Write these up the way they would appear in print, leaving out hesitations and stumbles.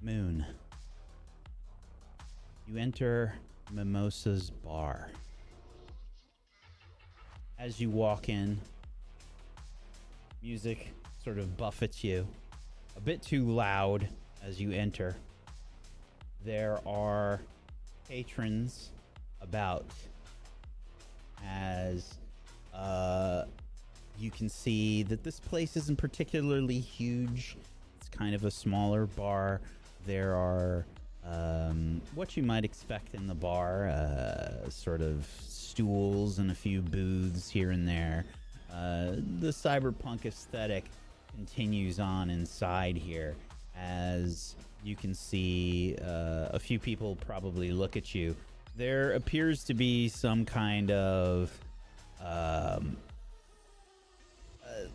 Muhn. You enter Mimosa's bar. As you walk in, music sort of buffets you. A bit too loud as you enter. There are patrons about as you can see that this place isn't particularly huge. It's kind of a smaller bar. There are what you might expect in the bar, sort of stools and a few booths here and there. The cyberpunk aesthetic continues on inside here as you can see a few people probably look at you. There appears to be some kind of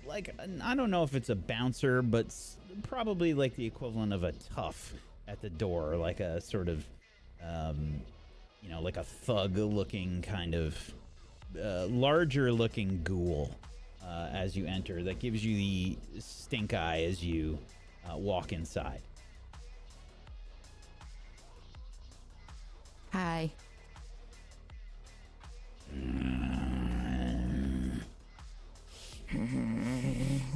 like, I don't know if it's a bouncer, but probably like the equivalent of a tough at the door, like a sort of you know, like a thug looking kind of larger looking ghoul as you enter that gives you the stink eye as you walk inside. Hi.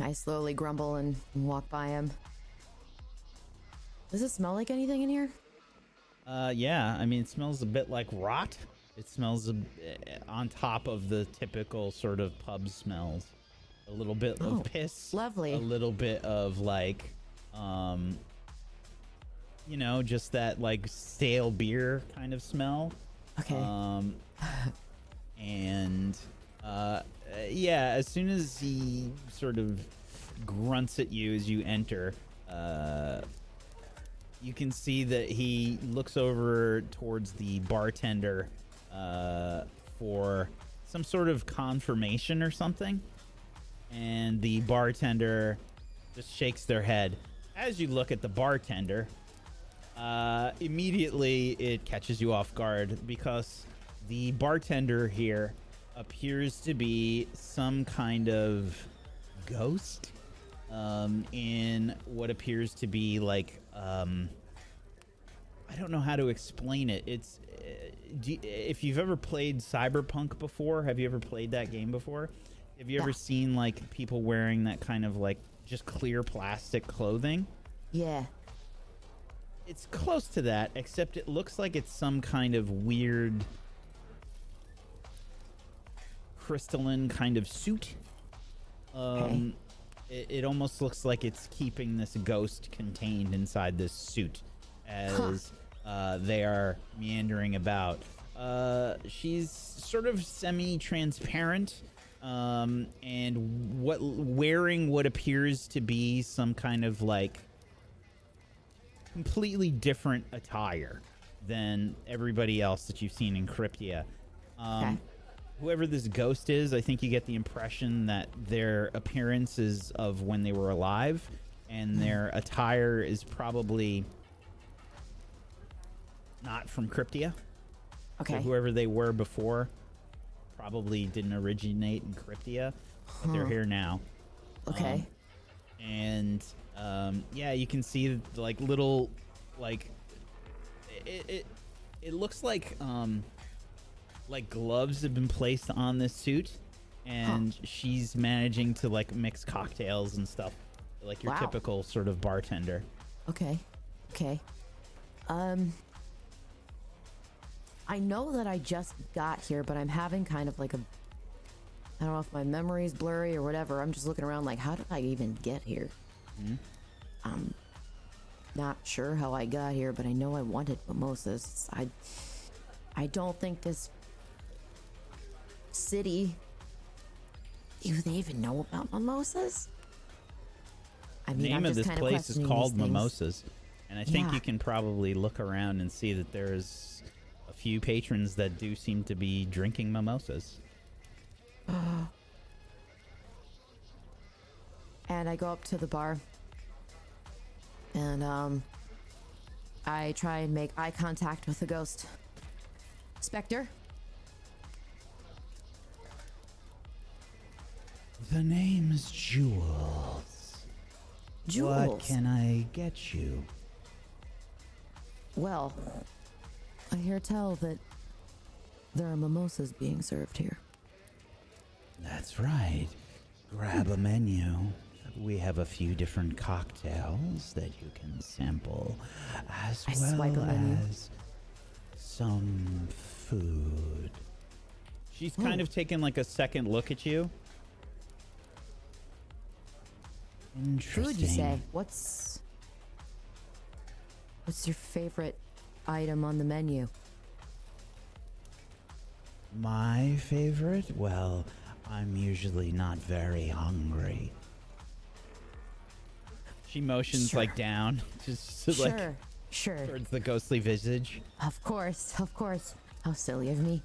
I slowly grumble and walk by him. Does it smell like anything in here? Yeah, I mean, it smells a bit like rot. It smells on top of the typical sort of pub smells. A little bit of piss. Lovely. A little bit of like, you know, just that like stale beer kind of smell. Okay. And yeah, as soon as he sort of grunts at you as you enter, you can see that he looks over towards the bartender for some sort of confirmation or something. And the bartender just shakes their head. As you look at the bartender, immediately it catches you off guard because the bartender here appears to be some kind of ghost in what appears to be like I don't know how to explain it. It's if you've ever played Cyberpunk before, have you ever played that game before? Have you ever seen like people wearing that kind of like just clear plastic clothing? Yeah. It's close to that, except it looks like it's some kind of weird crystalline kind of suit. Okay. It almost looks like it's keeping this ghost contained inside this suit as they are meandering about. She's sort of semi-transparent and wearing what appears to be some kind of like completely different attire than everybody else that you've seen in Cryptia. Okay. Whoever this ghost is, I think you get the impression that their appearance is of when they were alive, and their attire is probably not from Cryptia. Okay. So whoever they were before probably didn't originate in Cryptia, but they're here now. Okay. Yeah, you can see like little, like it looks like gloves have been placed on this suit, and she's managing to like mix cocktails and stuff, like your typical sort of bartender. Okay. I know that I just got here, but I'm having kind of like I don't know if my memory's blurry or whatever. I'm just looking around like, how did I even get here? I'm not sure how I got here, but I know I wanted mimosas. I don't think this city, do they even know about mimosas? I mean, The name of this place is called Mimosas, and I think you can probably look around and see that there's a few patrons that do seem to be drinking mimosas. And I go up to the bar, and I try and make eye contact with the ghost. Spectre? The name's Jules. Jules. What can I get you? Well, I hear tell that there are mimosas being served here. That's right. Grab a menu. We have a few different cocktails that you can sample, as well as some food. She's kind of taking like a second look at you. Interesting. Food, you say? What's your favorite item on the menu? My favorite? Well, I'm usually not very hungry. She motions like down, just like towards the ghostly visage. Of course. How silly of me.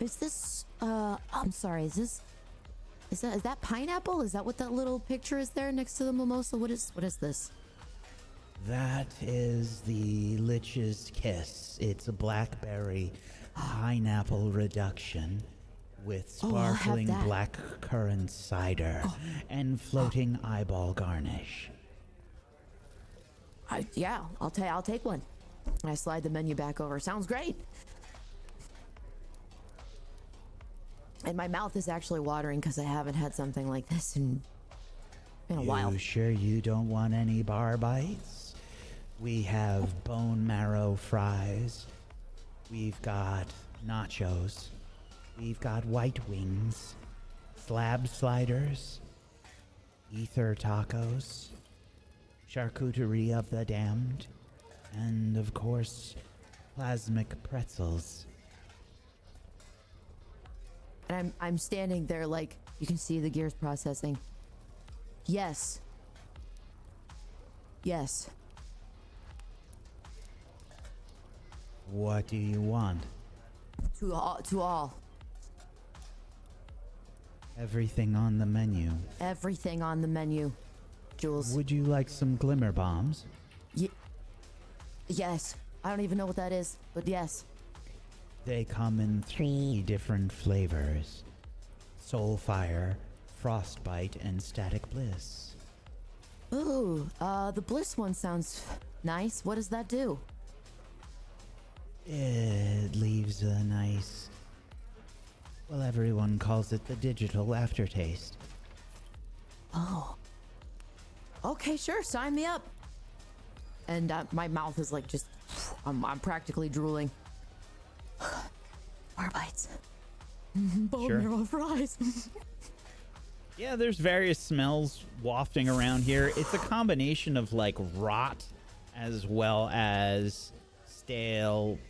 Is this? I'm sorry. Is that pineapple? Is that what that little picture is there next to the mimosa? What is this? That is the Lich's Kiss. It's a blackberry pineapple reduction with sparkling black currant cider and floating eyeball garnish. I'll take one. And I slide the menu back over. Sounds great. And my mouth is actually watering because I haven't had something like this in a while. You sure you don't want any bar bites? We have bone marrow fries. We've got nachos. We've got white wings, slab sliders, ether tacos, charcuterie of the damned, and of course, plasmic pretzels. And I'm standing there like you can see the gears processing. Yes. What do you want? To all. Everything on the menu. Everything on the menu, Jules. Would you like some glimmer bombs? Yes. I don't even know what that is, but yes. They come in 3 different flavors: Soulfire, Frostbite, and Static Bliss. Ooh, the Bliss one sounds nice. What does that do? It leaves a nice... Well, everyone calls it the digital aftertaste. Oh. Okay, sure. Sign me up. And my mouth is like just... I'm practically drooling. More bites. Bone marrow fries. Yeah, there's various smells wafting around here. It's a combination of like rot as well as stale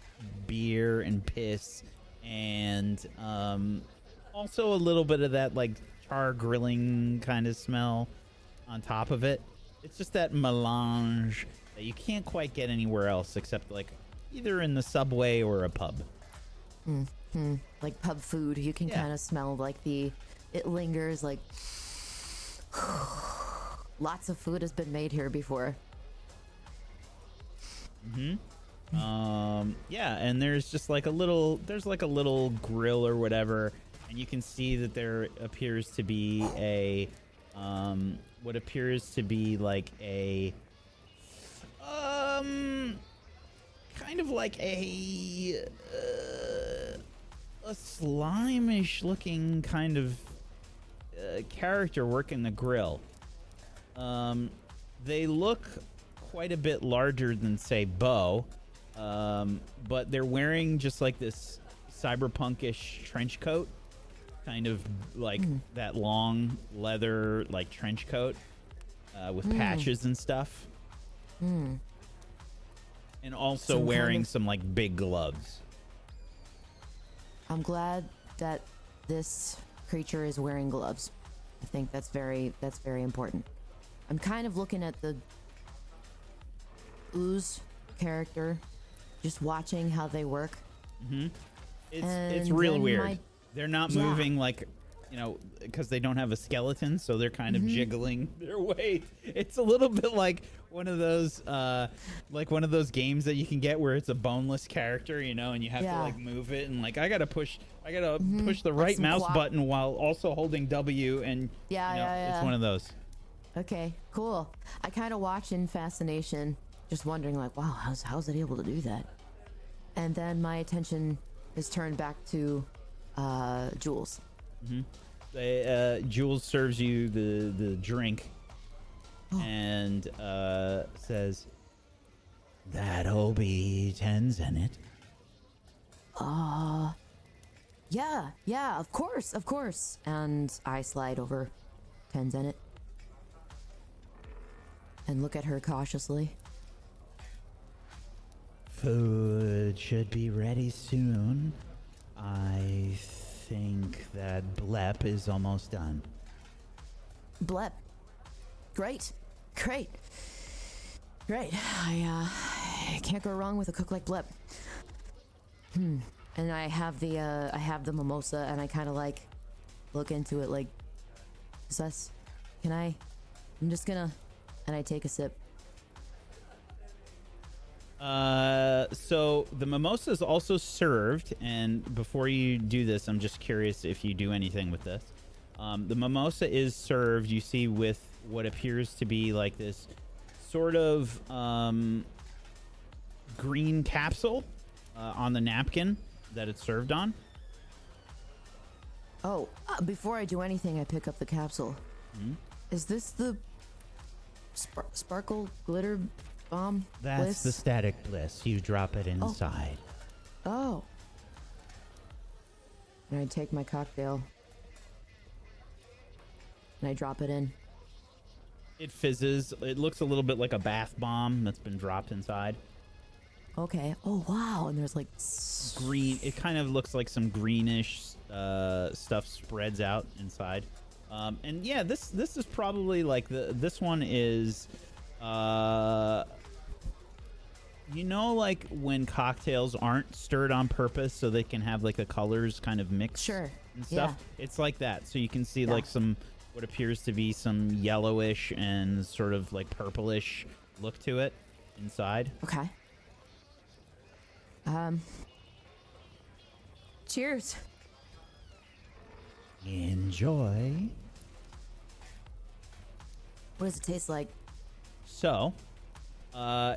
beer and piss, and also a little bit of that like char grilling kind of smell on top of it. It's just that melange that you can't quite get anywhere else except like either in the subway or a pub. Like pub food, you can kind of smell like it lingers like lots of food has been made here before. Yeah, and there's just like a little grill or whatever, and you can see that there appears to be a what appears to be like a kind of like a slimish looking kind of character working the grill. They look quite a bit larger than, say, Bo, but they're wearing just like this cyberpunkish trench coat, kind of like that long leather like trench coat with patches and stuff, and also wearing some like big gloves. I'm glad that this creature is wearing gloves. I think that's very important. I'm kind of looking at the ooze character, just watching how they work. It's real weird. They're not moving like, you know, because they don't have a skeleton, so they're kind of jiggling their way. It's a little bit like one of those games that you can get where it's a boneless character, you know, and you have to like move it, and like I gotta push the right mouse button while also holding W, and it's one of those. Okay, cool. I kind of watch in fascination just wondering like, wow, how's it able to do that? And then my attention is turned back to Jules. Jules serves you the drink and says, "That'll be 10s in it." Yeah, of course. And I slide over 10s in it and look at her cautiously. Food should be ready soon. I think that Blep is almost done. Blep. Great. I can't go wrong with a cook like Blep. And I have the mimosa, and I kind of like look into it like, sus, I'm just gonna, and I take a sip. So the mimosa is also served, and before you do this, I'm just curious if you do anything with this. The mimosa is served, you see, with what appears to be like this sort of green capsule on the napkin that it's served on. Oh, before I do anything, I pick up the capsule. Is this the sparkle glitter bomb? That's bliss? the static bliss. You drop it inside. Oh. And I take my cocktail and I drop it in. It fizzes. It looks a little bit like a bath bomb that's been dropped inside. Okay. Oh, wow. And there's like green. It kind of looks like some greenish stuff spreads out inside. And yeah, this is probably like this one is, you know, like when cocktails aren't stirred on purpose so they can have like the colors kind of mixed. Sure. And stuff. Yeah. It's like that. So you can see like some what appears to be some yellowish and sort of like purplish look to it inside. Okay. Cheers. Enjoy. What does it taste like? So,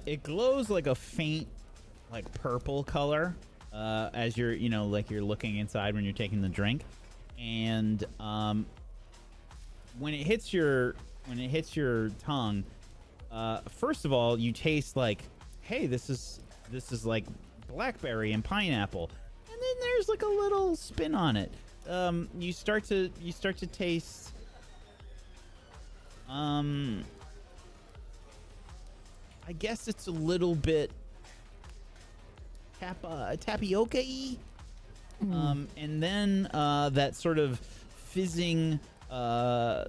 it glows like a faint, like purple color, as you're, you know, like you're looking inside when you're taking the drink, and when it hits your tongue, first of all, you taste like, hey, this is like blackberry and pineapple, and then there's like a little spin on it. You start to taste. I guess it's a little bit tapioca-y. And then that sort of fizzing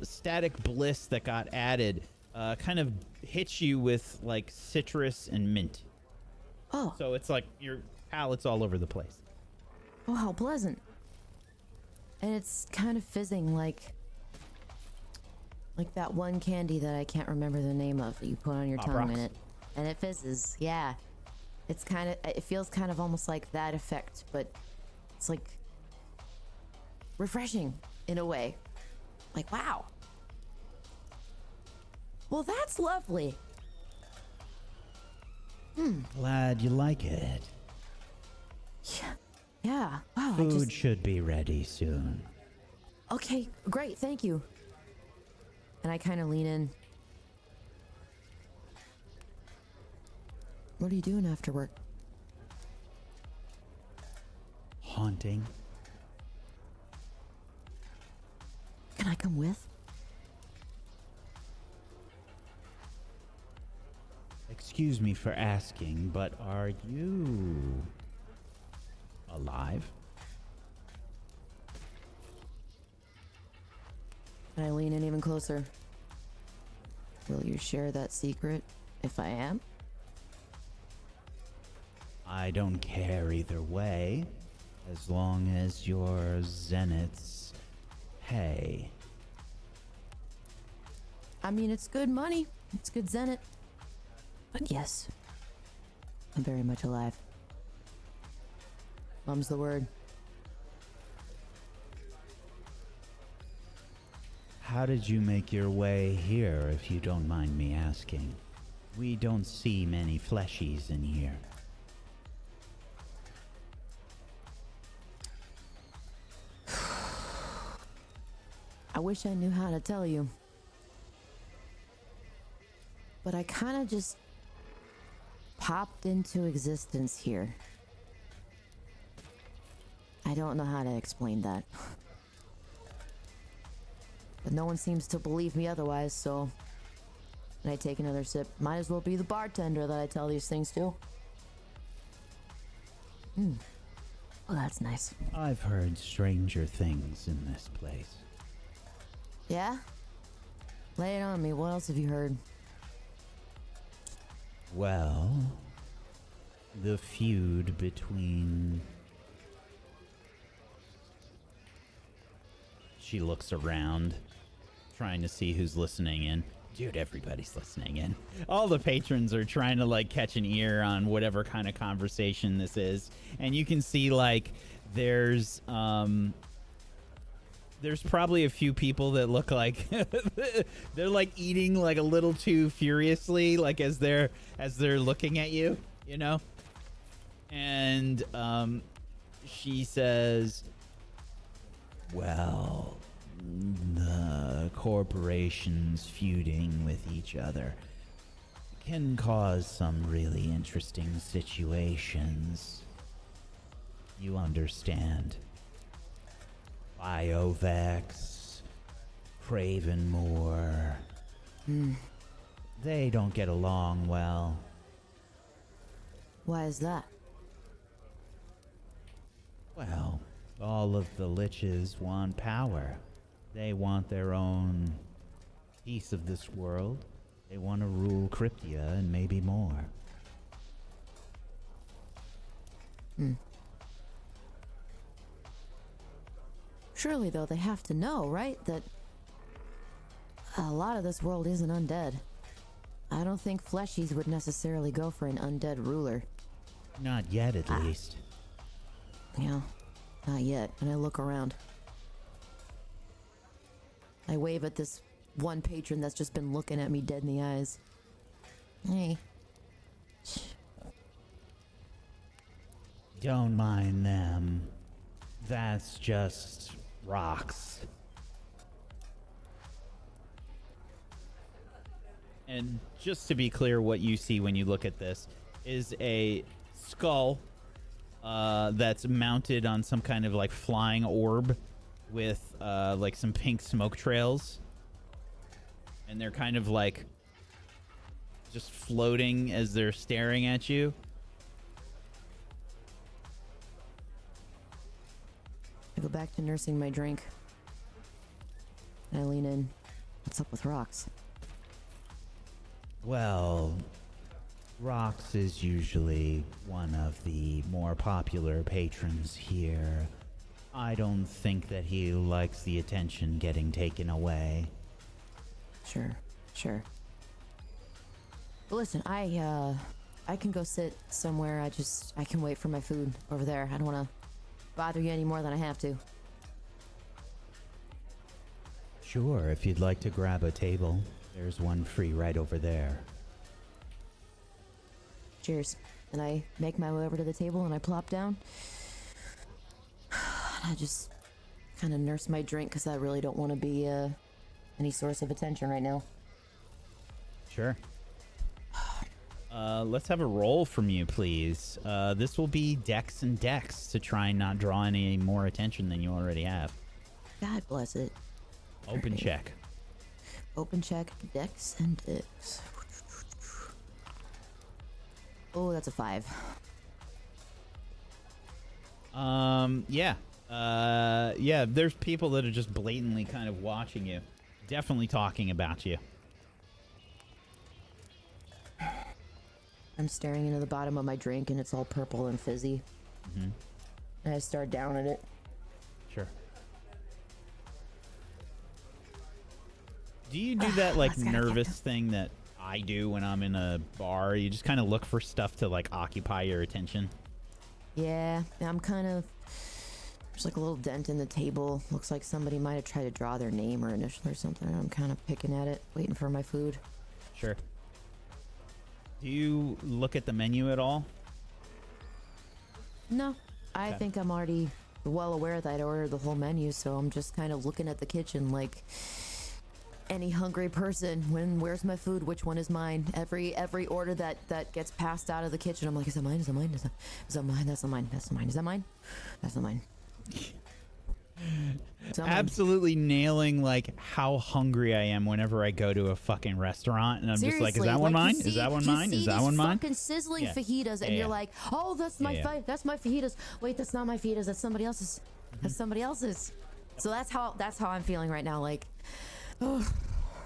static bliss that got added kind of hits you with like citrus and mint. Oh. So it's like your palate's all over the place. Oh, how pleasant. And it's kind of fizzing like that one candy that I can't remember the name of that you put on your tongue Rocks. in it. And it fizzes, yeah. It's kind of, it feels kind of almost like that effect, but it's like refreshing in a way. Like, wow. Well, that's lovely. Glad you like it. Yeah. Wow. Food should be ready soon. Okay, great. Thank you. And I kind of lean in. What are you doing after work? Haunting. Can I come with? Excuse me for asking, but are you alive? And I lean in even closer. Will you share that secret if I am? I don't care either way, as long as your zeniths pay. I mean, it's good money. It's good zenith. But yes, I'm very much alive. Mum's the word. How did you make your way here, if you don't mind me asking? We don't see many fleshies in here. I wish I knew how to tell you. But I kind of just popped into existence here. I don't know how to explain that. But no one seems to believe me otherwise, so when I take another sip, might as well be the bartender that I tell these things to. Oh, that's nice. I've heard stranger things in this place. Yeah? Lay it on me. What else have you heard? Well, the feud between... She looks around, trying to see who's listening in. Dude, everybody's listening in. All the patrons are trying to, like, catch an ear on whatever kind of conversation this is. And you can see, like, there's probably a few people that look like they're, like, eating, like, a little too furiously, like, as they're looking at you, you know? And she says, well, the corporations feuding with each other can cause some really interesting situations. You understand. Biovex, Cravenmoor. They don't get along well. Why is that? Well, all of the liches want power. They want their own piece of this world. They want to rule Cryptia and maybe more. Surely, though, they have to know, right? That a lot of this world isn't undead. I don't think fleshies would necessarily go for an undead ruler. Not yet, at least. Yeah, not yet. And I look around. I wave at this one patron that's just been looking at me dead in the eyes. Hey. Don't mind them. That's just rocks. And just to be clear, what you see when you look at this is a skull that's mounted on some kind of like flying orb with like some pink smoke trails. And they're kind of like just floating as they're staring at you. I go back to nursing my drink. I lean in. What's up with rocks? Well, Rox is usually one of the more popular patrons here. I don't think that he likes the attention getting taken away. Sure. But listen, I can go sit somewhere. I can wait for my food over there. I don't want to bother you any more than I have to. Sure, if you'd like to grab a table, there's one free right over there. Cheers. And I make my way over to the table and I plop down. I just kind of nurse my drink because I really don't want to be any source of attention right now. Sure. Let's have a roll from you, please. This will be Dex and Dex to try and not draw any more attention than you already have. God bless it. Open check. Open check, Dex and Dex. Oh, that's a 5. Yeah. Yeah, there's people that are just blatantly kind of watching you. Definitely talking about you. I'm staring into the bottom of my drink and it's all purple and fizzy. Mm-hmm. And I start down at it. Sure. Do you do that like nervous thing that I do when I'm in a bar? You just kind of look for stuff to like occupy your attention. Yeah, I'm kind of... There's like a little dent in the table. Looks like somebody might have tried to draw their name or initial or something. I'm kind of picking at it, waiting for my food. Sure. Do you look at the menu at all? No, I Okay. think I'm already well aware that I ordered the whole menu, so I'm just kind of looking at the kitchen like any hungry person. Where's my food? Which one is mine? Every order that gets passed out of the kitchen, I'm like, is that mine? Is that mine? Is that mine? That's not mine. That's not mine. Is that mine? That's not mine. Absolutely nailing like how hungry I am whenever I go to a fucking restaurant, and I'm just like, is that one mine? Is that one mine? Is that one mine? Fucking sizzling Yeah. fajitas, and Yeah, you're yeah. like, oh, that's my that's my fajitas. Wait, that's not my fajitas. That's somebody else's. That's somebody else's. So that's how I'm feeling right now. Like, oh,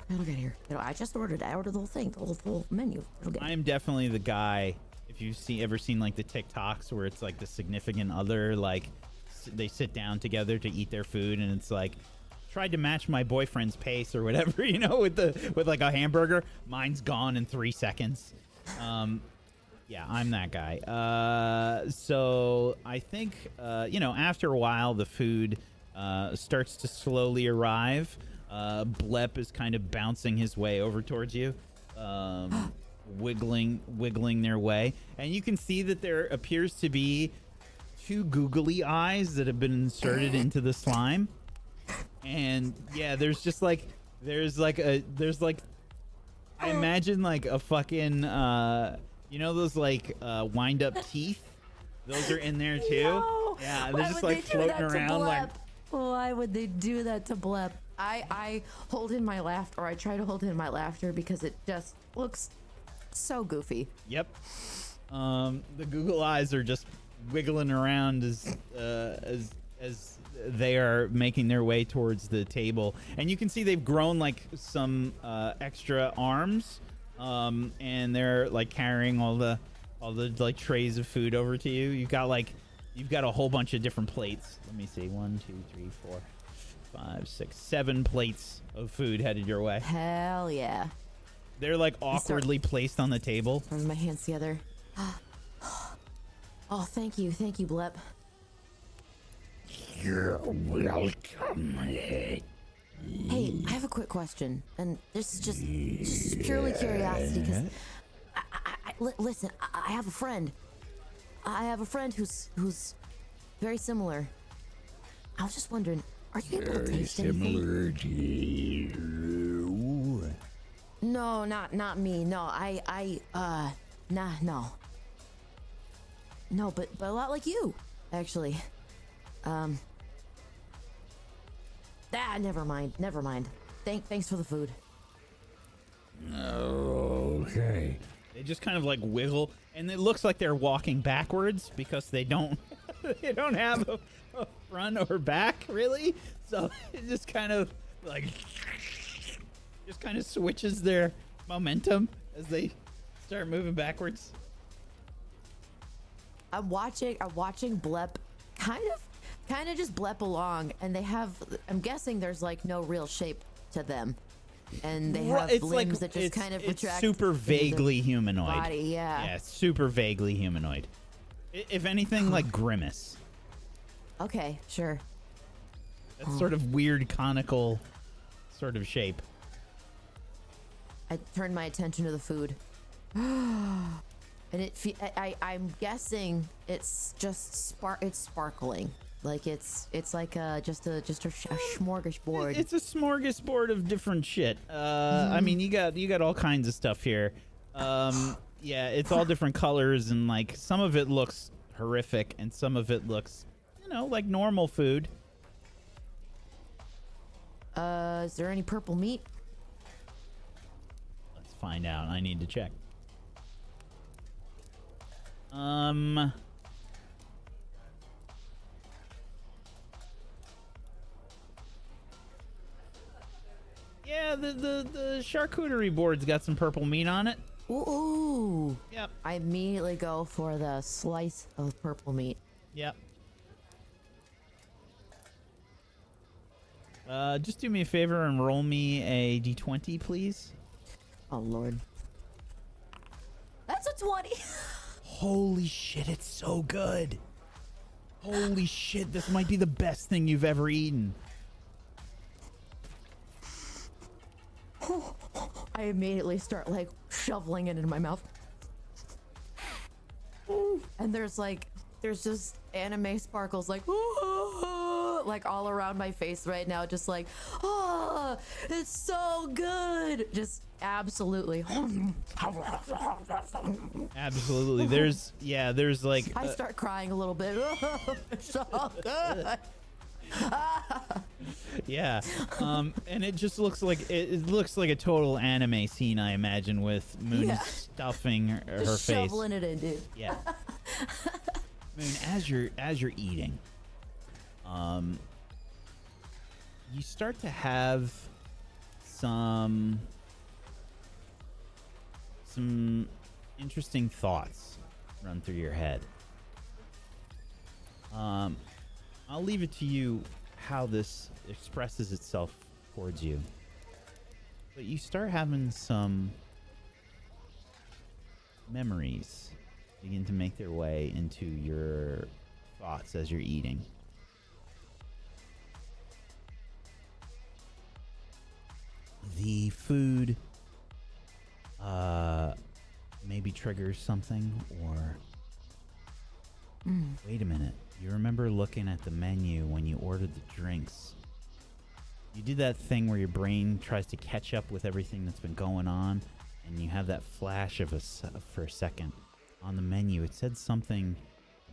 it'll get here. I just ordered. I ordered the whole thing, the whole menu. It'll get. I am definitely the guy. If you've ever seen like the TikToks where it's like the significant other, like they sit down together to eat their food, and it's like, tried to match my boyfriend's pace or whatever, you know, with like a hamburger. Mine's gone in 3 seconds. Yeah, I'm that guy. So I think, you know, after a while, the food starts to slowly arrive. Blep is kind of bouncing his way over towards you, wiggling their way. And you can see that there appears to be 2 googly eyes that have been inserted into the slime. And yeah, there's like I imagine like a fucking you know those like wind up teeth? Those are in there too. No. Yeah, Why they're just would like they do floating that to around like Blep? Why would they do that to Blep? I hold in my laughter, or I try to hold in my laughter because it just looks so goofy. Yep. The Google eyes are just wiggling around as they are making their way towards the table, and you can see they've grown like some extra arms, and they're like carrying all the like trays of food over to you. You've got a whole bunch of different plates. Let me see, 1, 2, 3, 4, 5, 6, 7 plates of food headed your way. Hell yeah. They're like awkwardly placed on the table. Rub my hands together. Oh, thank you, Blep. You're welcome. Hey, I have a quick question, and this is just purely curiosity. Because listen, I have a friend. I have a friend who's very similar. I was just wondering, are you able to Very taste anything? similar to you. No, not me. No, no, but a lot like you, actually. Never mind. Thanks for the food. Okay. They just kind of like wiggle, and it looks like they're walking backwards because they don't they don't have a front or back really. So it just kind of like switches their momentum as they start moving backwards. I'm watching Blep kind of just blep along, and they have, I'm guessing there's like no real shape to them, and they have limbs that just kind of it's retract. super vaguely humanoid. Body, yeah. Yeah, super vaguely humanoid. If anything, like Grimace. Okay, sure. That sort of weird conical sort of shape. I turned my attention to the food, and I'm guessing it's just it's sparkling. Like it's like just a smorgasbord. It's a smorgasbord of different shit. I mean, you got all kinds of stuff here. Yeah, it's all different colors, and like some of it looks horrific, and some of it looks, you know, like normal food. Is there any purple meat? Let's find out. I need to check. Yeah, the charcuterie board's got some purple meat on it. Ooh. Yep. I immediately go for the slice of purple meat. Yep. Just do me a favor and roll me a d20, please. Oh Lord. That's a 20. Holy shit, it's so good. Holy shit, this might be the best thing you've ever eaten. I immediately start like shoveling it into my mouth. And there's just anime sparkles like all around my face right now, just like, oh, it's so good. Just absolutely. Absolutely. There's like I start crying a little bit. It's so good. yeah. And it just looks like it looks like a total anime scene, I imagine, with Muhn stuffing her Just face. shoveling it in, dude. Yeah. Muhn, as you're eating, you start to have some interesting thoughts run through your head. I'll leave it to you how this expresses itself towards you. But you start having some memories begin to make their way into your thoughts as you're eating. The food maybe triggers something, or wait a minute, you remember looking at the menu when you ordered the drinks. You did that thing where your brain tries to catch up with everything that's been going on, and you have that flash of for a second. On the menu, it said something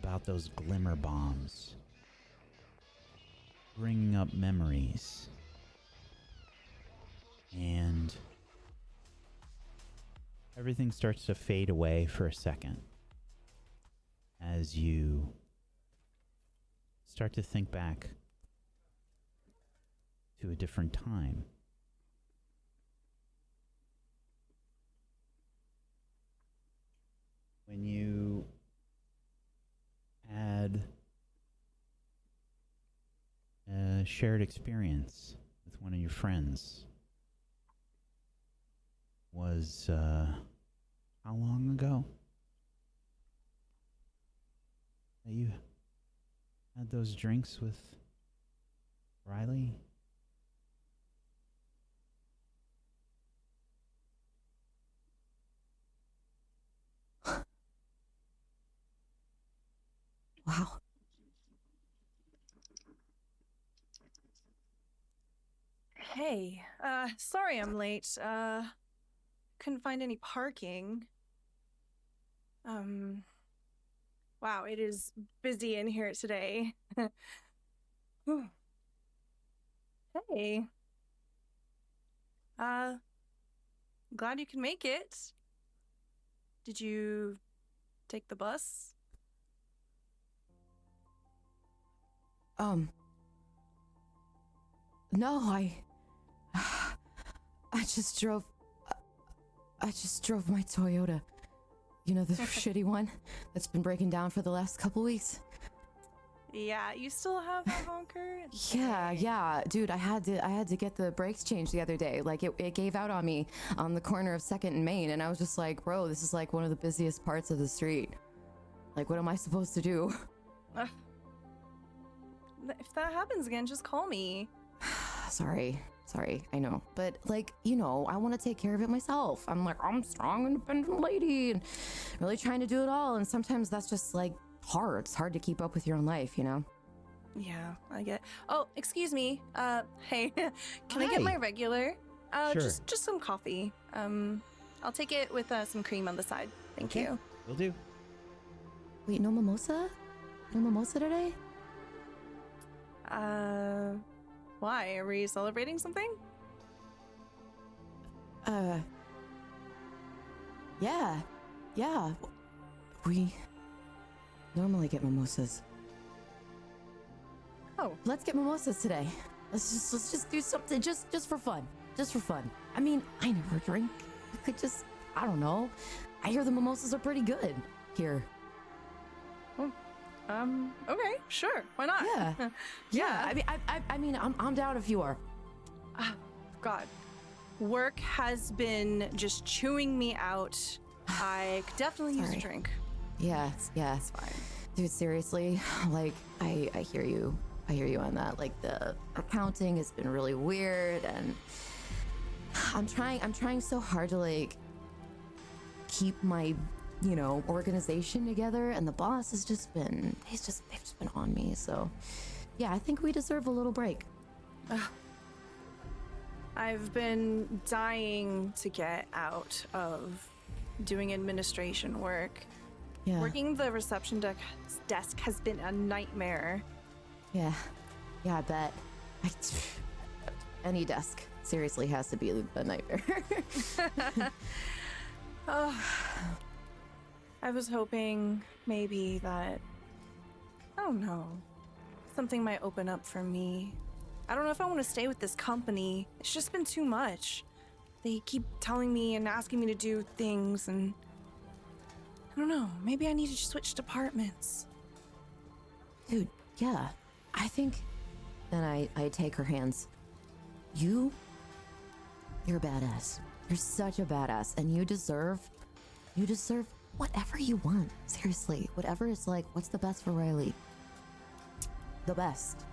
about those Glimmer bombs, bringing up memories. And everything starts to fade away for a second as you start to think back to a different time. When you had a shared experience with one of your friends. Was how long ago that you had those drinks with Riley? Wow. Hey, sorry I'm late. Couldn't find any parking. Wow, it is busy in here today. Hey. Glad you can make it. Did you take the bus? No, I just drove my Toyota. You know, the shitty one that's been breaking down for the last couple weeks. Yeah, you still have that honker? Yeah, dude, I had to get the brakes changed the other day. Like it gave out on me on the corner of 2nd and Main, and I was just like, bro, this is like one of the busiest parts of the street. Like, what am I supposed to do? If that happens again, just call me. Sorry, I know. But, like, you know, I want to take care of it myself. I'm a strong, independent lady and really trying to do it all. And sometimes that's just, like, hard. It's hard to keep up with your own life, you know? Yeah, I get. Oh, excuse me. Hey, can I Hi. get my regular? Sure. Just some coffee. I'll take it with some cream on the side. Thank you. Will do. Wait, no mimosa? No mimosa today? Why? Are we celebrating something? Yeah. We normally get mimosas. Oh. Let's get mimosas today. Let's just do something just for fun. Just for fun. I mean, I never drink. I don't know. I hear the mimosas are pretty good here. Okay, sure. Why not? Yeah. Yeah. I mean, I'm down if you are. God. Work has been just chewing me out. I could definitely use a drink. Yes. Fine. Dude, seriously, like, I hear you. I hear you on that. Like, the accounting has been really weird, and I'm trying so hard to, like, keep my you know, organization together, and the boss has just been, they've just been on me. So yeah, I think we deserve a little break. I've been dying to get out of doing administration work. Yeah. Working the reception desk has been a nightmare. Yeah, I bet. Any desk seriously has to be a nightmare. I was hoping maybe that, I don't know, something might open up for me. I don't know if I want to stay with this company. It's just been too much. They keep telling me and asking me to do things, and I don't know, maybe I need to switch departments. Dude, yeah, I think. Then I take her hands. You're a badass. You're such a badass, and you deserve whatever you want. Seriously, whatever is like, what's the best for Riley? The best.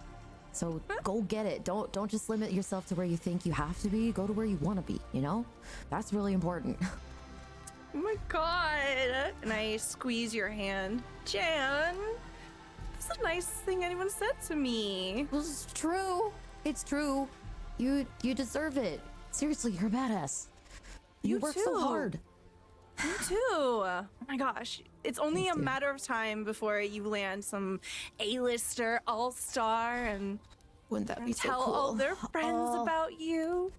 So go get it. Don't just limit yourself to where you think you have to be. Go to where you want to be, you know? That's really important. Oh my god. And I squeeze your hand. Jan, that's the nicest thing anyone said to me. It's true. It's true. You deserve it. Seriously, you're a badass. You work so too. hard. You too. Oh my gosh. It's only a matter of time before you land some A-lister all-star and Wouldn't that be so tell cool? all their friends about you.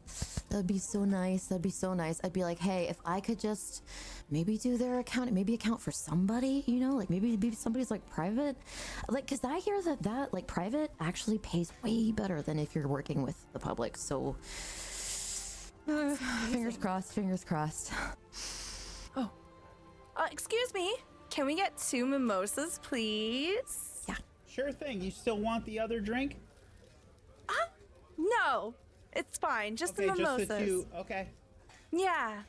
That'd be so nice. That'd be so nice. I'd be like, hey, if I could just maybe do their account, maybe account for somebody, you know, like maybe somebody's like private, like, because I hear that like private actually pays way better than if you're working with the public. So fingers crossed, fingers crossed. Oh, excuse me. Can we get 2 mimosas, please? Yeah. Sure thing. You still want the other drink? No, it's fine. Just the mimosas. Just the 2. Okay. Yeah.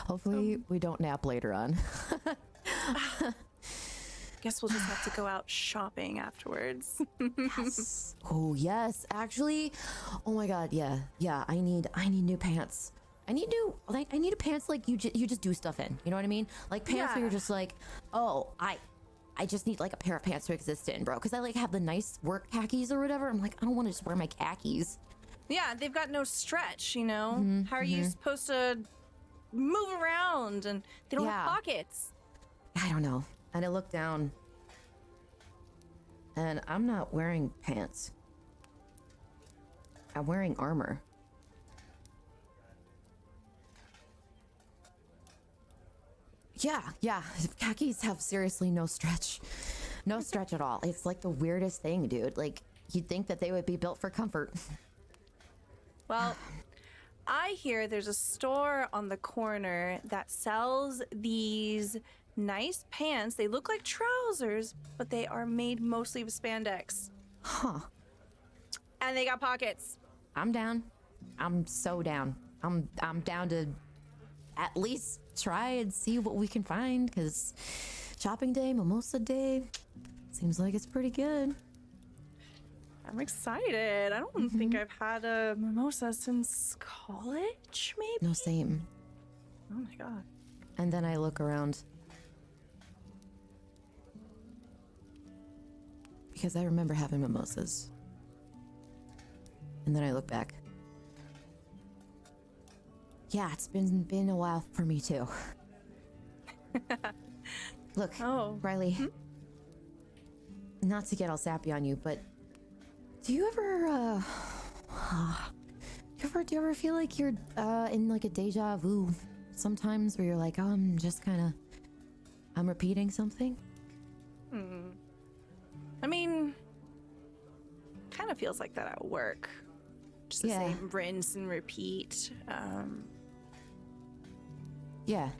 Hopefully we don't nap later on. Guess we'll just have to go out shopping afterwards. Yes. Oh yes, actually. Oh my god, yeah. I need new pants. I need new pants like you just do stuff in. You know what I mean? Like pants where Yeah. you're just like, oh, I just need like a pair of pants to exist in, bro. Because I like have the nice work khakis or whatever. I'm like, I don't want to just wear my khakis. Yeah, they've got no stretch, you know? How are you supposed to move around and they don't have pockets? I don't know. And I look down and I'm not wearing pants. I'm wearing armor. Yeah. Khakis have seriously no stretch. No stretch at all. It's like the weirdest thing, dude. Like, you'd think that they would be built for comfort. Well, I hear there's a store on the corner that sells these nice pants. They look like trousers, but they are made mostly of spandex. Huh. And they got pockets. I'm down. I'm so down. I'm down to at least try and see what we can find, because shopping day, mimosa day, seems like it's pretty good. I'm excited. I don't think I've had a mimosa since college, maybe? No, same. Oh my god. And then I look around, because I remember having mimosas. And then I look back. Yeah, it's been a while for me too. Look, Riley, not to get all sappy on you, but do you ever do you ever feel like you're in like a deja vu sometimes, where you're like, oh, I'm repeating something? I mean, kind of feels like that at work. Just the same rinse and repeat. Yeah. Is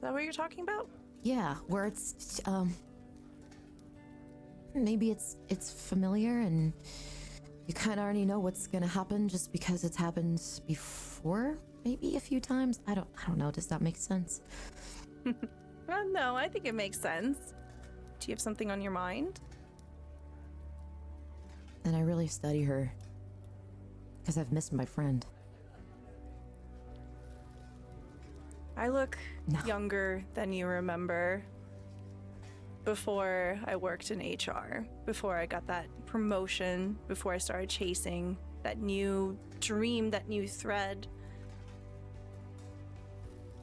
that what you're talking about? Yeah, where it's maybe it's familiar and you kind of already know what's gonna happen just because it's happened before, maybe a few times. I don't know. Does that make sense? Well, no, I think it makes sense. Do you have something on your mind? And I really study her because I've missed my friend. I look No. younger than you remember. Before I worked in HR, before I got that promotion, before I started chasing that new dream, that new thread.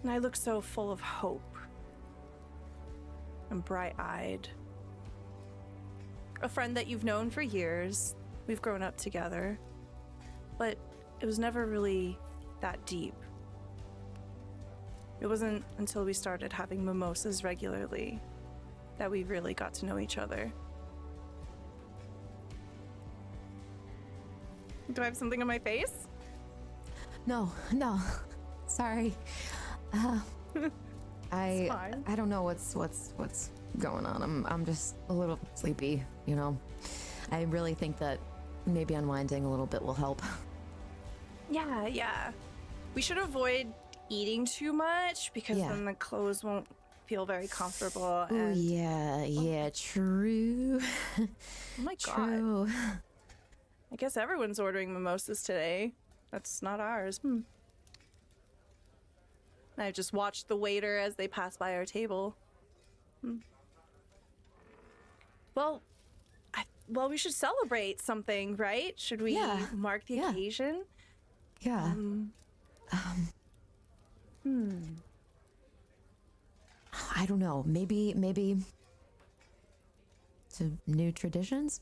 And I look so full of hope and bright-eyed. A friend that you've known for years. We've grown up together. But it was never really that deep. It wasn't until we started having mimosas regularly that we really got to know each other. Do I have something on my face? No. Sorry. It's fine. I don't know what's going on. I'm just a little sleepy, you know. I really think that maybe unwinding a little bit will help. Yeah. We should avoid eating too much because Yeah. then the clothes won't feel very comfortable. Oh And yeah, true. oh my god. True. I guess everyone's ordering mimosas today. That's not ours. I just watched the waiter as they pass by our table. Well, we should celebrate something, right? Should we Yeah. mark the Yeah. occasion? Yeah. I don't know. Maybe some new traditions?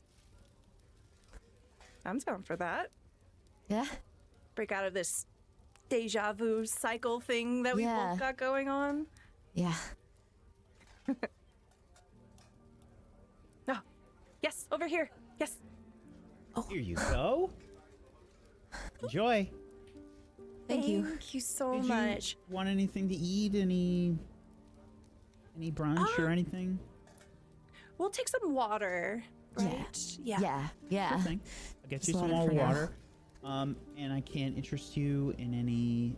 I'm down for that. Yeah. Break out of this deja vu cycle thing that we Yeah. both got going on. Yeah. Oh, yes, over here. Yes. Here you go. Enjoy. Thank you. Thank you so Did much. you want anything to eat? Any brunch or anything? We'll take some water, right? Yeah. Sure thing. I'll get you Just some water more for now. water. And I can interest you in any.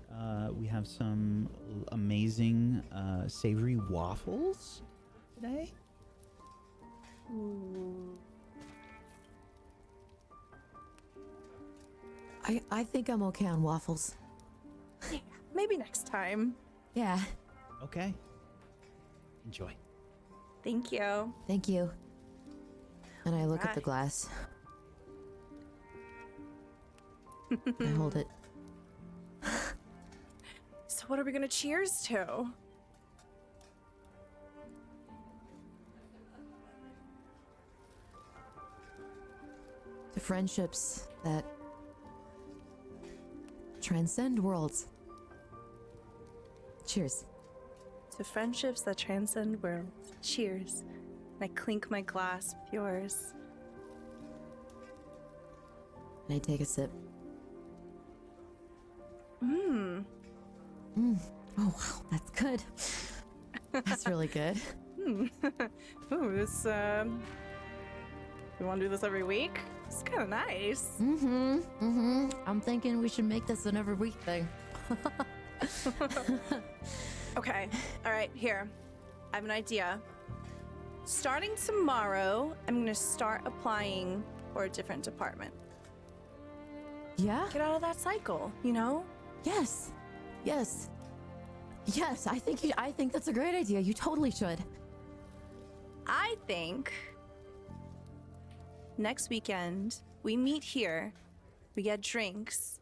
We have some amazing savory waffles today. I think I'm okay on waffles. Yeah, maybe next time. Yeah. Okay. Enjoy. Thank you. Thank you. And I look at the Right. glass. I hold it. So what are we gonna cheers to? To friendships that transcend worlds. Cheers. To friendships that transcend worlds. Cheers. And I clink my glass with yours. And I take a sip. Oh wow, that's good. That's really good. Ooh, this, we wanna do this every week? It's kinda nice. I'm thinking we should make this an every week thing. Okay, alright, here. I have an idea. Starting tomorrow, I'm gonna start applying for a different department. Yeah? Get out of that cycle, you know? Yes. Yes. Yes, I think that's a great idea. You totally should. I think next weekend we meet here, we get drinks,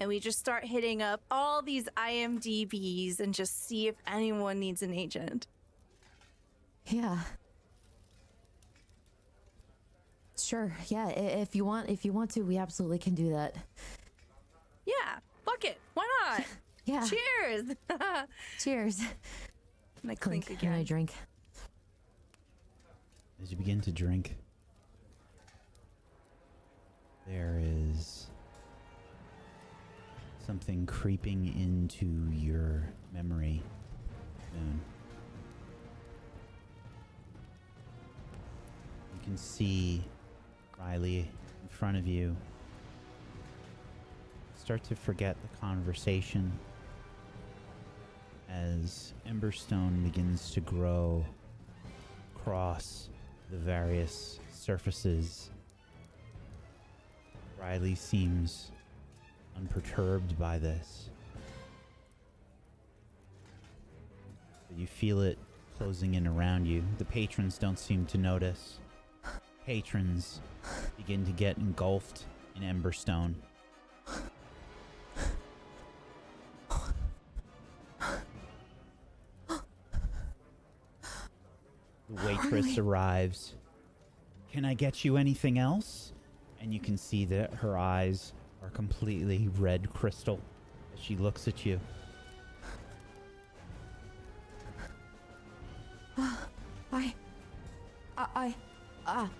and we just start hitting up all these IMDb's and just see if anyone needs an agent. Yeah. Sure. Yeah, if you want to, we absolutely can do that. Yeah, fuck it. Why not? Yeah. Cheers. Cheers. And I clink And I again. drink. As you begin to drink, there is something creeping into your memory, Muhn. You can see Riley in front of you start to forget the conversation as Emberstone begins to grow across the various surfaces. Riley seems unperturbed by this. You feel it closing in around you. The patrons don't seem to notice. Patrons begin to get engulfed in Emberstone. The waitress arrives. Can I get you anything else? And you can see that her eyes are completely red crystal as she looks at you.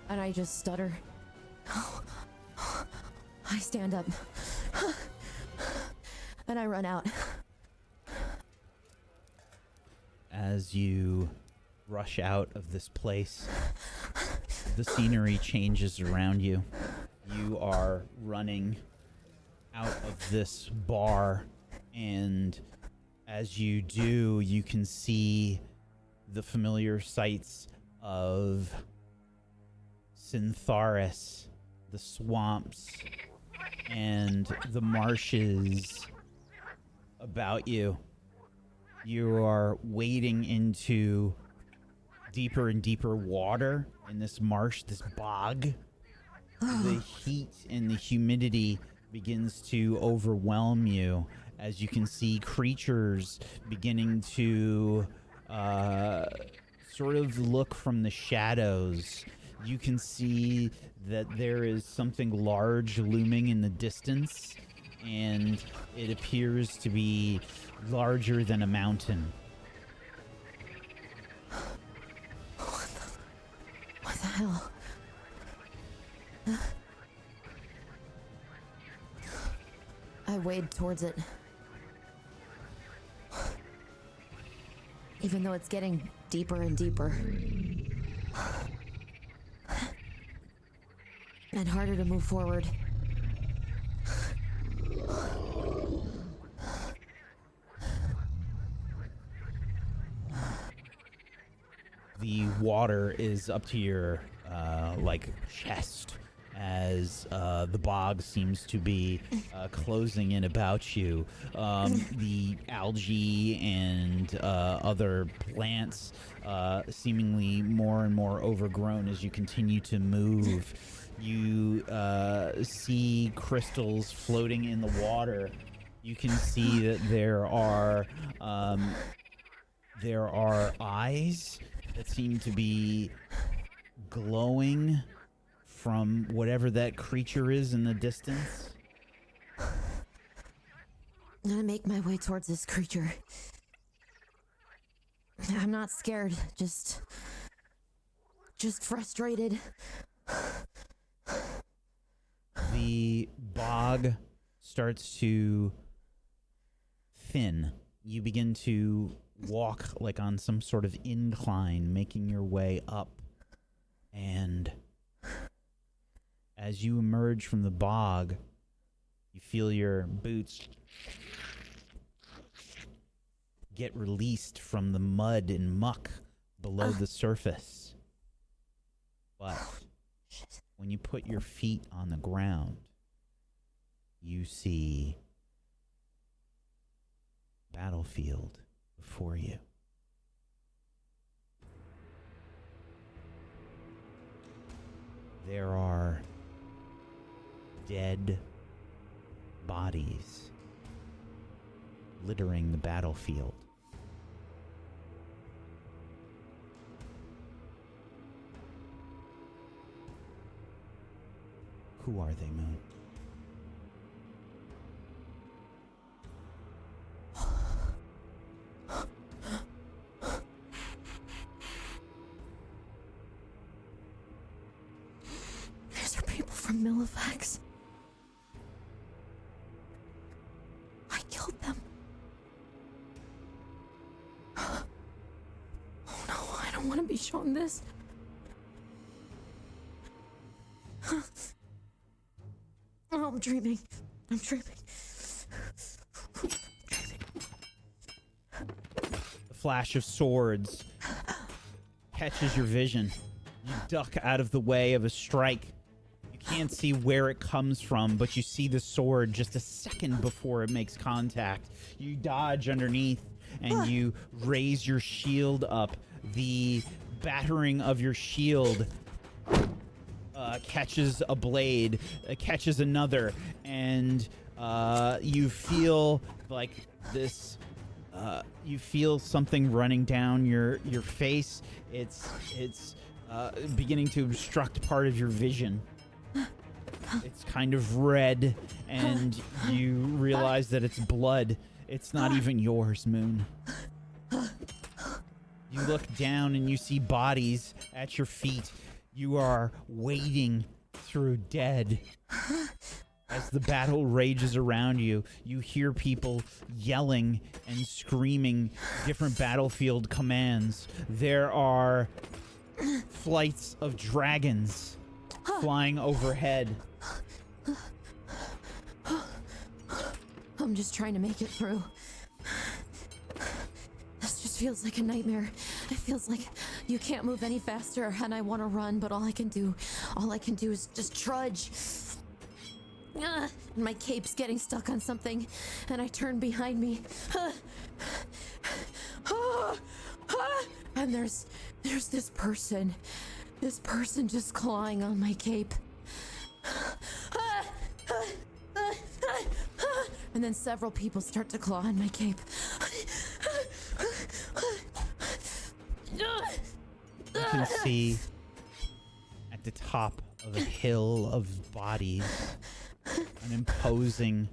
And I just stutter. I stand up. And I run out. As you rush out of this place, the scenery changes around you. You are running out of this bar, and as you do, you can see the familiar sights of Syntharis, the swamps, and the marshes about you. You are wading into deeper and deeper water in this marsh, this bog. The heat and the humidity begins to overwhelm you as you can see creatures beginning to sort of look from the shadows. You can see that there is something large looming in the distance, and it appears to be larger than a mountain. What the hell? I wade towards it. Even though it's getting deeper and deeper. And harder to move forward. The water is up to your chest as the bog seems to be closing in about you. The algae and other plants seemingly more and more overgrown as you continue to move. You see crystals floating in the water. You can see that there are eyes that seem to be glowing from whatever that creature is in the distance. I'm gonna make my way towards this creature. I'm not scared, just frustrated. The bog starts to thin. You begin to walk like on some sort of incline, making your way up. And as you emerge from the bog, you feel your boots get released from the mud and muck below the surface. But when you put your feet on the ground, you see battlefield before you. There are dead bodies littering the battlefield. Who are they, Muhn? These are people from Millivax. I killed them. Oh no, I don't want to be shown this. Oh, I'm dreaming. I'm dreaming. The flash of swords catches your vision. You duck out of the way of a strike. You can't see where it comes from, but you see the sword just a second before it makes contact. You dodge underneath, and you raise your shield up. The battering of your shield catches a blade, catches another, and you feel like this. You feel something running down your face. It's beginning to obstruct part of your vision. It's kind of red, and you realize that it's blood. It's not even yours, Muhn. You look down and you see bodies at your feet. You are wading through dead. As the battle rages around you, you hear people yelling and screaming different battlefield commands. There are flights of dragons flying overhead. I'm just trying to make it through. This just feels like a nightmare. It feels like you can't move any faster, and I want to run, but all I can do is just trudge. And my cape's getting stuck on something, and I turn behind me. And there's this person just clawing on my cape. And then several people start to claw on my cape. You can see at the top of a hill of bodies an imposing,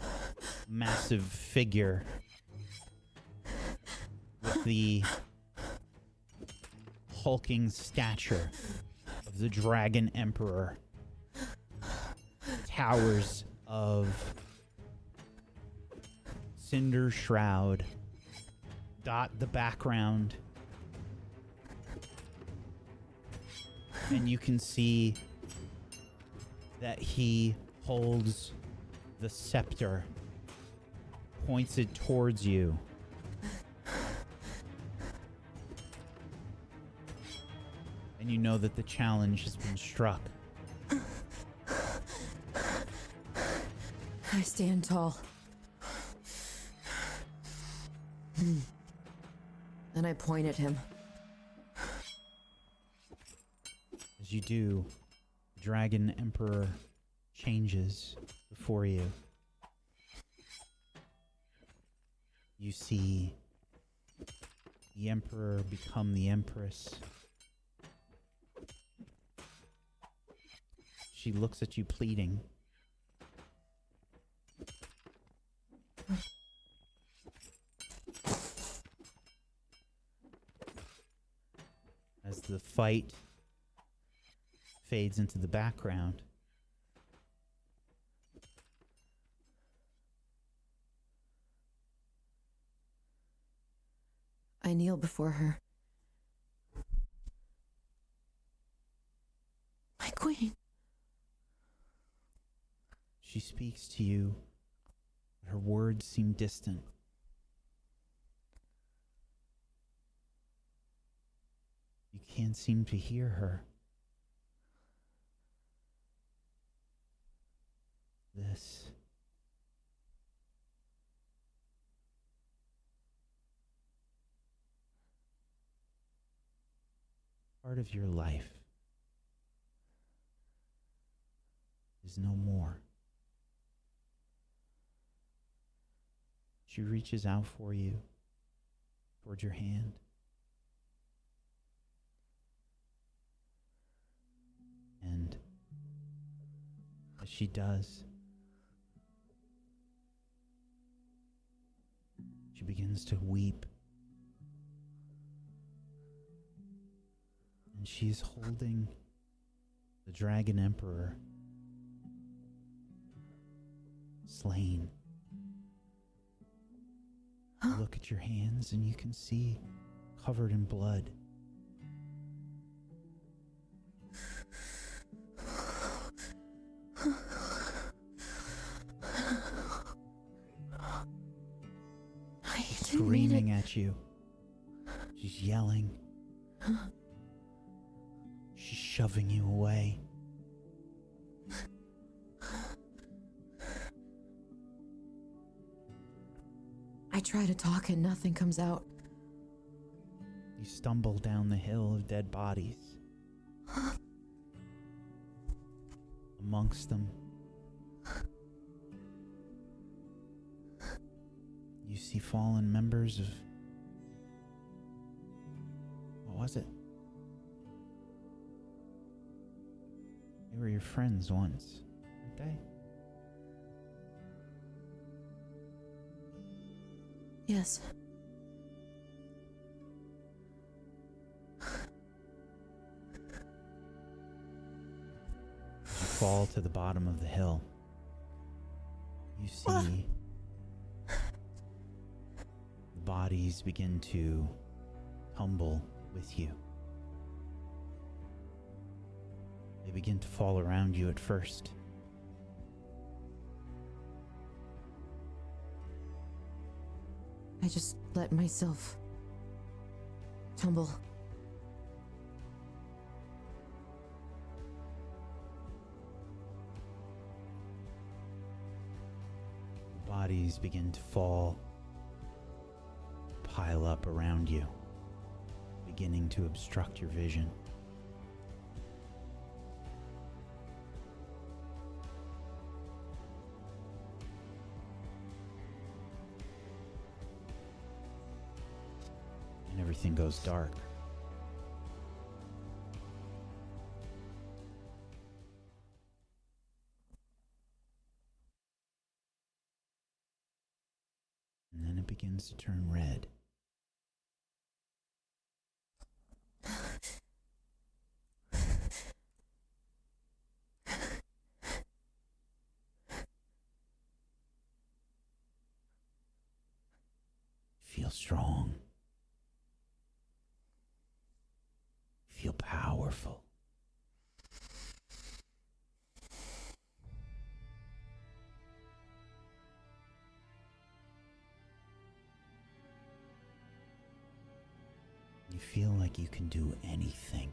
massive figure with the hulking stature of the Dragon Emperor. Towers of cinder shroud dot the background, and you can see that he holds the scepter, points it towards you. And you know that the challenge has been struck. I stand tall. And I point at him. As you do, the Dragon Emperor changes before you. You see the Emperor become the Empress. She looks at you pleading. As the fight fades into the background, I kneel before her. My queen. she speaks to you, but her words seem distant. You can't seem to hear her. This part of your life is no more. She reaches out for you, towards your hand. And as she does, she begins to weep. And she's holding the Dragon Emperor, slain. You look at your hands and you can see covered in blood. Screaming at you. She's yelling. She's shoving you away. try to talk and nothing comes out. You stumble down the hill of dead bodies. Amongst them, you see fallen members of... What was it? They were your friends once, weren't they? Yes. You fall to the bottom of the hill. You see the bodies begin to tumble with you. They begin to fall around you at first. I just let myself tumble. Bodies begin to fall, pile up around you, beginning to obstruct your vision. And everything goes dark. And then it begins to turn red. Feel strong. Feel powerful. You feel like you can do anything.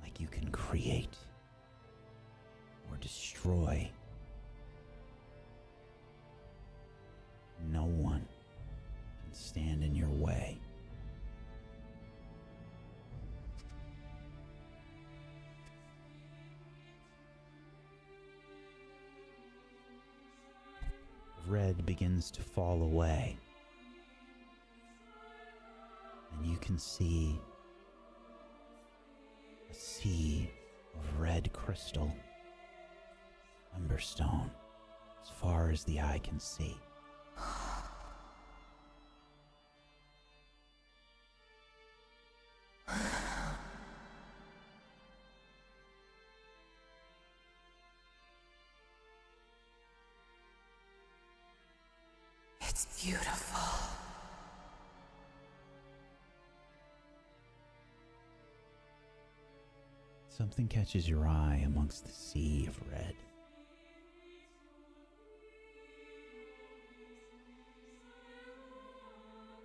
Like you can create or destroy. No one can stand in your way. Red begins to fall away. And you can see a sea of red crystal, emberstone, as far as the eye can see. It's beautiful. Something catches your eye amongst the sea of red.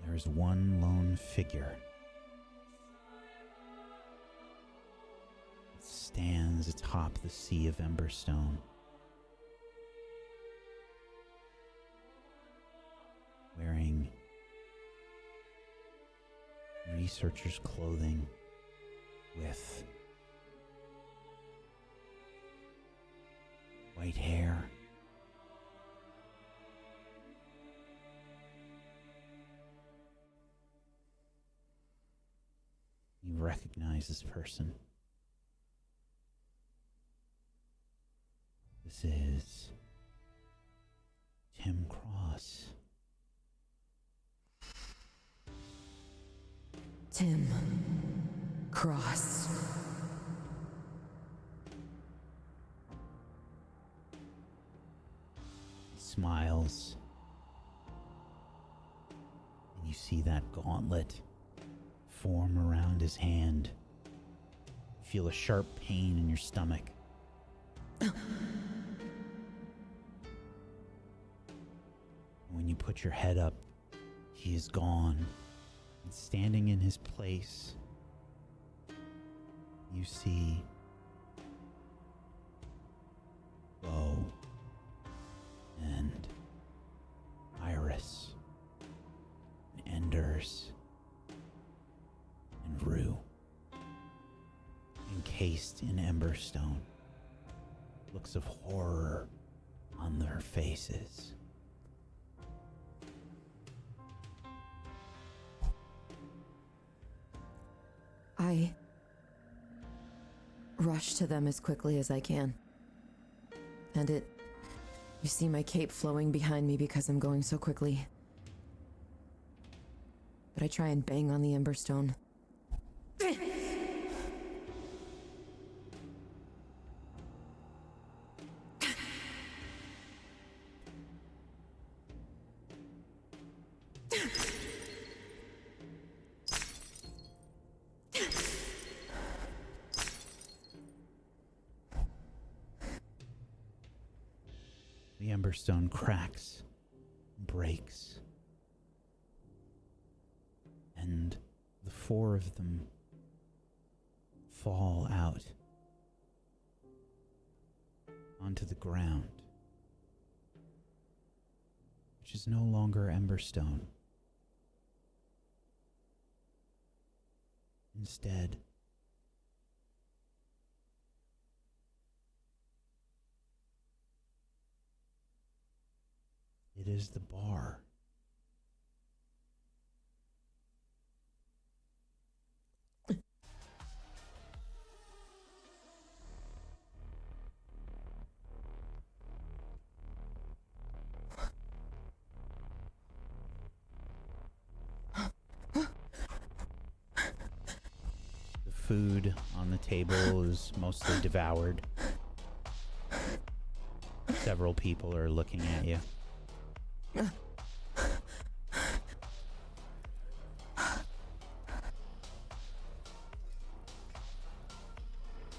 There is one lone figure. It stands atop the sea of emberstone. Wearing researcher's clothing with white hair. You recognize this person. This is Tim Cross. Tim Cross. He smiles. And you see that gauntlet form around his hand. You feel a sharp pain in your stomach. When you put your head up, he is gone. And standing in his place, you see Bo and papyrus, and enders, and rue, encased in emberstone, looks of horror on their faces. I rush to them as quickly as I can. And you see my cape flowing behind me because I'm going so quickly. But I try and bang on the emberstone. The emberstone cracks, breaks, and the four of them fall out onto the ground, which is no longer emberstone. Instead, it is the bar. The food on the table is mostly devoured. Several people are looking at you.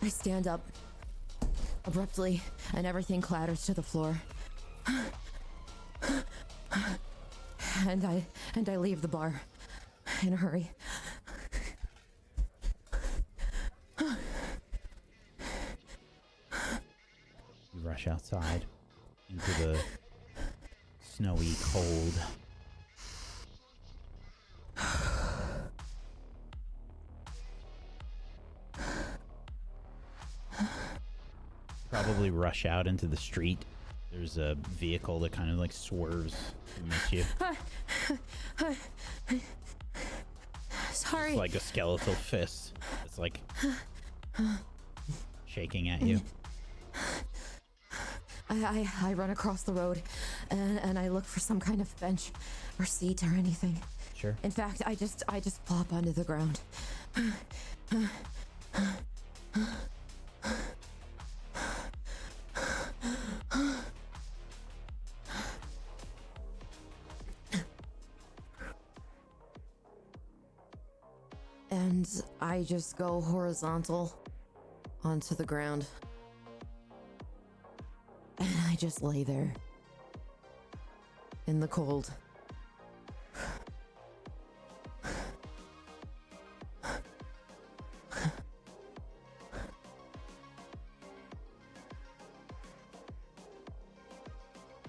I stand up abruptly and everything clatters to the floor. And I leave the bar in a hurry. You rush outside into the snowy cold. Probably rush out into the street. There's a vehicle that kind of like swerves to miss you. Sorry. It's like a skeletal fist. It's like shaking at you. I run across the road and I look for some kind of bench or seat or anything. Sure. In fact, I just plop onto the ground. And I just go horizontal onto the ground. And I just lay there in the cold.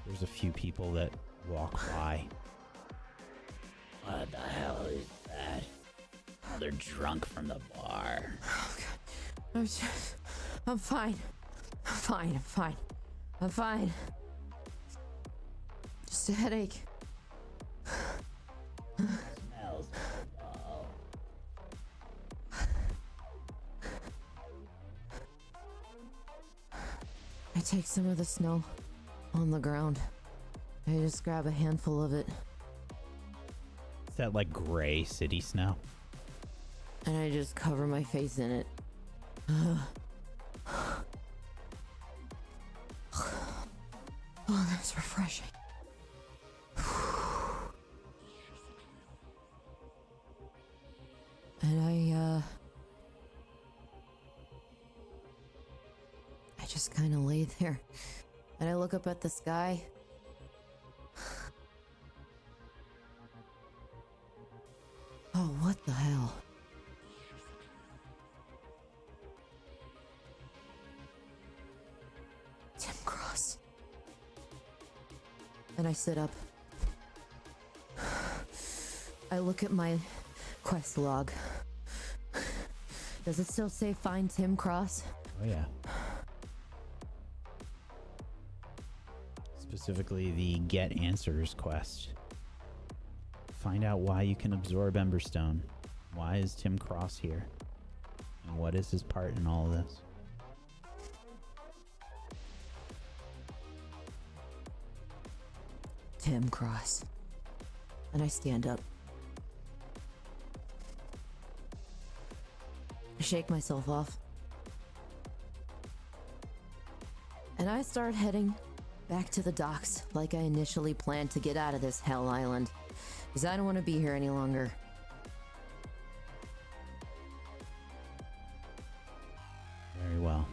There's a few people that walk by. What the hell is that? Oh, they're drunk from the bar. Oh, God. I'm fine. I'm fine. Just a headache. Smells awful. I take some of the snow on the ground. I just grab a handful of it It's that like gray city snow. and I just cover my face in it. Oh, that's refreshing. And I just kind of lay there and I look up at the sky. Oh, what the hell? Tim Cross. And I sit up I look at my quest log. Does it still say find Tim Cross? Oh, yeah. Specifically, the Get Answers quest. Find out why you can absorb Emberstone. Why is Tim Cross here? And what is his part in all of this? Tim Cross. And I stand up. I shake myself off. And I start heading back to the docks like I initially planned to get out of this hell island. Because I don't want to be here any longer. Very well.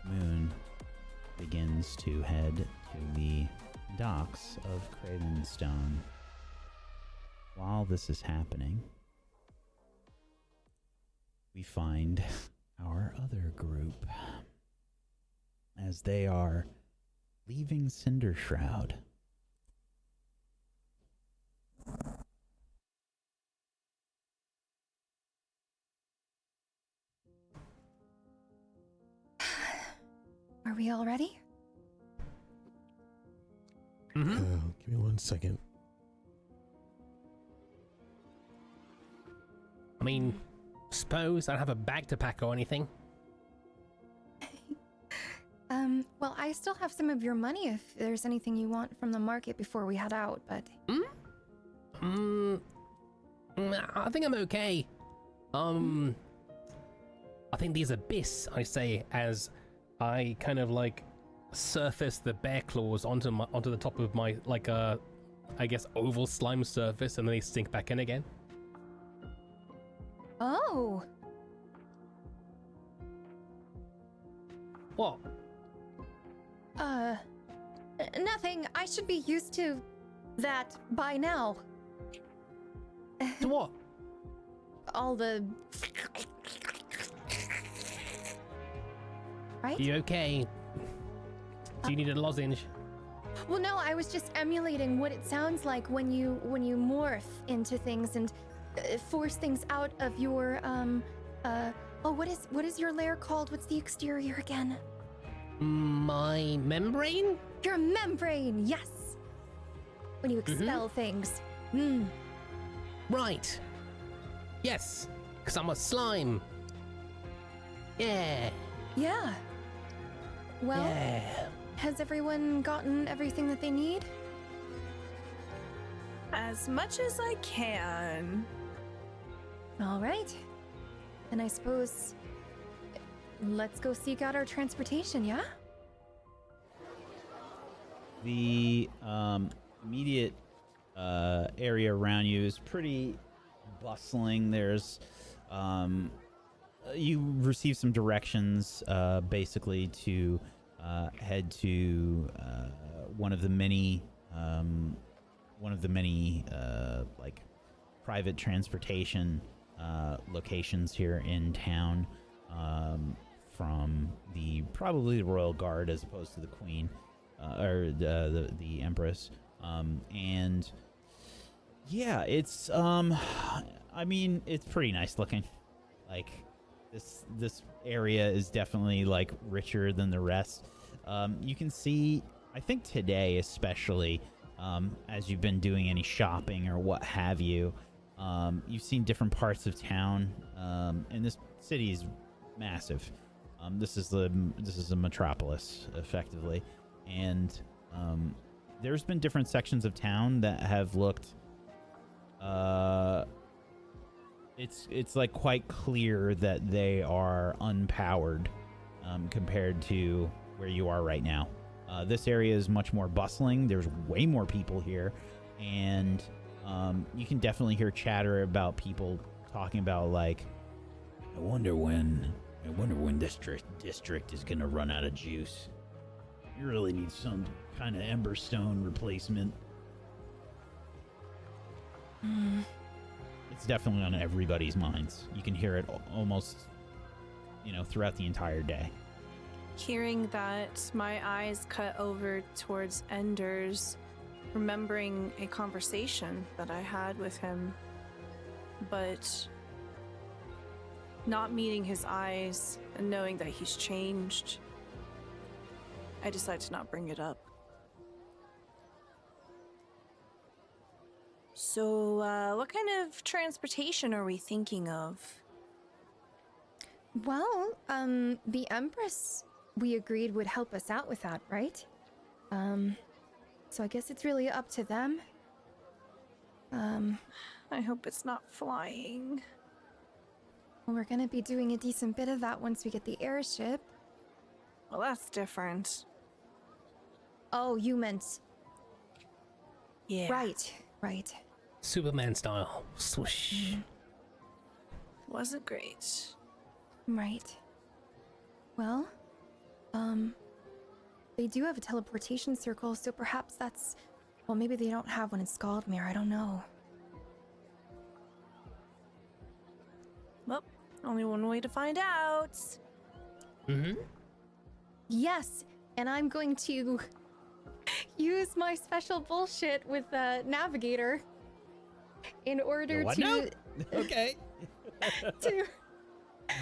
Muhn begins to head to the docks of Cravenstone. While this is happening, we find our other group as they are leaving Cindershroud. Are we all ready? Give me 1 second. I mean, suppose I don't have a bag to pack or anything. Well, I still have some of your money if there's anything you want from the market before we head out, but... I think I'm okay. I think these abyss, I say, as I kind of like surface the bear claws onto the top of my like I guess oval slime surface, and then they sink back in again. Oh! What? Nothing. I should be used to that by now. To what? All the... Right? You okay? Do you need a lozenge? Well, no, I was just emulating what it sounds like when you morph into things and force things out of your what is your layer called? What's the exterior again? My membrane? Your membrane, yes. When you expel things. Right. Yes, because I'm a slime. Yeah. Yeah. Well, Yeah. has everyone gotten everything that they need? As much as I can. All right. And I suppose let's go seek out our transportation, yeah? The immediate area around you is pretty bustling. There's you receive some directions basically to head to one of the many like private transportation locations here in town, from probably the royal guard as opposed to the queen or the empress, and yeah, it's I mean, it's pretty nice looking. Like this area is definitely like richer than the rest. You can see, I think today especially, as you've been doing any shopping or what have you, you've seen different parts of town, and this city is massive. This is a metropolis effectively, and there's been different sections of town that have looked it's like quite clear that they are unpowered compared to where you are right now. This area is much more bustling. There's way more people here, and you can definitely hear chatter about people talking about, like, I wonder when this district is gonna run out of juice. You really need some kind of Emberstone replacement. It's definitely on everybody's minds. You can hear it almost, throughout the entire day. Hearing that, my eyes cut over towards Ender's. remembering a conversation that I had with him, but not meeting his eyes and knowing that he's changed, I decided to not bring it up. So, what kind of transportation are we thinking of? Well, the Empress, we agreed would help us out with that, right? So I guess it's really up to them. I hope it's not flying. Well, we're gonna be doing a decent bit of that once we get the airship. Well, that's different. Oh, you meant... Yeah. Right. Superman style. Swoosh. Wasn't great. Right. Well, they do have a teleportation circle, so perhaps that's... Well, maybe they don't have one in Skaldmere, I don't know. Well, only one way to find out. Yes, and I'm going to use my special bullshit with Navigator in order What to... now? Okay. to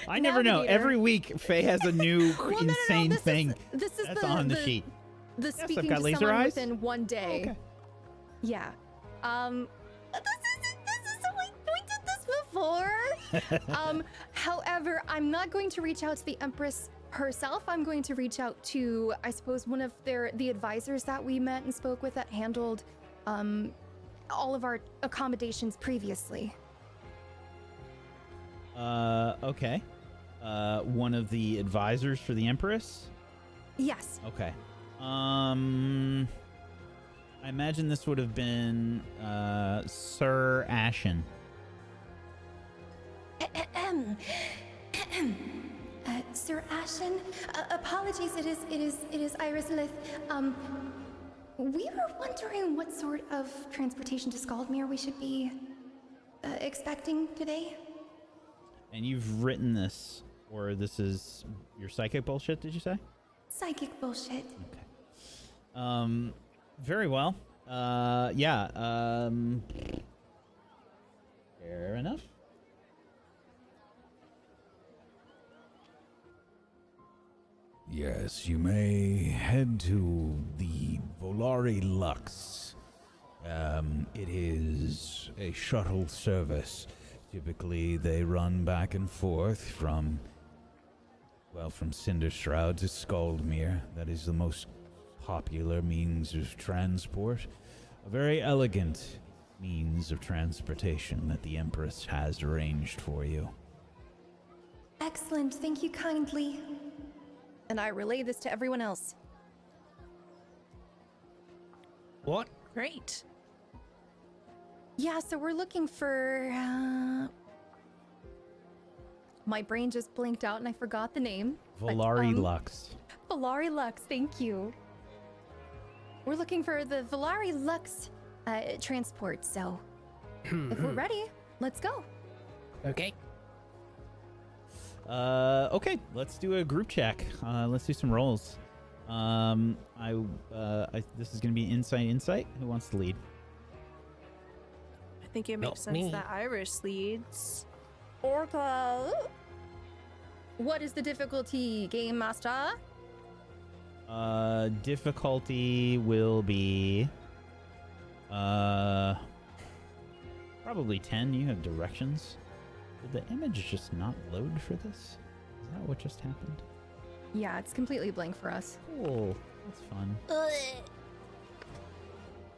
I never know. Navigator. Every week, Faye has a new Well, insane this thing this is that's the, on the the sheet. The I've speaking got to laser someone eyes? within one day. Okay. Yeah. We did this before. However, I'm not going to reach out to the Empress herself. I'm going to reach out to, I suppose, one of the advisors that we met and spoke with that handled all of our accommodations previously. Okay. One of the advisors for the Empress? Yes. Okay. I imagine this would have been Sir Ashen. Sir Ashen, apologies, it is Iris Lith. We were wondering what sort of transportation to Skaldmere we should be expecting today. And you've written this, or this is your psychic bullshit, did you say? Psychic bullshit. Okay. Very well. Yeah, fair enough. Yes, you may head to the Volari Lux. It is a shuttle service. Typically, they run back and forth from Cindershroud to Skaldmere. That is the most popular means of transport. A very elegant means of transportation that the Empress has arranged for you. Excellent, thank you kindly. And I relay this to everyone else. What? Great. Yeah, so we're looking for... My brain just blinked out and I forgot the name. Volari Lux. Volari Lux, thank you. We're looking for the Volari Lux transport, so if we're ready, let's go. Okay. Okay, let's do a group check. Let's do some rolls. This is gonna be insight. Who wants to lead? I think it makes Not sense me. that Iris leads. Orca. What is the difficulty, Game Master? Difficulty will be probably 10. You have directions. Did the image just not load for this? Is that what just happened? Yeah, it's completely blank for us. Cool. That's fun.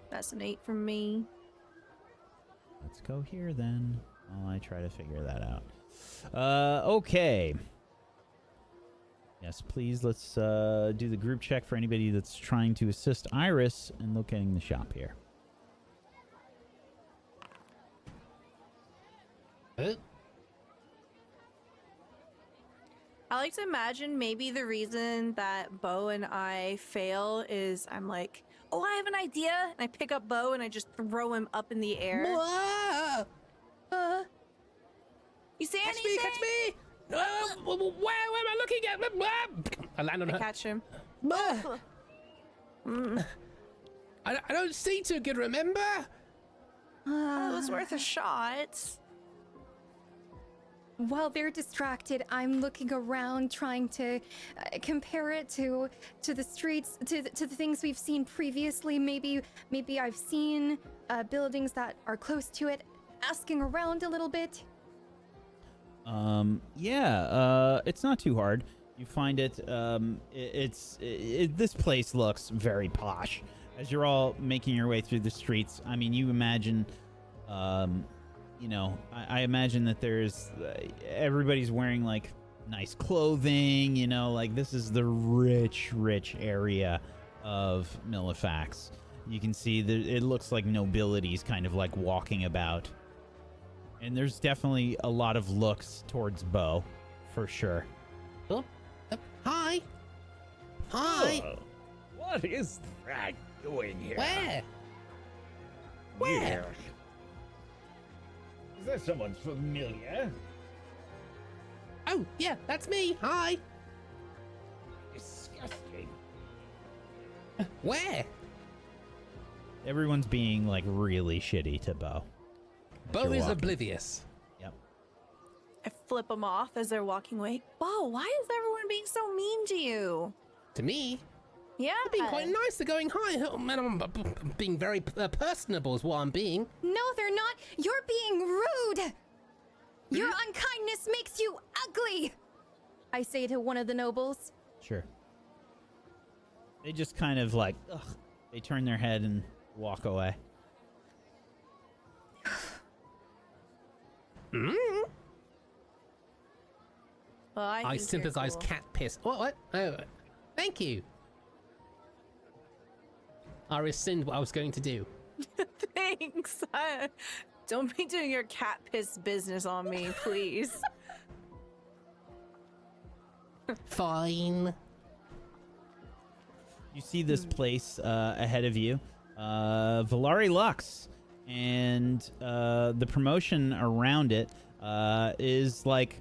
That's an 8 from me. Let's go here then while I try to figure that out. Okay. Yes, please, let's do the group check for anybody that's trying to assist Iris in locating the shop here. I like to imagine maybe the reason that Bo and I fail is I'm like, oh, I have an idea. And I pick up Bo and I just throw him up in the air. You see anything? Catch me! Where am I looking at? I land on I her. catch him. I don't see too good, remember? Well, it was worth a shot. While they're distracted, I'm looking around, trying to compare it to the streets, to the things we've seen previously. Maybe I've seen buildings that are close to it. Asking around a little bit. It's not too hard. You find it. This place looks very posh. As you're all making your way through the streets, I mean, you imagine. I imagine that there's everybody's wearing like nice clothing, like this is the rich area of Millifax. You can see that it looks like nobility's kind of like walking about. And there's definitely a lot of looks towards Bo, for sure. Oh, hi. Hi. What is that doing here? Where? Where? Is that someone familiar? Oh, yeah, that's me. Hi. Disgusting. Where? Everyone's being like really shitty to Bo. Bo You're is walking. oblivious. Yep. I flip them off as they're walking away. Bo, why is everyone being so mean to you? To me, Yeah. they're being quite nice. They're going, hi. Oh, man, I'm being very personable is what I'm being. No, they're not. You're being rude. Your unkindness makes you ugly. I say to one of the nobles. Sure. They just kind of like, ugh. They turn their head and walk away. Well, I I think you're synthesize cool. cat piss. What? Oh, thank you. I rescind what I was going to do. Thanks. Don't be doing your cat piss business on me, please. Fine. You see this place ahead of you, Valari Lux, and the promotion around it is like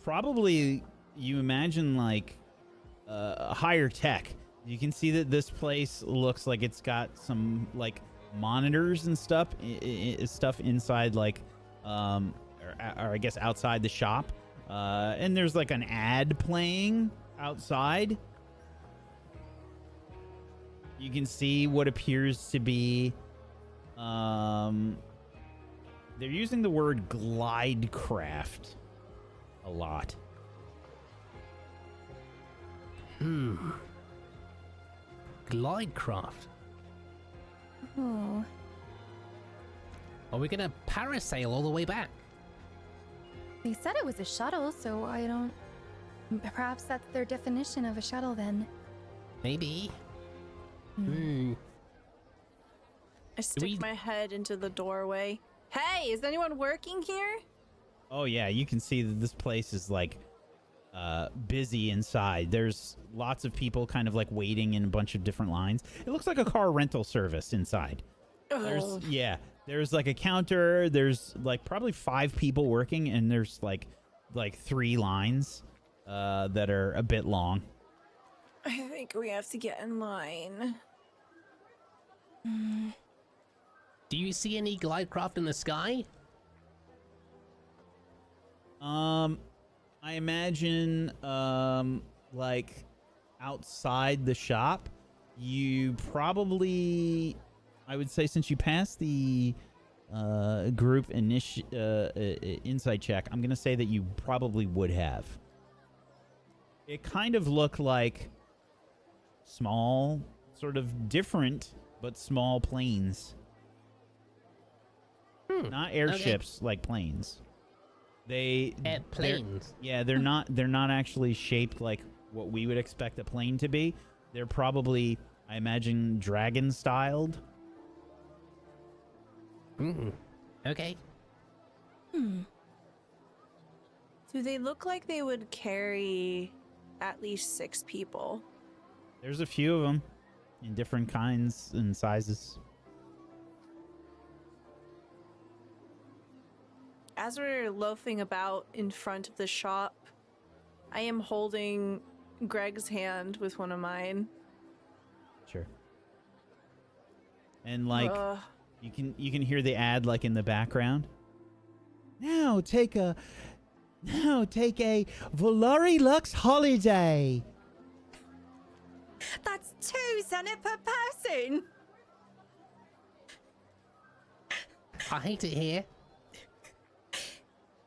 probably you imagine like higher tech. You can see that this place looks like it's got some like monitors and stuff, stuff inside like or I guess outside the shop, and there's like an ad playing outside. You can see what appears to be, they're using the word glidecraft a lot. Glidecraft. Oh. Are we gonna parasail all the way back? They said it was a shuttle, so I don't. Perhaps that's their definition of a shuttle then. Maybe. I stick we- my head into the doorway. Hey, is anyone working here? Oh yeah, you can see that this place is like busy inside. There's lots of people kind of like waiting in a bunch of different lines. It looks like a car rental service inside. Ugh. There's like a counter. There's like probably 5 people working, and there's like 3 lines that are a bit long. I think we have to get in line. Do you see any glidecraft in the sky? I imagine like outside the shop, you probably, I would say, since you passed the group insight check, I'm gonna say that you probably would have. It kind of looked like small, sort of different, but small planes. Not airships, like planes. They're Planes. Yeah, they're not actually shaped like what we would expect a plane to be. They're probably, I imagine, dragon styled. Okay. Do they look like they would carry at least 6 people? There's a few of them in different kinds and sizes. As we're loafing about in front of the shop, I am holding Greg's hand with one of mine. Sure. And like Ugh. you can hear the ad like in the background. Now take a Volari Lux holiday. That's 2 Zenith per person. I hate it here.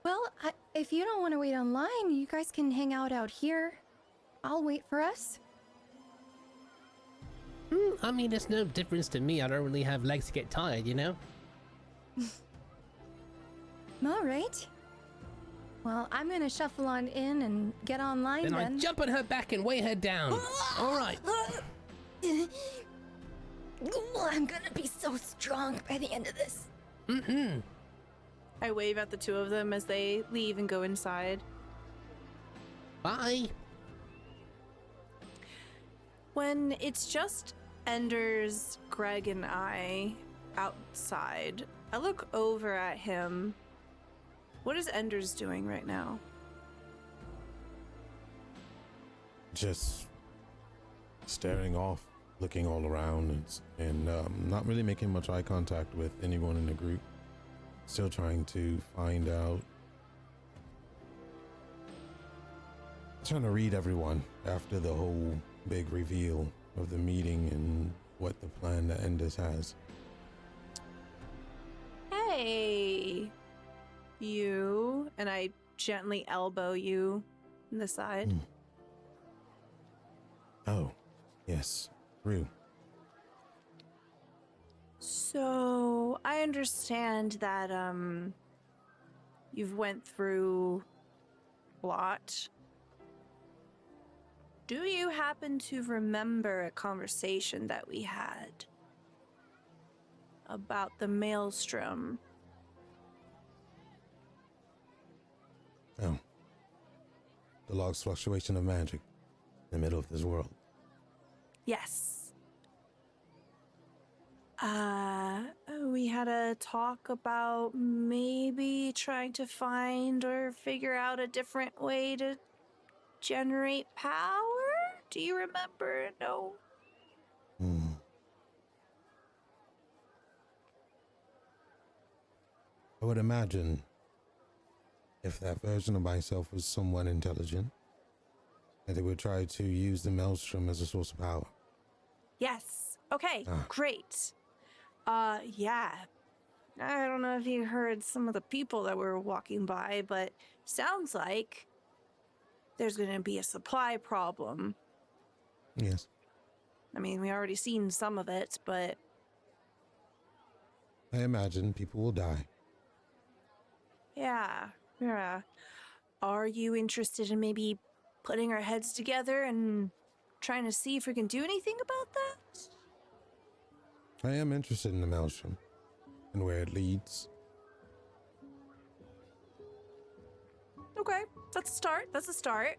Well, if you don't want to wait online, you guys can hang out here. I'll wait for us. I mean, there's no difference to me. I don't really have legs to get tired, you know? All right. Well, I'm gonna shuffle on in and get online Then I then. jump on her back and weigh her down. All right. I'm gonna be so strong by the end of this. I wave at the two of them as they leave and go inside. Bye. When it's just Enders, Greg, and I outside, I look over at him. What is Enders doing right now? Just staring off, looking all around, and not really making much eye contact with anyone in the group. Still trying to find out. Trying to read everyone after the whole big reveal of the meeting and what the plan that Enders has. Hey, you. And I gently elbow you in the side. Oh, yes, Rue. So I understand that you've went through a lot. Do you happen to remember a conversation that we had about the maelstrom? Oh. The log's fluctuation of magic in the middle of this world. Yes. We had a talk about maybe trying to find or figure out a different way to generate power? Do you remember? No. I would imagine if that version of myself was somewhat intelligent, that it would try to use the maelstrom as a source of power. Yes. Okay, great. Yeah. I don't know if you heard some of the people that were walking by, but sounds like there's going to be a supply problem. Yes. I mean, we already seen some of it, but I imagine people will die. yeah. Are you interested in maybe putting our heads together and trying to see if we can do anything about that? I am interested in the maelstrom and where it leads. Okay, that's a start.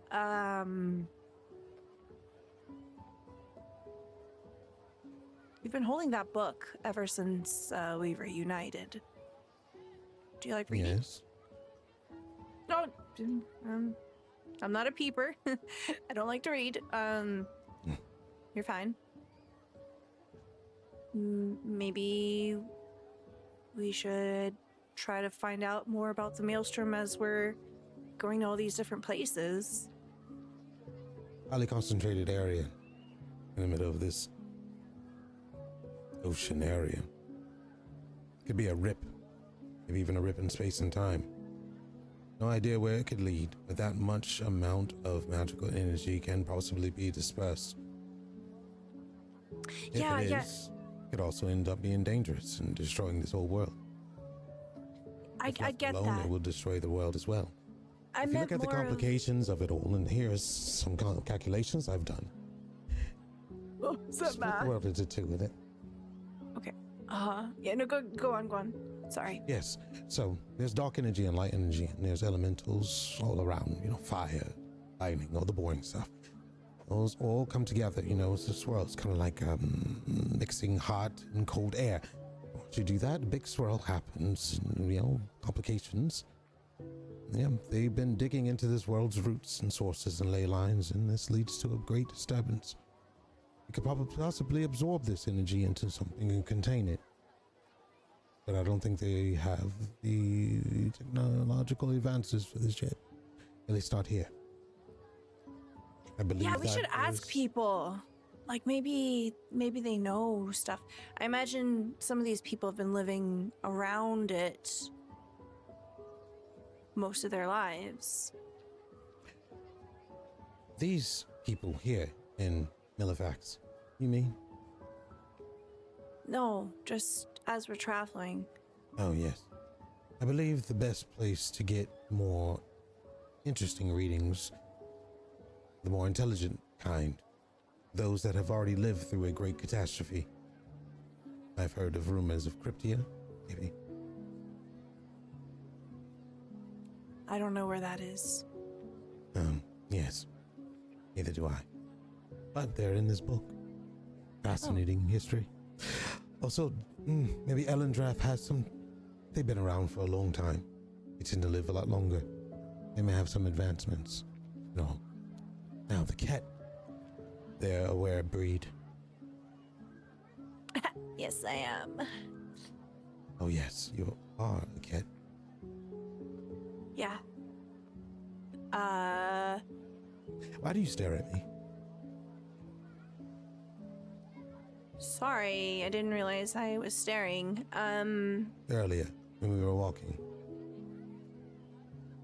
You've been holding that book ever since we reunited. Do you like reading? Yes. No, I'm not a peeper. I don't like to read. You're fine. Maybe we should try to find out more about the maelstrom as we're going to all these different places. Highly concentrated area in the middle of this ocean area. Could be a rip, maybe even a rip in space and time. No idea where it could lead, but that much amount of magical energy can possibly be dispersed. If it is, it could also end up being dangerous and destroying this whole world. I get alone, that. it will destroy the world as well. I If you meant look at the more of- complications of it all, and here's some calculations I've done. Oh, is that Split the math? world into two with it. Okay. Yeah, no, go on. Sorry. Yes. So there's dark energy and light energy, and there's elementals all around. Fire, lightning, all the boring stuff. Those all come together. This world's kind of like mixing hot and cold air. Once you do that, a big swirl happens. Complications. Yeah, they've been digging into this world's roots and sources and ley lines, and this leads to a great disturbance. we could probably possibly absorb this energy into something and contain it. But I don't think they have the technological advances for this yet. At least not here. I believe Yeah, we that should ask is- people. Like maybe they know stuff. I imagine some of these people have been living around it most of their lives. These people here in Millivax, you mean? No, just as we're traveling. Oh, yes. I believe the best place to get more interesting readings, the more intelligent kind, those that have already lived through a great catastrophe. I've heard of rumors of Cryptia, maybe. I don't know where that is. Yes. Neither do I. But they're in this book. Fascinating history. Also, maybe Ellendraff has some... They've been around for a long time. They tend to live a lot longer. They may have some advancements. No. Now, the cat. They're a rare breed. Yes, I am. Oh, yes, you are a cat. Yeah. Why do you stare at me? Sorry, I didn't realize I was staring. Earlier, when we were walking.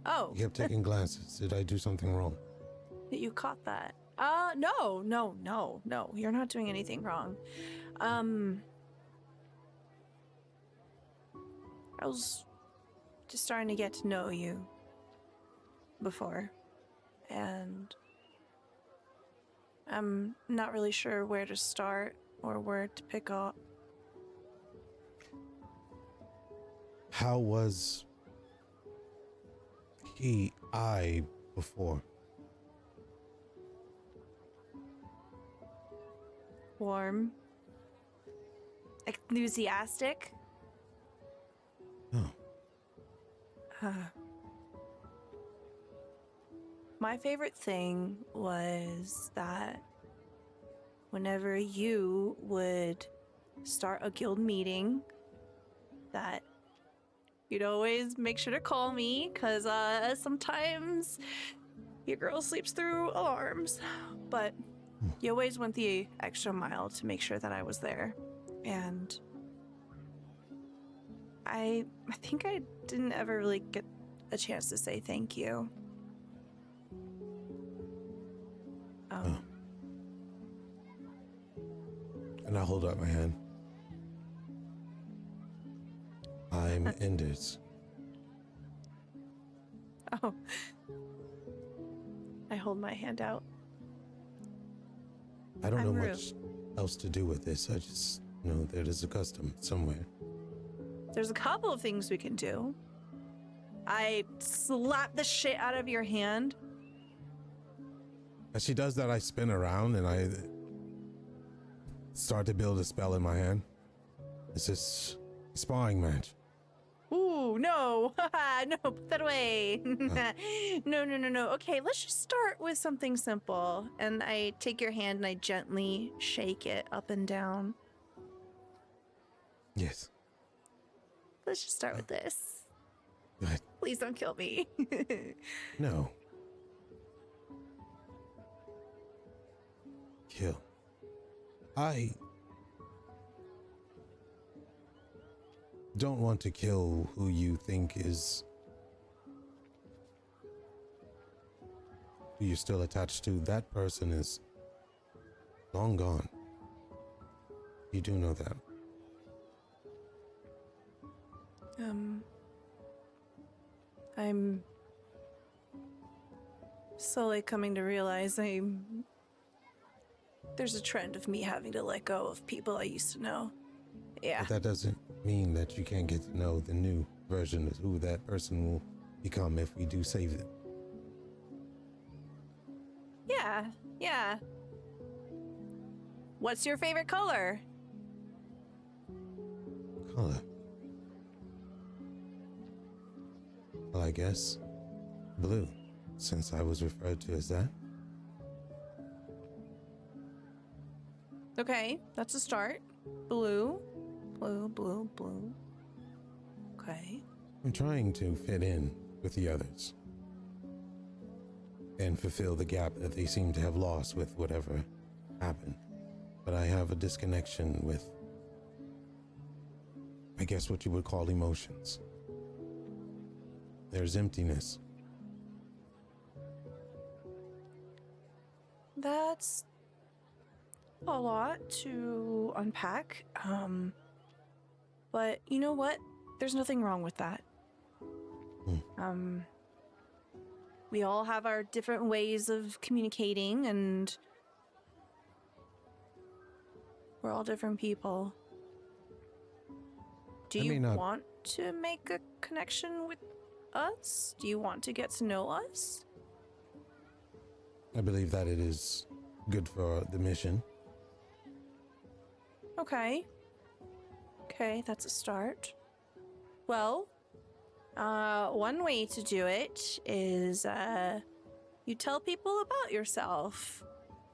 Oh, You kept taking glances. Did I do something wrong? you caught that. No. You're not doing anything wrong. I was just starting to get to know you before, and I'm not really sure where to start or where to pick up. How was I before? Warm, enthusiastic. Oh, My favorite thing was that whenever you would start a guild meeting, that you'd always make sure to call me, because sometimes your girl sleeps through alarms, but you always went the extra mile to make sure that I was there. And I think I didn't ever really get a chance to say thank you. and I hold out my hand. I'm Enders. Oh. I hold my hand out. I don't know I'm much else to do with this. I just know there is a custom somewhere. There's a couple of things we can do. I slap the shit out of your hand. As she does that, I spin around and I start to build a spell in my hand. It's this sparring match. Ooh, no. No, put that away. No. Okay, let's just start with something simple. And I take your hand and I gently shake it up and down. Yes. Let's just start with this. But Please don't kill me. no. Kill. I don't want to kill who you think is who you're still attached to. That person is long gone. You do know that. I'm slowly coming to realize there's a trend of me having to let go of people I used to know. Yeah. But that doesn't mean that you can't get to know the new version of who that person will become if we do save them. Yeah. What's your favorite color? Color. Well, I guess blue, since I was referred to as that. Okay, that's a start. Blue. Blue, blue, blue. Okay. I'm trying to fit in with the others and fulfill the gap that they seem to have lost with whatever happened. But I have a disconnection with, I guess, what you would call emotions. There's emptiness. That's a lot to unpack. But you know what? There's nothing wrong with that. We all have our different ways of communicating, and we're all different people. Do you want to make a connection with us? Do you want to get to know us? I believe that it is good for the mission. Okay. Okay, that's a start. Well, one way to do it is you tell people about yourself.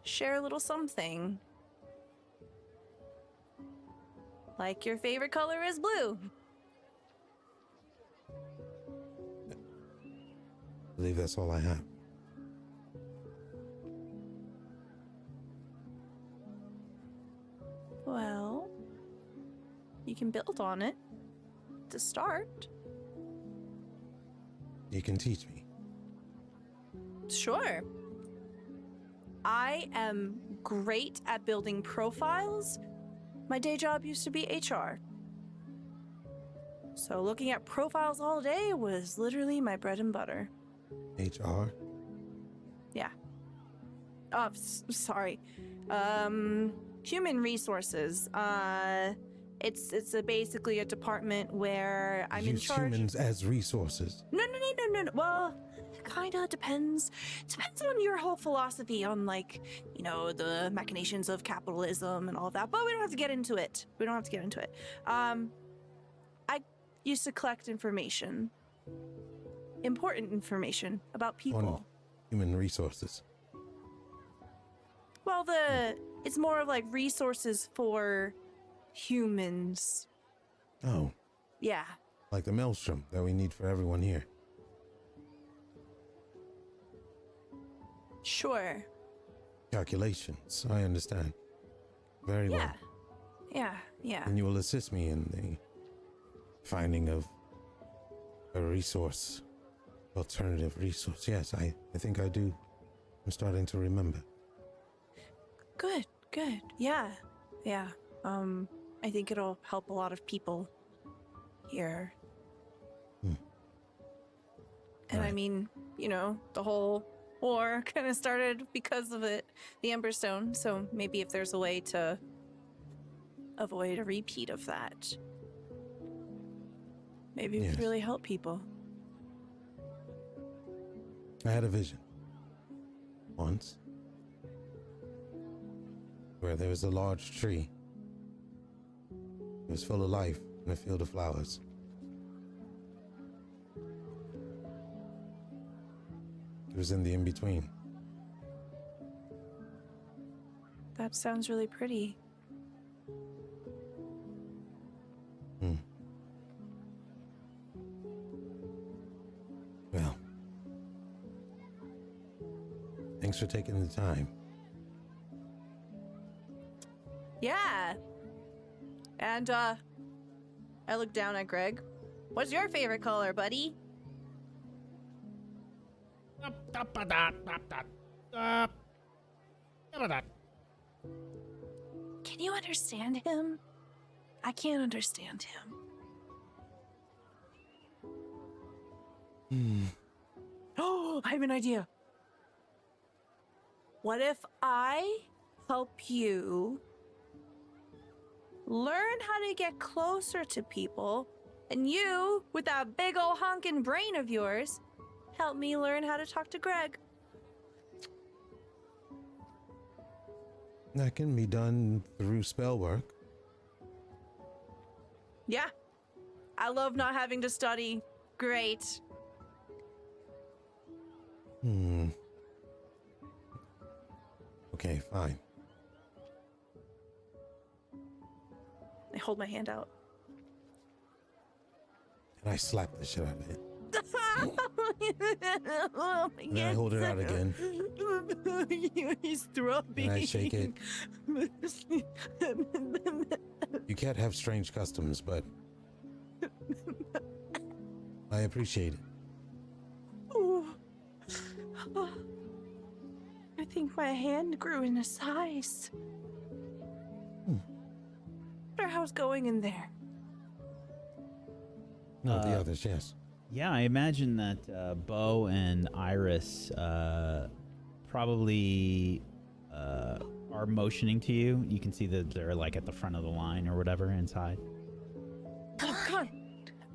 Share a little something. Like your favorite color is blue. I believe that's all I have. Well, you can build on it to start. You can teach me. Sure. I am great at building profiles. My day job used to be HR. So looking at profiles all day was literally my bread and butter. HR? Yeah. Oh, sorry. Human resources. It's basically a department where I'm in Use charge. humans as resources. No. Well, it kind of depends. Depends on your whole philosophy on, like, you know, the machinations of capitalism and all that. But we don't have to get into it. I used to collect information. Important information about people. On human resources. Well, it's more of like resources for humans. Oh, Yeah. like the maelstrom that we need for everyone here. Sure. Calculations, I understand. Very well. Yeah. And you will assist me in the finding of a resource, alternative resource. Yes, I think I do. I'm starting to remember. Good. Yeah. I think it'll help a lot of people here. And Right. I mean, you know, the whole war kind of started because of it, the Emberstone. So maybe if there's a way to avoid a repeat of that, maybe we Yes. could really help people. I had a vision once where there was a large tree. It was full of life in a field of flowers. It was in the in-between. That sounds really pretty. Well, thanks for taking the time. Yeah. And, I look down at Greg. What's your favorite color, buddy? Can you understand him? I can't understand him. Oh, I have an idea. What if I help you learn how to get closer to people, and you, with that big ol' honkin' brain of yours, help me learn how to talk to Greg? That can be done through spell work. Yeah. I love not having to study. Great. Okay, fine. I hold my hand out. And I slap the shit out of it. Oh, And then I hold it out again. He's throbbing. And I shake it. You can't have strange customs, but I appreciate it. Oh. I think my hand grew in a size. Wonder how's going in there. No, the others, yes. Yeah, I imagine that Bo and Iris probably are motioning to you. You can see that they're like at the front of the line or whatever inside. Come on.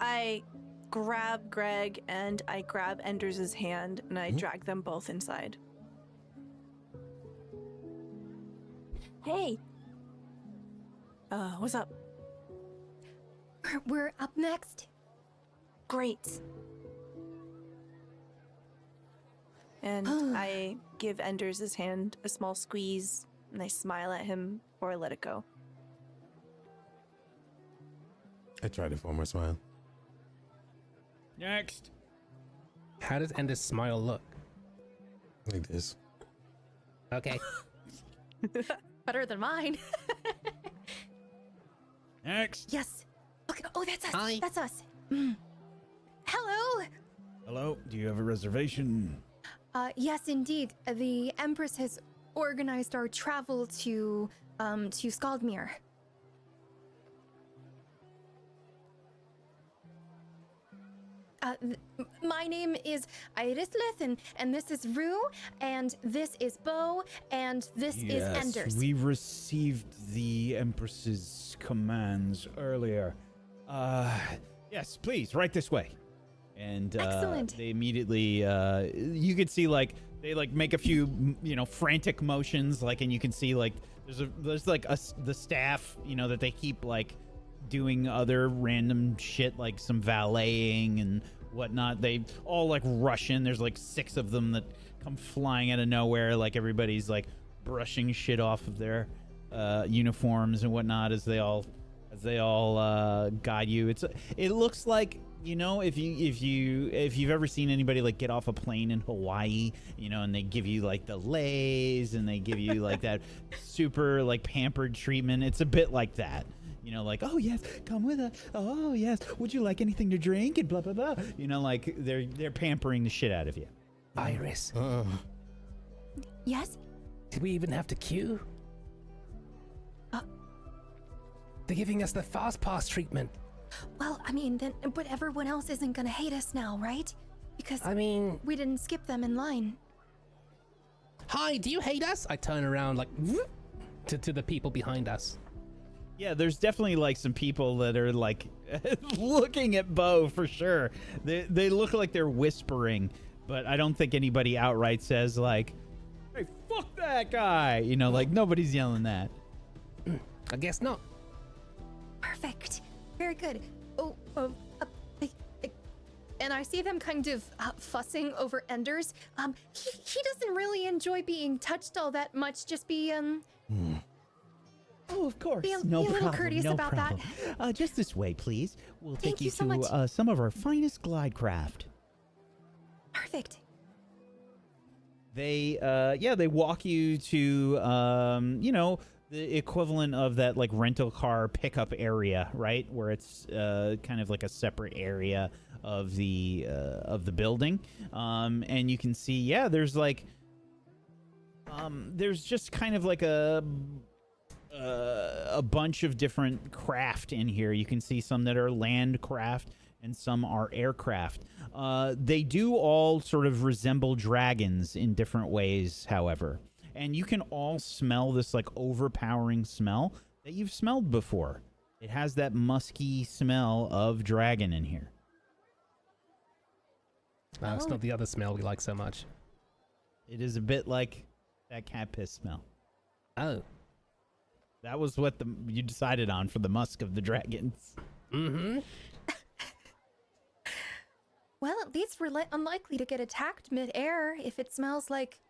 I grab Greg and I grab Enders' hand and I drag them both inside. Hey. What's up? We're up next. Great. And I give Enders' hand a small squeeze and I smile at him before I let it go. I tried to form a smile. Next. How does Ender's smile look? Like this. Okay. Better than mine. Next. Yes. Okay. Oh, that's us. Hi. That's us. Hello. Hello, do you have a reservation? Yes, indeed. The Empress has organized our travel to Skaldmere. My name is Irislith, and this is Rue, and this is Bo, and this is Enders. We received the Empress's commands earlier. Yes, please, right this way. And Excellent. they immediately, you could see like they like make a few, frantic motions, like, and you can see like there's like the staff, that they keep like doing other random shit, like some valeting and whatnot. They all like rush in. There's like 6 of them that come flying out of nowhere. Like everybody's like brushing shit off of their uniforms and whatnot as they all guide you. It looks like, if you've ever seen anybody like get off a plane in Hawaii, and they give you like the lays and they give you like that super like pampered treatment. It's a bit like that. Like, oh yes, come with us. Oh yes, would you like anything to drink? And blah blah blah. Like they're pampering the shit out of you. Iris, Yes. did we even have to queue? They're giving us the fast pass treatment. Well, I mean, then, but everyone else isn't gonna hate us now, right? Because I mean, we didn't skip them in line. hi, do you hate us? I turn around like to the people behind us. Yeah, there's definitely like some people that are like looking at Bo for sure. They look like they're whispering, but I don't think anybody outright says like, "Hey, fuck that guy." Like nobody's yelling that. I guess not. Perfect. Very good. And I see them kind of fussing over Enders. He doesn't really enjoy being touched all that much. Just be Oh, of course. Be a No little problem. courteous No about problem. Just this way, please. We'll Thank take you you so to much. some of our finest glide craft. perfect. They walk you to the equivalent of that like rental car pickup area, right, where it's kind of like a separate area of the building, and you can see there's like there's just kind of like a bunch of different craft in here. You can see some that are land craft and some are aircraft. They do all sort of resemble dragons in different ways, however. And you can all smell this like overpowering smell that you've smelled before. It has that musky smell of dragon in here. It's not the other smell we like so much. It is a bit like that cat piss smell. Oh. That was what you decided on for the musk of the dragons. Mm-hmm. Well, at least we're unlikely to get attacked mid-air if it smells like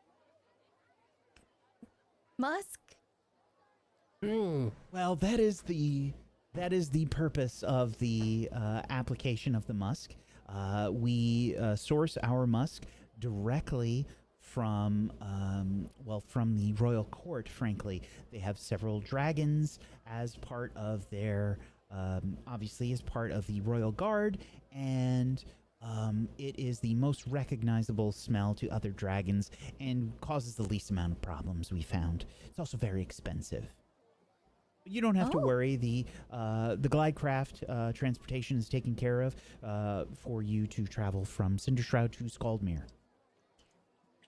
musk. Mm. Well, that is the that is the purpose of the application of the musk. We source our musk directly from, from the royal court, frankly. They have several dragons as part of their, obviously as part of the royal guard, and it is the most recognizable smell to other dragons and causes the least amount of problems we found. It's also very expensive. But you don't have to worry. The glidecraft transportation is taken care of for you to travel from Cindershroud to Scaldmere.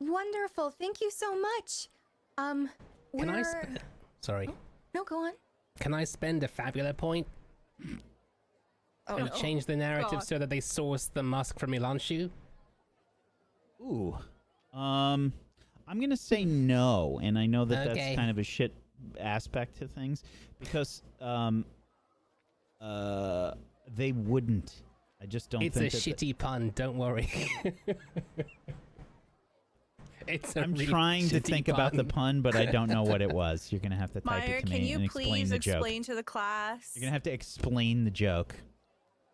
Wonderful. Thank you so much. Can I Sorry. No, go on. Can I spend a Fabula point and change the narrative so that they source the musk from Ilanshu? Ooh. I'm going to say no, and I know that that's kind of a shit aspect to things, because they wouldn't. I just don't think it's a shitty pun, don't worry. I'm trying to think about the pun, but I don't know what it was. You're going to have to type Meyer, it to can me you and explain please the joke. explain to the class? You're going to have to explain the joke.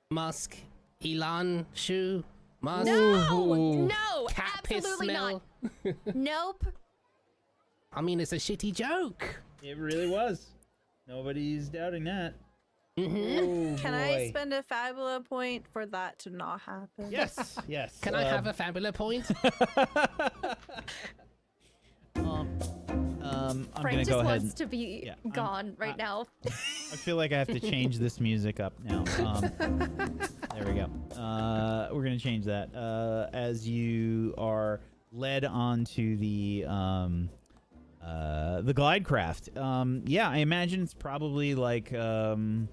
Musk, Ilanshu, musk. No, cat piss absolutely smell. not. Nope. I mean, it's a shitty joke. It really was. Nobody's doubting that. Can I spend a Fabula point for that to not happen? Yes, yes. Can I have a Fabula point? I'm Frank gonna just go ahead. wants to be gone right now. I feel like I have to change this music up now. There we go. We're gonna change that as you are led onto the glidecraft. Yeah, I imagine it's probably like kind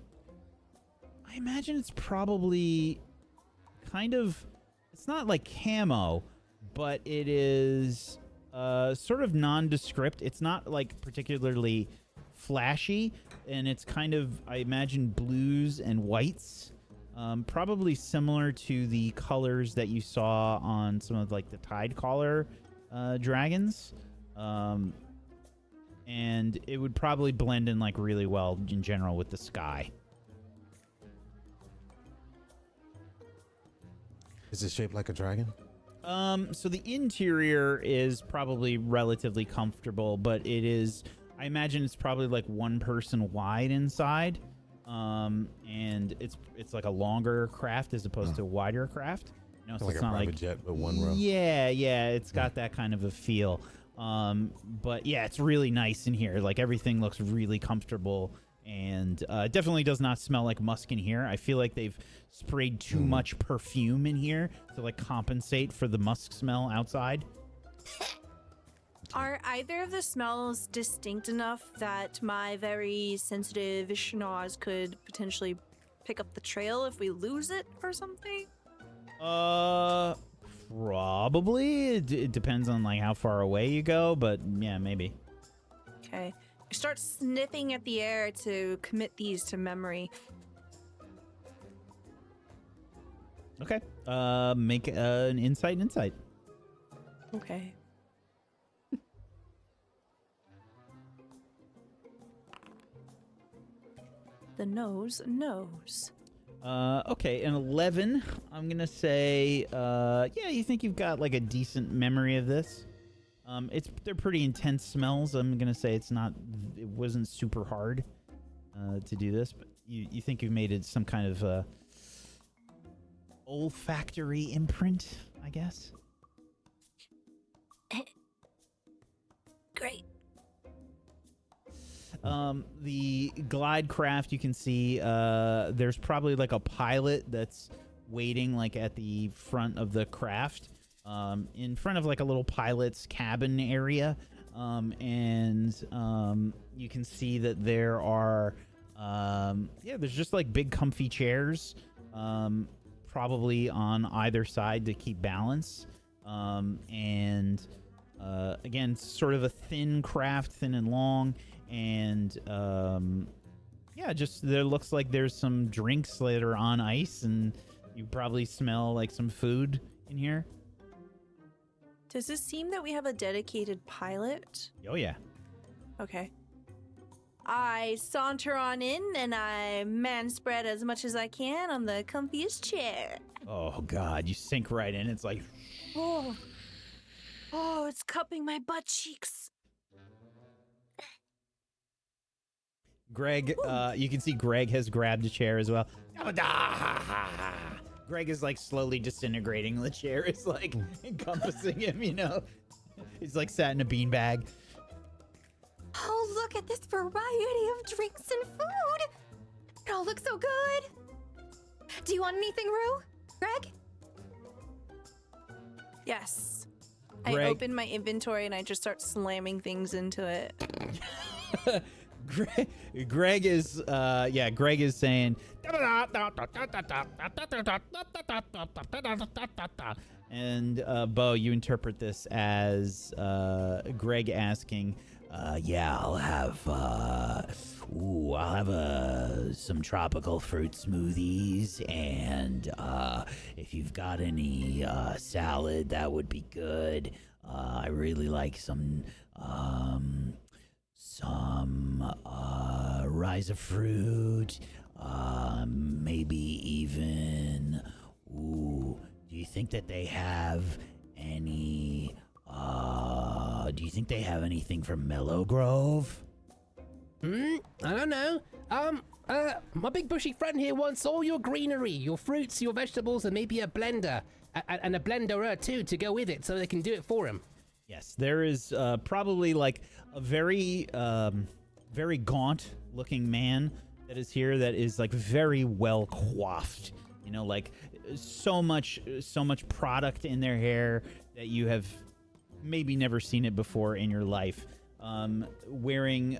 of. It's not like camo, but it is sort of nondescript. It's not like particularly flashy, and it's kind of, I imagine, blues and whites. Probably similar to the colors that you saw on some of like the Tide Caller dragons. And it would probably blend in like really well in general with the sky. Is it shaped like a dragon? So the interior is probably relatively comfortable, but it is, I imagine it's probably like one person wide inside. And it's like a longer craft as opposed to a wider craft. You know, so like it's a not private like jet, but one row. Yeah, it's got that kind of a feel. But yeah, it's really nice in here. Like everything looks really comfortable, and definitely does not smell like musk in here. I feel like they've sprayed too much perfume in here to like compensate for the musk smell outside. Are either of the smells distinct enough that my very sensitive schnoz could potentially pick up the trail if we lose it or something? Probably. It depends on like how far away you go, but yeah, maybe. Okay. I start sniffing at the air to commit these to memory. Okay. Make an insight. Okay. The nose knows. Okay, an 11. I'm gonna say, yeah, you think you've got like a decent memory of this. They're pretty intense smells. I'm gonna say it wasn't super hard to do this, but you think you've made it some kind of olfactory imprint, I guess. Great. The glide craft, you can see there's probably like a pilot that's waiting like at the front of the craft, in front of like a little pilot's cabin area, and you can see that there are there's just like big comfy chairs, probably on either side to keep balance, and again, sort of a thin craft, thin and long. And just there looks like there's some drinks that are on ice, and you probably smell like some food in here. Does it seem that we have a dedicated pilot? Oh yeah. Okay. I saunter on in and I man spread as much as I can on the comfiest chair. Oh God, you sink right in. It's like, Oh, it's cupping my butt cheeks. Greg, you can see Greg has grabbed a chair as well. Greg is like slowly disintegrating. The chair is like encompassing him, you know? He's like sat in a beanbag. Oh, look at this variety of drinks and food. It all looks so good. Do you want anything, Rue? Greg? Yes. Greg- I open my inventory and I just start slamming things into it. Greg is saying, and Bo, you interpret this as Greg asking, I'll have some tropical fruit smoothies, and if you've got any salad, that would be good. I really like some rise of fruit, maybe even, do you think that they have any, do you think they have anything from Mellow Grove? I don't know. My big bushy friend here wants all your greenery, your fruits, your vegetables, and maybe a blender, and a blenderer too to go with it so they can do it for him. Yes, there is probably like a very, very gaunt-looking man that is here that is like very well coiffed. You know, like so much product in their hair that you have maybe never seen it before in your life. Wearing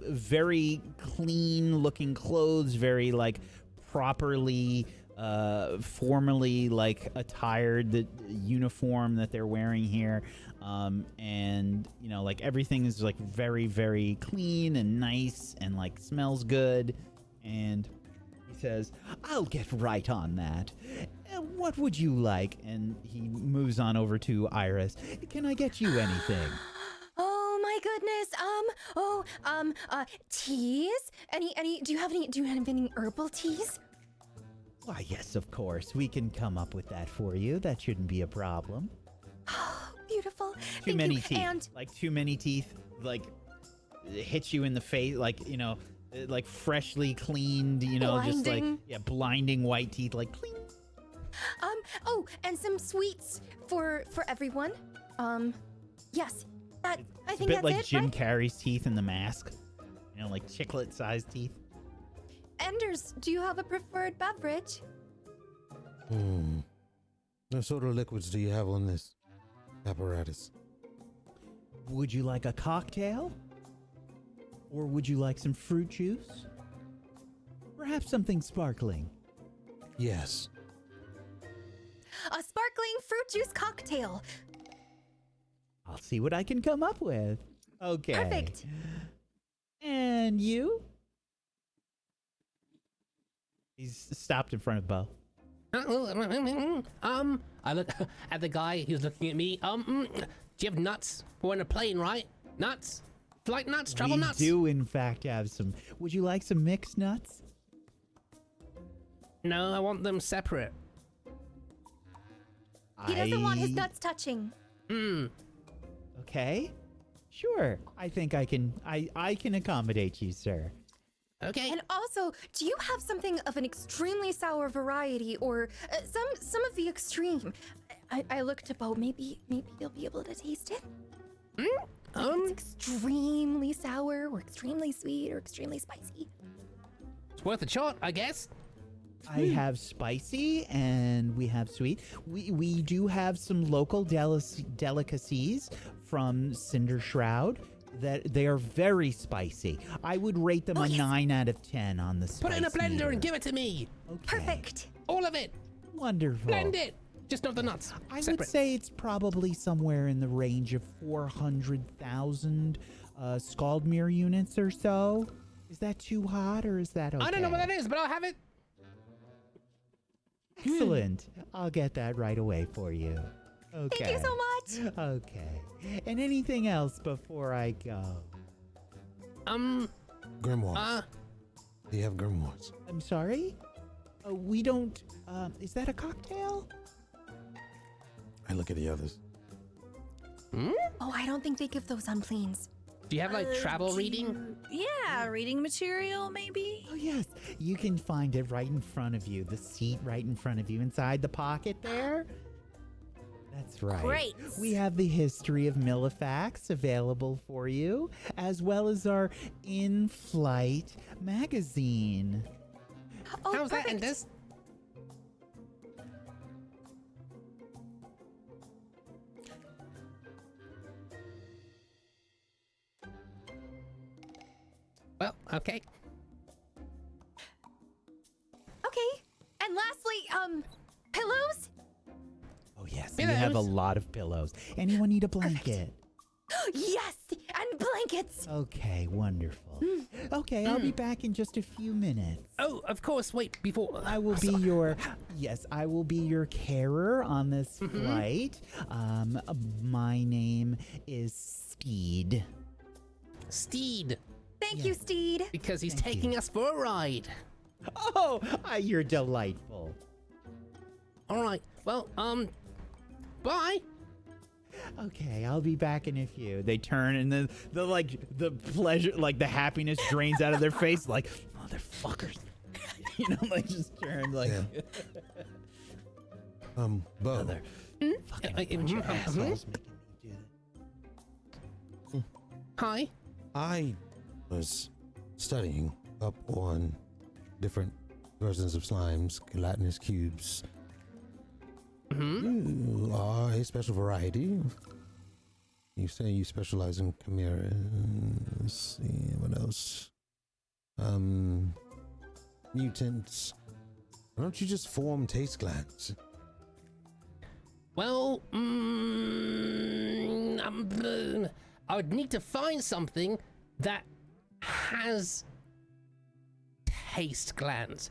very clean-looking clothes, very like properly, formally like attired, the uniform that they're wearing here. And you know, like everything is like very, very clean and nice and like smells good. And he says, I'll get right on that. What would you like? And he moves on over to Iris. Can I get you anything? Oh my goodness. Teas? Do you have any herbal teas? Why, yes, of course. We can come up with that for you. That shouldn't be a problem. Oh, beautiful. Too many you. teeth. And Like too many teeth, like hit you in the face, like, you know, like freshly cleaned, you know, just like, Blinding. yeah, blinding white teeth, like cling. and some sweets for everyone. Yes. I It's a think bit that's like it, Jim right? Carrey's teeth in The Mask. You know, like chiclet-sized teeth. Enders, do you have a preferred beverage? What sort of liquids do you have on this apparatus? Would you like a cocktail? Or would you like some fruit juice? Perhaps something sparkling. Yes. A sparkling fruit juice cocktail. I'll see what I can come up with. Okay. Perfect. And you? He's stopped in front of Bo. I look at the guy who's looking at me. Do you have nuts? We're on a plane, right? Nuts? Flight nuts? Travel We nuts? do, in fact, have some. Would you like some mixed nuts? No, I want them separate. He doesn't want his nuts touching. Okay. Sure. I think I can accommodate you, sir. Okay. And also, do you have something of an extremely sour variety, or some of the extreme? I look to Bo. Maybe you'll be able to taste it. It's extremely sour, or extremely sweet, or extremely spicy. It's worth a shot, I guess. I have spicy and we have sweet. We do have some local delicacies from Cinder Shroud that they are very spicy. I would rate them a 9 out of 10 on the spice Put it in a blender meter. and give it to me. Okay. Perfect. All of it. Wonderful. Blend it. Just not the nuts. I Separate. would say it's probably somewhere in the range of 400,000 Skaldmere units or so. Is that too hot or is that okay? I don't know what that is, but I'll have it. Excellent. I'll get that right away for you. Okay. Thank you so much. Okay. And anything else before I go? Grimoires. Do you have grimoires? I'm sorry? We don't. Is that a cocktail? I look at the others. Oh, I don't think they give those on planes. Do you have like travel reading? Yeah, reading material maybe. Oh, yes. You can find it right in front of you. The seat right in front of you, inside the pocket there. That's right. Great. We have the history of Millifax available for you, as well as our in-flight magazine. Oh, How's that, perfect. Enders? Well, okay. Okay. And lastly, pillows? Oh, yes. We have a Pillows. lot of pillows. Anyone need a blanket? Yes, and blankets. Okay, wonderful. Okay, I'll be back in just a few minutes. Oh, of course. Wait, before I will be your I will be your carer on this flight. My name is Steed. Steed, Thank you, Steed. because he's Thank taking you. us for a ride. Oh, you're delightful. All right. Well, bye. Okay, I'll be back in a few. They turn and then the pleasure, like the happiness drains out of their face, like motherfuckers. You know, like just turn like Yeah. Bo. fucking bunch of assholes making me do that. Hi. I was studying up on different versions of slimes, gelatinous cubes. You are a special variety. You say you specialize in chimera. Let's see, what else? Mutants. Why don't you just form taste glands? Well, I would need to find something that has taste glands.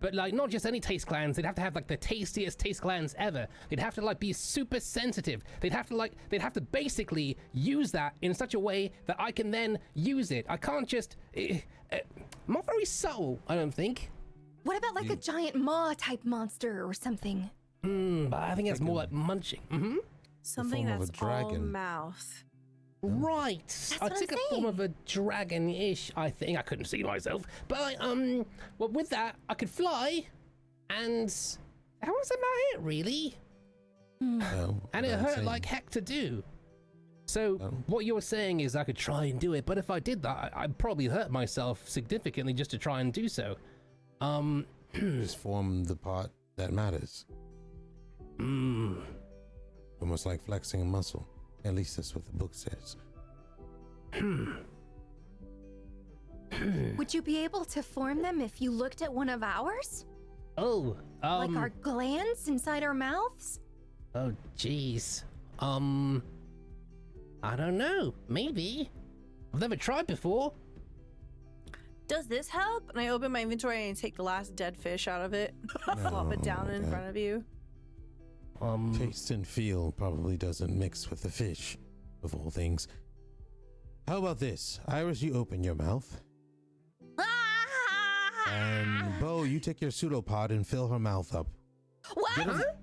But like not just any taste glands, they'd have to have like the tastiest taste glands ever. They'd have to like be super sensitive. They'd have to basically use that in such a way that I can then use it. I can't just not very subtle, I don't think. What about like a giant maw type monster or something? But I think it's more like munching. Something form of a that's all dragon. mouth. Right. what I I'm took a form of a dragon-ish, I think. I couldn't see myself. But well, with that, I could fly, and that was about it, really. No, And it I'm hurt saying- like heck to do. So what you're saying is I could try and do it, but if I did that, I'd probably hurt myself significantly just to try and do so. Just form the part that matters. Almost like flexing a muscle. At least that's what the book says. Would you be able to form them if you looked at one of ours? Oh, Like our glands inside our mouths? oh, jeez. I don't know. Maybe. I've never tried before. Does this help? And I open my inventory and take the last dead fish out of it. Flop it down in okay. front of you. Taste and feel probably doesn't mix with the fish, of all things. How about this? Iris, you open your mouth. And Bo, you take your pseudopod and fill her mouth up. What?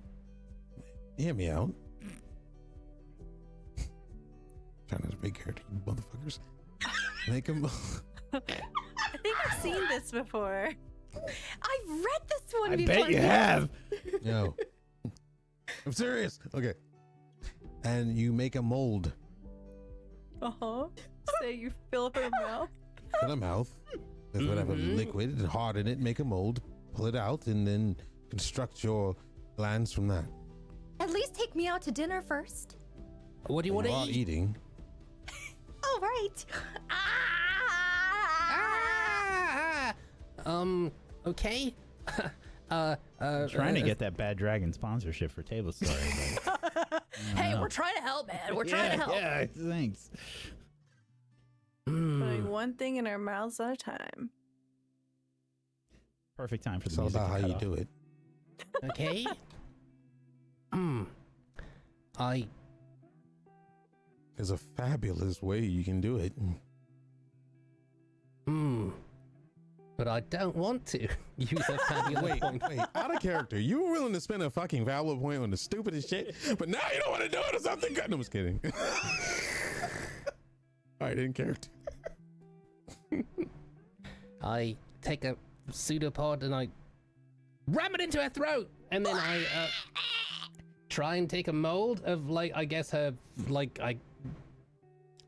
Hear me out. Trying to make her, you motherfuckers. Make them. I think I've seen this before. I've read this one I before. bet you have. No. I'm serious. Okay. And you make a mold. Uh-huh. So you fill up her mouth. Fill a mouth with whatever liquid and harden it, make a mold, pull it out, and then construct your glands from that. At least take me out to dinner first. What do you want to While eat? eating. All right. Okay. I'm trying to get that Bad Dragon sponsorship for Tablestory. But Hey, we're trying to help, man. We're trying to help. Yeah, thanks. Putting one thing in our mouths at a time. Perfect time for the It's all music about to how cut you off. do it. Okay. There's a fabulous way you can do it. but I don't want to use a Fabula Wait, point. wait, out of character. You were willing to spend a fucking Fabula point on the stupidest shit, but now you don't want to do it or something good. No, I'm just kidding. All right, in character. I take a pseudopod and I ram it into her throat, and then I try and take a mold of, like, I guess her, like, I. Are you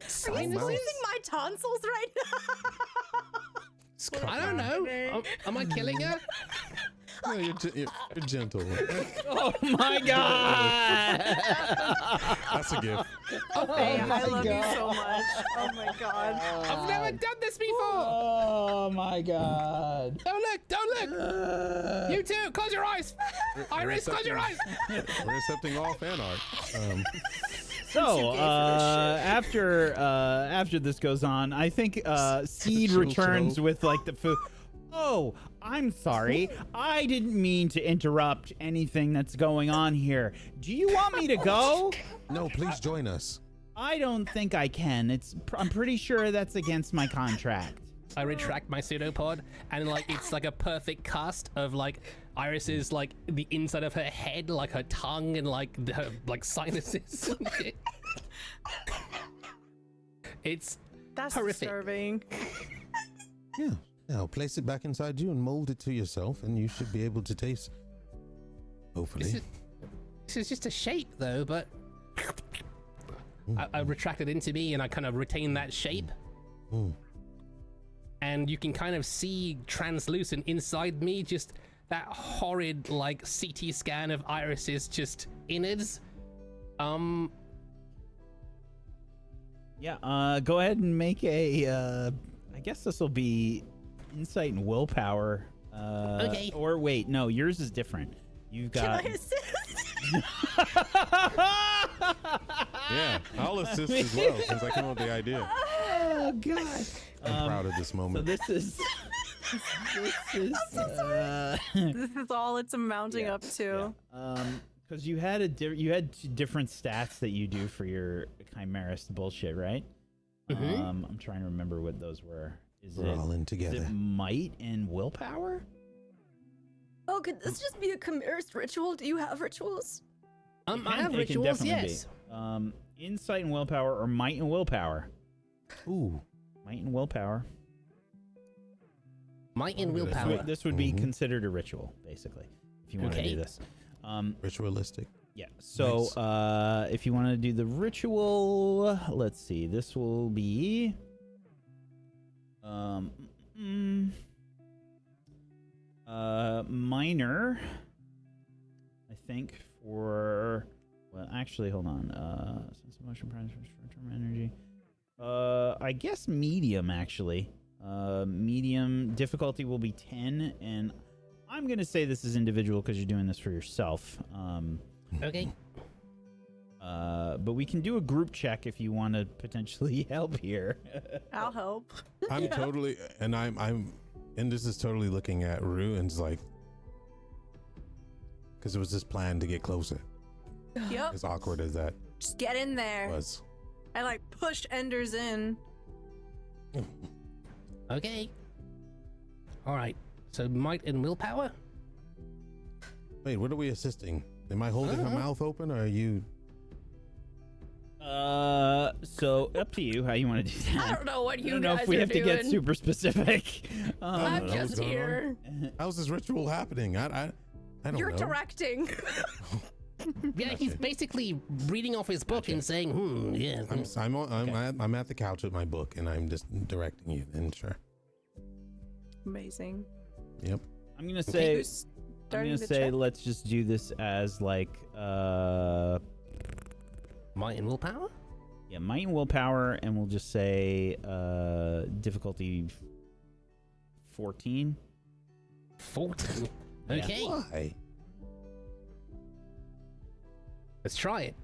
Sinus? squeezing my tonsils right now? I don't know. Am I killing her? No, you're gentle. Oh my god! That's a gift. Hey, I love you so much. Oh my god. I've never done this before. Oh my god! Don't look! Don't look! You too! Close your eyes! Iris, close your eyes! We're accepting all fan art. So after this goes on, I think Seed returns with like the food. Oh, I'm sorry. I didn't mean to interrupt anything that's going on here. Do you want me to go? No, please join us. I don't think I can. I'm pretty sure that's against my contract. I retract my pseudopod, and like it's like a perfect cast of like Iris's like the inside of her head, like her tongue and like her like sinuses and shit. It's That's horrific. disturbing. Yeah. Now place it back inside you and mold it to yourself, and you should be able to taste. Hopefully. This is just a shape though, but I retract it into me and I kind of retain that shape. And you can kind of see translucent inside me, just that horrid like CT scan of Iris's just innards. Yeah, go ahead and make a, I guess this will be insight and willpower. Okay. Or wait, no, yours is different. You've got... Can I assist? Yeah, I'll assist as well since I came up with the idea. Oh, God. I'm proud of this So moment. this is... This is all it's amounting up to. Because you had you had two different stats that you do for your Chimerist bullshit, right? I'm trying to remember what those were. We're all in Is together. it might and willpower? Oh, could this just be a Chimerist ritual? Do you have rituals? I have It can rituals, definitely yes. be. Insight and willpower, or might and willpower. Ooh. Might and willpower. Might and This willpower. This would be considered a ritual, basically, if you want to Okay. do this. Ritualistic. Yeah. So, if you want to do the ritual, let's see. This will be, minor. I think for. Well, actually, hold on. Sense of motion, short-term energy. I guess medium actually. Medium difficulty will be 10, and I'm gonna say this is individual because you're doing this for yourself. Okay. But we can do a group check if you want to potentially help here. I'll help. I'm totally, and and this is totally looking at Rue and it's like, because it was this plan to get closer. Yep. As awkward as that Just get in there. was. I like pushed Enders in. Okay. All right. So might and willpower. Wait, what are we assisting? Am I holding her mouth open, or are you? So up to you how you want to do that. I don't know what I you don't know guys if we are have to get doing. super specific. I'm know what's just going on. here. How's this ritual happening? I don't You're know. directing. Yeah, he's basically reading off his book and saying, yeah. I'm at the couch with my book, and I'm just directing you. And sure. Amazing. Yep. I'm gonna say. Who's I'm starting gonna to say check? let's just do this as like Might and willpower? yeah, might and willpower, and we'll just say difficulty 14. 14. Yeah. Okay. Why? Let's try it.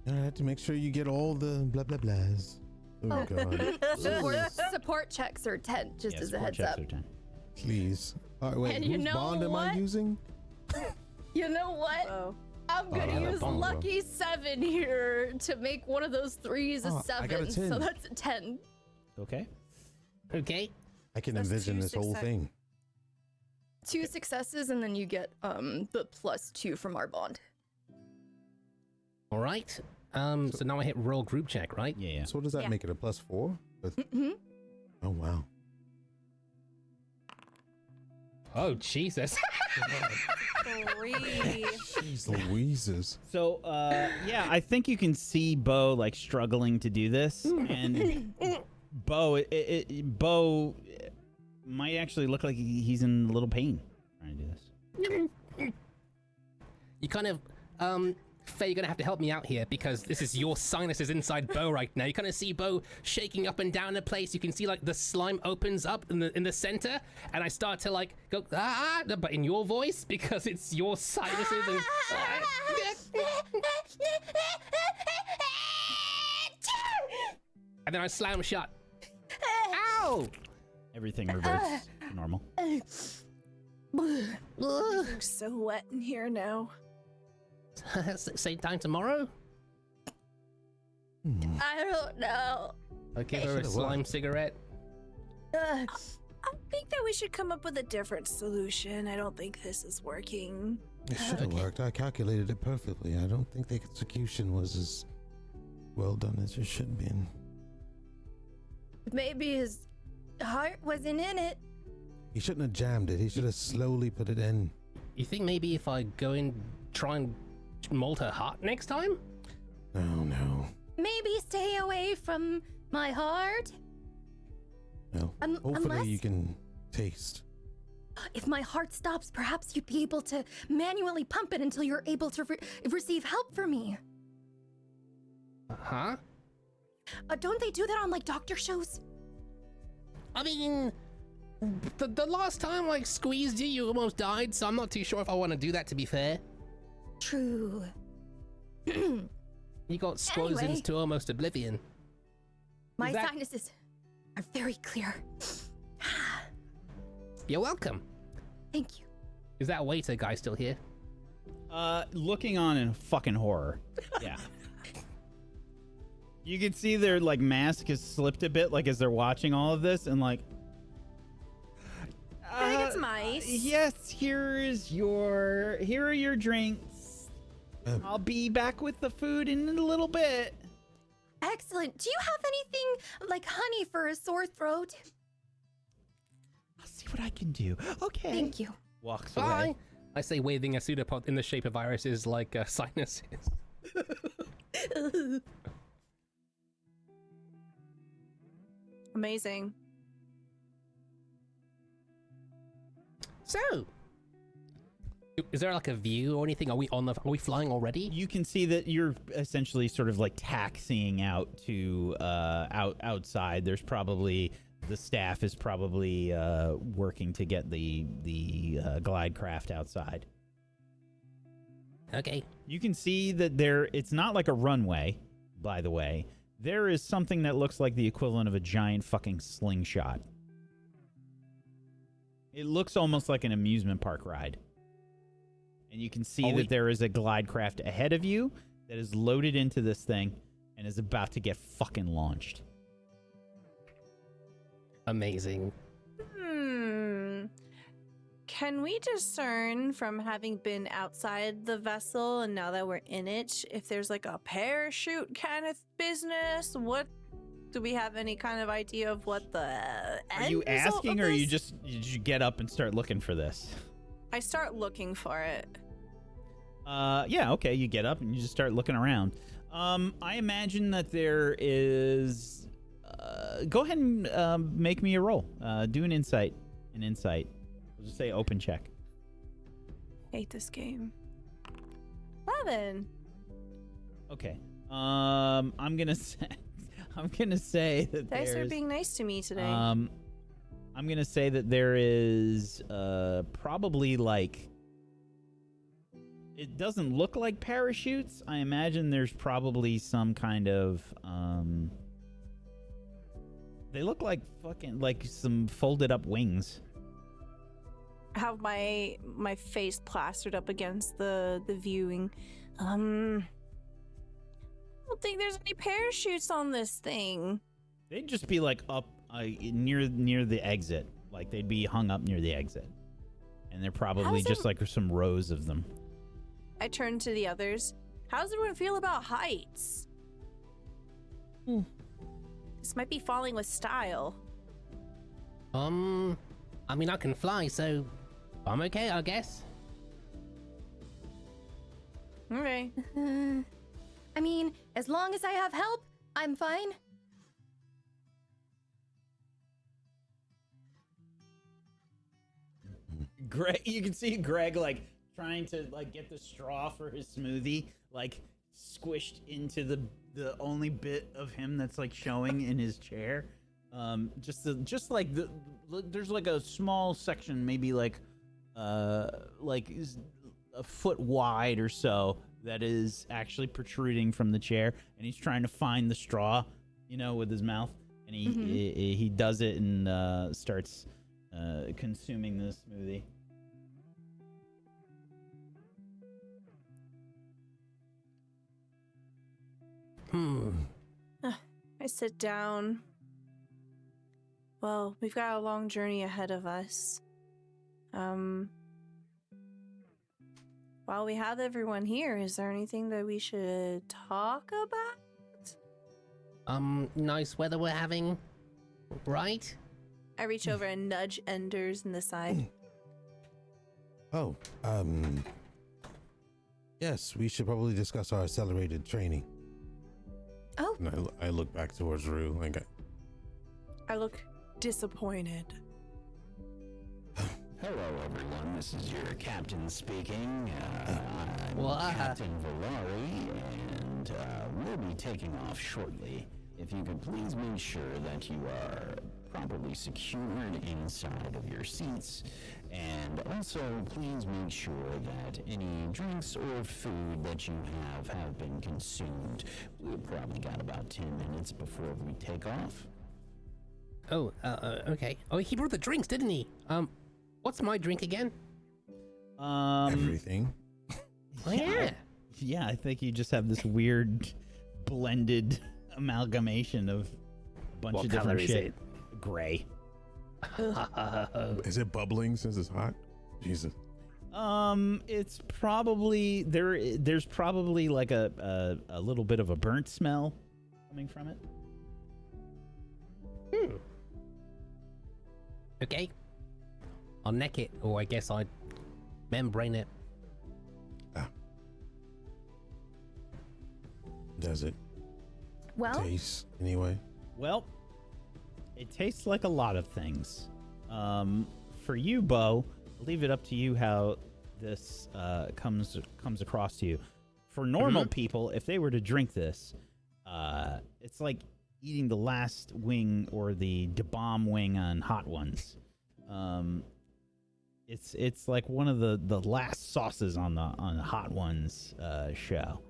I have to make sure you get all the blah blah blahs. Oh god. Support checks are 10, just Yeah, as a support heads checks up. are 10. Please. All right, wait. And you whose know bond am I what? using? You know what? Oh. I'm gonna yeah, use bongo. lucky 7 here to make one of those 3s a Oh, I got a 7, so 10. that's a 10. Okay. Okay. I can That's envision two this whole success- thing. 2 successes, and then you get the +2 from our bond. All right. So now I hit roll group check, right? Yeah. So what does that Yeah. make it, a +4? Mm-hmm. Oh, wow. Oh Jesus. 3. Jeez Louises. So, yeah, I think you can see Bo like struggling to do this, and Bo, Bo might actually look like he's in a little pain trying to do this. You kind of, Faye, you're gonna have to help me out here because this is your sinuses inside Bo right now. You kind of see Bo shaking up and down the place. You can see like the slime opens up in the center, and I start to like go but in your voice because it's your sinuses and. And then I slam shut. Ow! Everything reverts to normal. So wet in here now. Same time tomorrow? I don't know. I'll give her a Should've slime worked. cigarette. I think that we should come up with a different solution. I don't think this is working. It should have worked. I calculated it perfectly. I don't think the execution was as well done as it should have been. Maybe his heart wasn't in it. He shouldn't have jammed it. He should have slowly put it in. You think maybe if I go and try and mold her heart next time? Oh, no. Maybe stay away from my heart. Well, hopefully unless- you can taste. If my heart stops, perhaps you'd be able to manually pump it until you're able to receive help from me. Huh? Don't they do that on like doctor shows? I mean, the last time I squeezed you, you almost died, so I'm not too sure if I want to do that, to be fair. True. You got squozen Anyway. to almost oblivion. My Is that- sinuses are very clear. You're welcome. Thank you. Is that waiter guy still here? Looking on in fucking horror. Yeah. You can see their like mask has slipped a bit, like as they're watching all of this, and like. I think it's mice. Yes, here are your drinks. I'll be back with the food in a little bit. Excellent. Do you have anything like honey for a sore throat? I'll see what I can do. Okay. Thank you. Walks Bye. away. I say waving a pseudopod in the shape of irises like sinuses. Amazing. So, is there like a view or anything? Are we flying already? You can see that you're essentially sort of like taxiing out to outside. There's probably the staff is probably working to get the glide craft outside. Okay. You can see that it's not like a runway, by the way. There is something that looks like the equivalent of a giant fucking slingshot. It looks almost like an amusement park ride. And you can see that there is a glide craft ahead of you that is loaded into this thing and is about to get fucking launched. Amazing. Can we discern from having been outside the vessel and now that we're in it, if there's like a parachute kind of business? What do we have any kind of idea of what the Are you asking, or are you just did you get up and start looking for this? I start looking for it. Yeah, okay. You get up and you just start looking around. I imagine that there is. Go ahead and make me a roll. Do an insight. We'll just say open check. Hate this game. 11. Okay. I'm gonna say that Dice are there's. being nice to me today. I'm gonna say that there is probably like. It doesn't look like parachutes. I imagine there's probably some kind of they look like fucking like some folded up wings. I have my face plastered up against the viewing. I don't think there's any parachutes on this thing. They'd just be like up near the exit. Like they'd be hung up near the exit, and they're probably just like some rows of them. I turn to the others. How does everyone feel about heights? This might be falling with style. I mean, I can fly, so I'm okay, I guess. Okay. I mean, as long as I have help, I'm fine. Greg, you can see Greg like trying to like get the straw for his smoothie, like squished into the only bit of him that's like showing in his chair. Just like there's like a small section, maybe like a foot wide or so, that is actually protruding from the chair, and he's trying to find the straw, with his mouth, and he does it and starts consuming the smoothie. I sit down. Well, we've got a long journey ahead of us. While we have everyone here, is there anything that we should talk about? Nice weather we're having, right? I reach over and nudge Enders in the side. Oh, yes, we should probably discuss our accelerated training. Oh. And I look back towards Rue. Like I look disappointed. Hello, everyone. This is your captain speaking. I'm Captain Volari, and we'll be taking off shortly. If you could please make sure that you are properly secured inside of your seats, and also please make sure that any drinks or food that you have been consumed. We've probably got about 10 minutes before we take off. Oh, okay. Oh, he brought the drinks, didn't he? What's my drink again? everything. Oh, yeah. Yeah, I think you just have this weird blended amalgamation of a bunch of different shit. Gray. Is it bubbling since it's hot? Jesus. It's probably there's probably like a little bit of a burnt smell coming from it. Okay. I'll neck it, or I guess I'd membrane it. Does it Well, taste anyway? Well, it tastes like a lot of things. For you, Bo, I'll leave it up to you how this comes across to you. For normal people, if they were to drink this, it's like eating the last wing or the bomb wing on Hot Ones. It's like one of the last sauces on the Hot Ones show.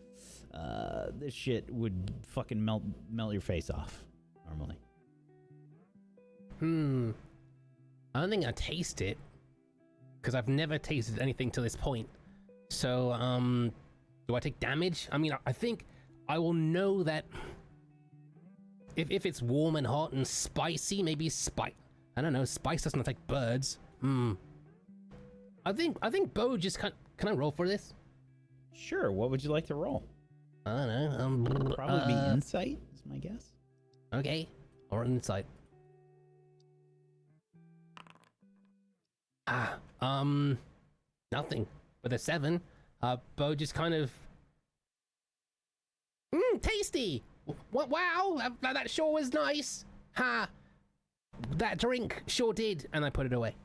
This shit would fucking melt your face off normally. I don't think I taste it, because I've never tasted anything to this point. So, do I take damage? I mean, I think I will know that if it's warm and hot and spicy, maybe I don't know, spice doesn't affect birds. I think Bo just can I roll for this? Sure, what would you like to roll? I don't know. Probably be insight, is my guess. Okay, or insight. Nothing. With a 7, Bo just kind of... tasty! Wow, that sure was nice! Ha! That drink sure did, and I put it away.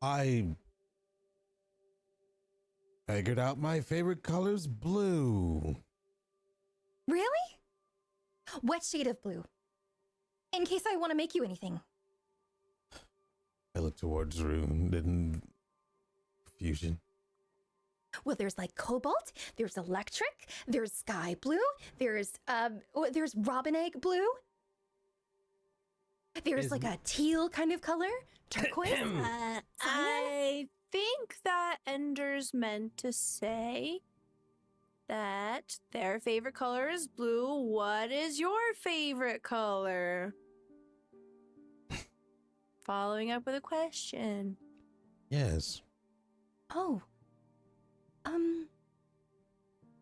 I figured out my favorite color's blue. really? What shade of blue? In case I want to make you anything. I look towards Rune in confusion. Well, there's like cobalt, there's electric, there's sky blue, there's robin egg blue. There's like a teal kind of color, turquoise. I think that Ender's meant to say that their favorite color is blue. What is your favorite color? Following up with a question. Yes. Oh.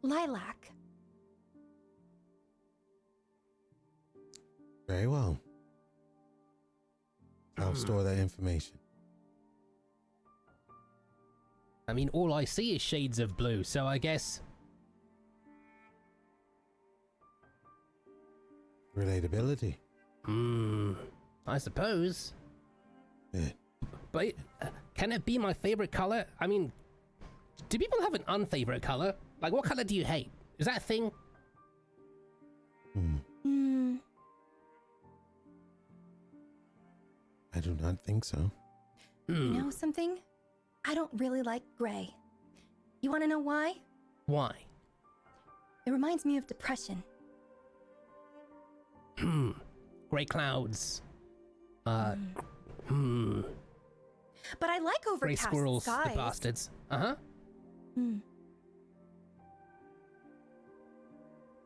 Lilac. Very well. I'll store that information. I mean, all I see is shades of blue, so I guess... Relatability. I suppose. Yeah. But can it be my favorite color? I mean, do people have an unfavorite color? Like, what color do you hate? Is that a thing? I do not think so. You know something? I don't really like gray. You want to know why? Why? It reminds me of depression. Gray clouds. But I like Gray overcast squirrels, skies. the bastards. Uh-huh.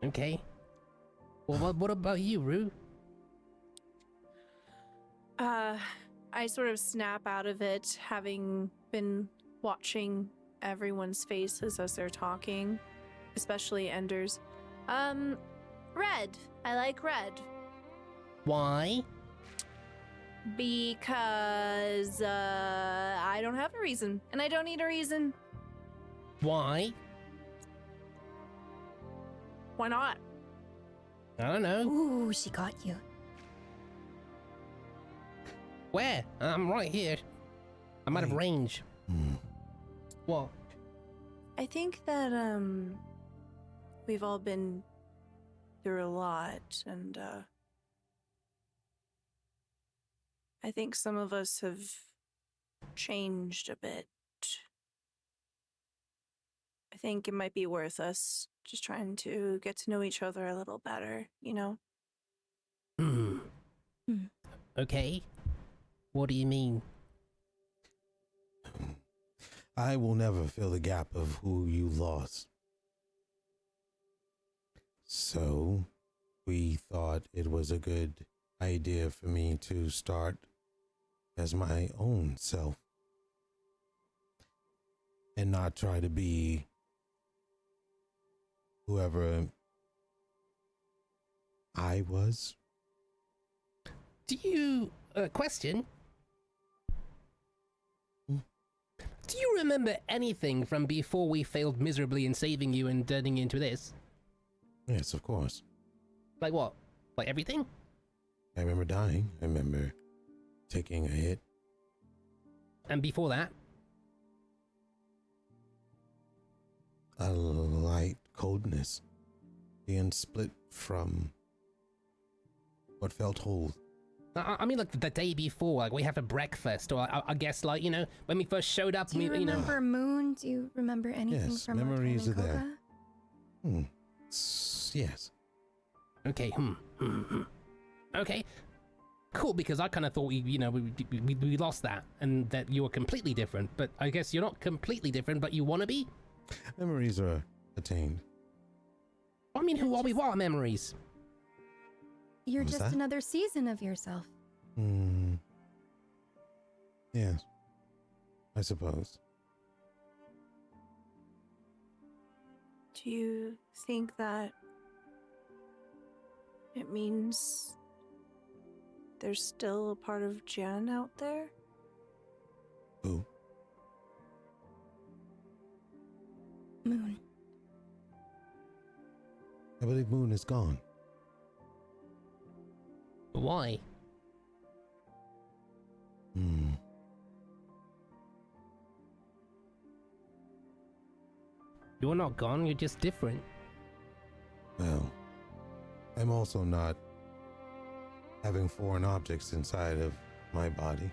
Okay. Well, what about you, Rue? I sort of snap out of it, having been watching everyone's faces as they're talking, especially Ender's. Red. I like red. Why? Because, I don't have a reason, and I don't need a reason. Why? Why not? I don't know. Ooh, she got you. Where? I'm right here. I'm out of range. What? I think that, we've all been through a lot, and, I think some of us have changed a bit. I think it might be worth us just trying to get to know each other a little better, you know? Okay. What do you mean? I will never fill the gap of who you lost. So, we thought it was a good idea for me to start as my own self and not try to be whoever I was. Do you... question? Do you remember anything from before we failed miserably in saving you and turning you into this? Yes, of course. Like what? Like everything? I remember dying. I remember taking a hit. And before that? A light coldness. Being split from what felt whole. I mean, like the day before, like we have a breakfast, or I guess, like, you know, when we first showed up. Do you remember Muhn? Do you remember anything Yes, from memories are Coca? there. Yes. Okay. Okay. Cool, because I kind of thought we lost that, and that you were completely different. But I guess you're not completely different, but you want to be. Memories are attained. I mean, who are we? What are memories? You're What was just that? another season of yourself. Yes. I suppose. Do you think that it means there's still a part of Jen out there? Who? Muhn. I believe Muhn is gone. Why? You're not gone, you're just different. Well, I'm also not having foreign objects inside of my body.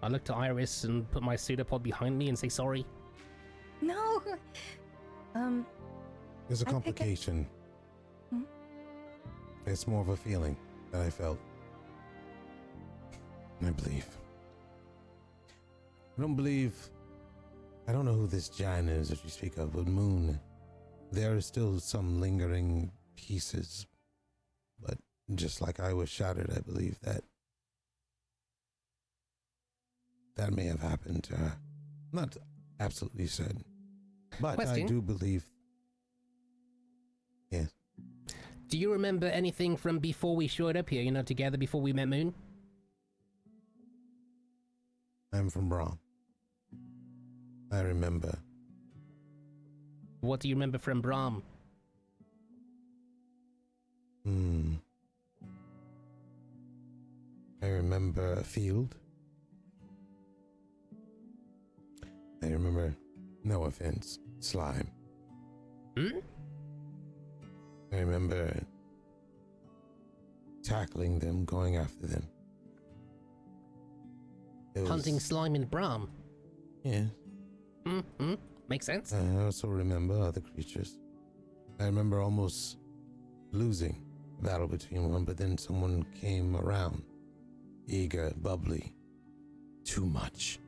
I look to Iris and put my pseudopod behind me and say sorry. No. There's a I think complication. It's more of a feeling that I felt. I believe. I don't believe I don't know who this Jan is that you speak of, but Muhn. There are still some lingering pieces, but just like I was shattered, I believe that may have happened to her. Not absolutely certain, but Question? I do believe. Yes. Do you remember anything from before we showed up here, together before we met Muhn? I'm from Brahm. I remember. What do you remember from Brahm? I remember a field. I remember, no offense, slime. I remember tackling them, going after them. It was- Hunting slime in Brahm? Yeah. Makes sense. I also remember other creatures. I remember almost losing a battle between one, but then someone came around. Eager, bubbly. Too much.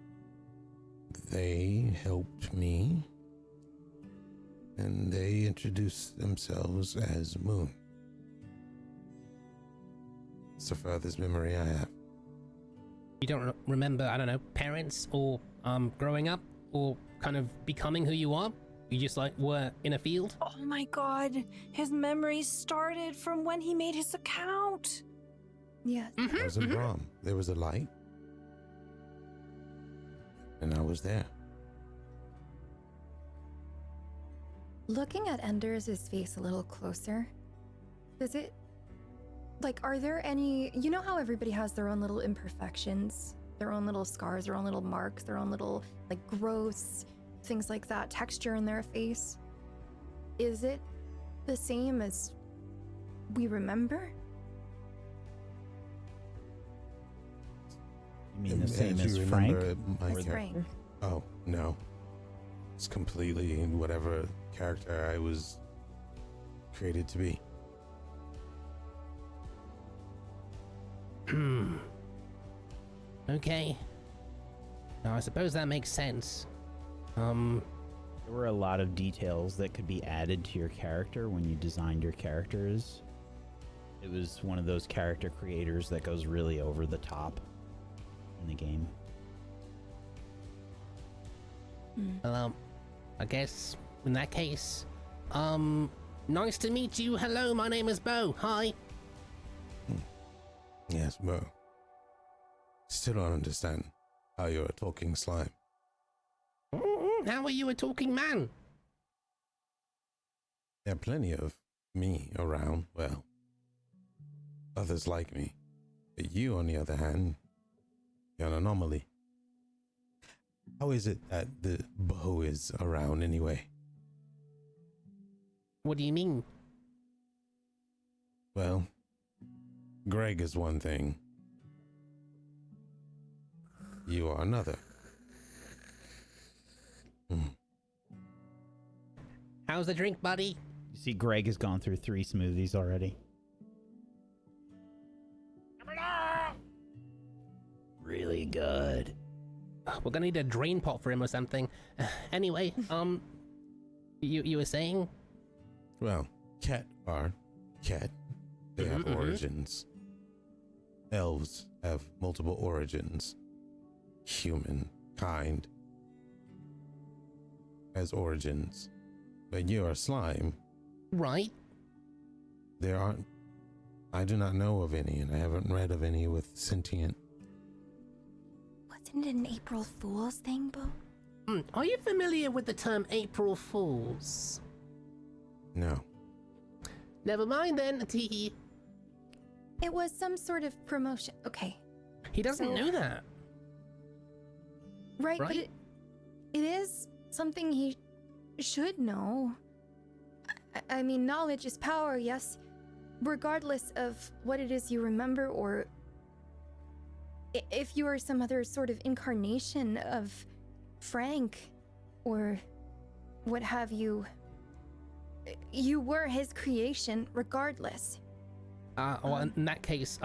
They helped me, and they introduced themselves as Muhn. It's the furthest memory I have. You don't remember, I don't know, parents or growing up or kind of becoming who you are? You just were in a field? Oh my god, his memories started from when he made his account. Yeah. I was in Brahm. There was a light, and I was there. Looking at Ender's face a little closer, does it, are there any, you know how everybody has their own little imperfections, their own little scars, their own little marks, their own little, growths, things like that, texture in their face? Is it the same as we remember? You mean the same As as you Frank? remember, my As Frank. Oh, no. It's completely whatever character I was created to be. Okay. Now, I suppose that makes sense. There were a lot of details that could be added to your character when you designed your characters. It was one of those character creators that goes really over the top in the game. Well, I guess in that case, nice to meet you. Hello, my name is Bo. Hi. Yes, Mo. Still don't understand how you're a talking slime. How are you a talking man? There are plenty of me around. Well, others like me. But you, on the other hand, you're an anomaly. How is it that the Bo is around anyway? What do you mean? Well, Greg is one thing. You are another. How's the drink, buddy? You see, Greg has gone through 3 smoothies already. Really good. We're gonna need a drain pot for him or something. Anyway, you were saying? Well, cat are cat. They have origins. Elves have multiple origins. Humankind has origins. But you are slime. Right. There aren't. I do not know of any, and I haven't read of any with sentient. Wasn't it an April Fool's thing, Bo? Are you familiar with the term April Fools? No. Never mind then, Teehee. It was some sort of promotion. Okay. He doesn't know that. Right, but Right? it is something he should know. I mean, knowledge is power, yes. Regardless of what it is you remember, or if you are some other sort of incarnation of Frank, or what have you. You were his creation, regardless. Well, in that case,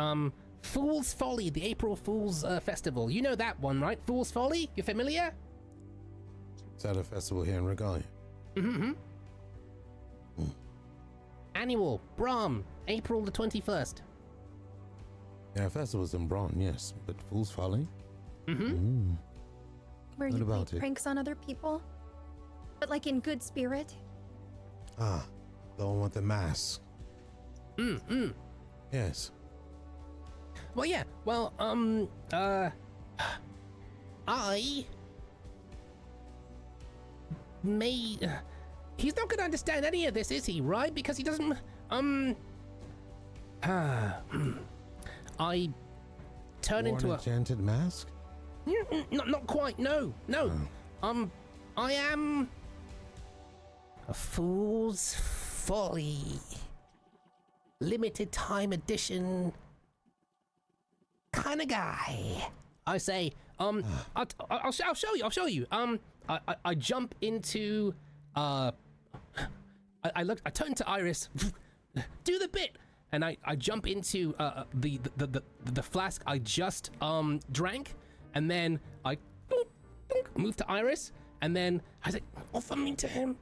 Fool's Folly, the April Fool's Festival. You know that one, right? Fool's Folly? You familiar? Is that a festival here in Regalia? Mm-hmm. Annual, Brahm, April the 21st. Yeah, festivals in Braun, yes, but Fool's Folly? Mm-hmm. Where What you play about it? pranks on other people, but like in good spirit. Ah, the one with the mask. Mm-hmm. Yes. Well, yeah. Well, I may. He's not gonna understand any of this, is he? Right? Because he doesn't. I turn Wore into an enchanted mask? Not quite. No. Oh. I am a Fool's Folly, limited time edition kind of guy. I say, I'll show you. I jump into, I turn to Iris, do the bit, and I jump into the flask I just drank, and then I move to Iris, and then I say, offer me to him.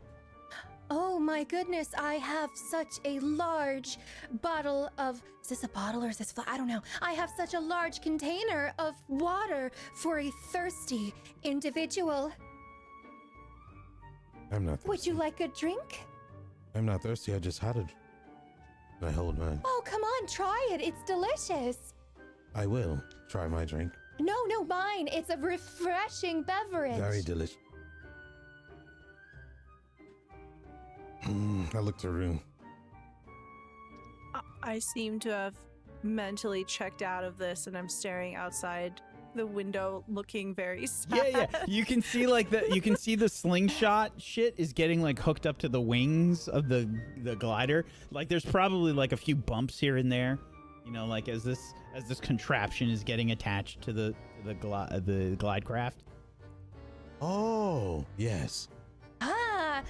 Oh my goodness, I have such a large bottle of. Is this a bottle or is this I don't know. I have such a large container of water for a thirsty individual. I'm not thirsty. Would you like a drink? I'm not thirsty, I just had it. And I hold mine. Oh, come on, try it. It's delicious. I will try my drink. No, mine. It's a refreshing beverage. Very delicious. I looked around. I seem to have mentally checked out of this, and I'm staring outside the window, looking very sad. Yeah. You can see the slingshot shit is getting like hooked up to the wings of the glider. Like there's probably like a few bumps here and there, you know, like as this contraption is getting attached to the glide craft. Oh, yes.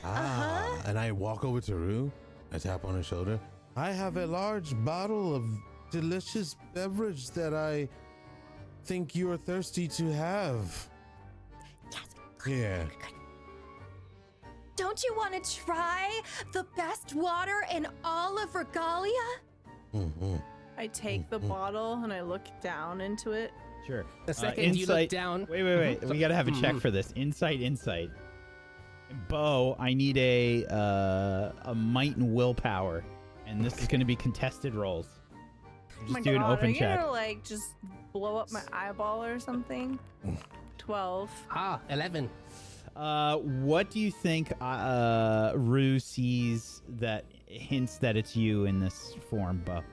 And I walk over to Rue. I tap on her shoulder. I have a large bottle of delicious beverage that I think you are thirsty to have. Yes. Yeah. Don't you want to try the best water in all of Regalia? Mm-hmm. I take the bottle and I look down into it. Sure. The second you look down. Wait. We gotta have a check for this. Insight. And Bo, I need a might and willpower, and this is gonna be contested rolls. Just do an open are you check. gonna like just blow up my eyeball or something? 12. 11. What do you think Rue sees that hints that it's you in this form, Bo?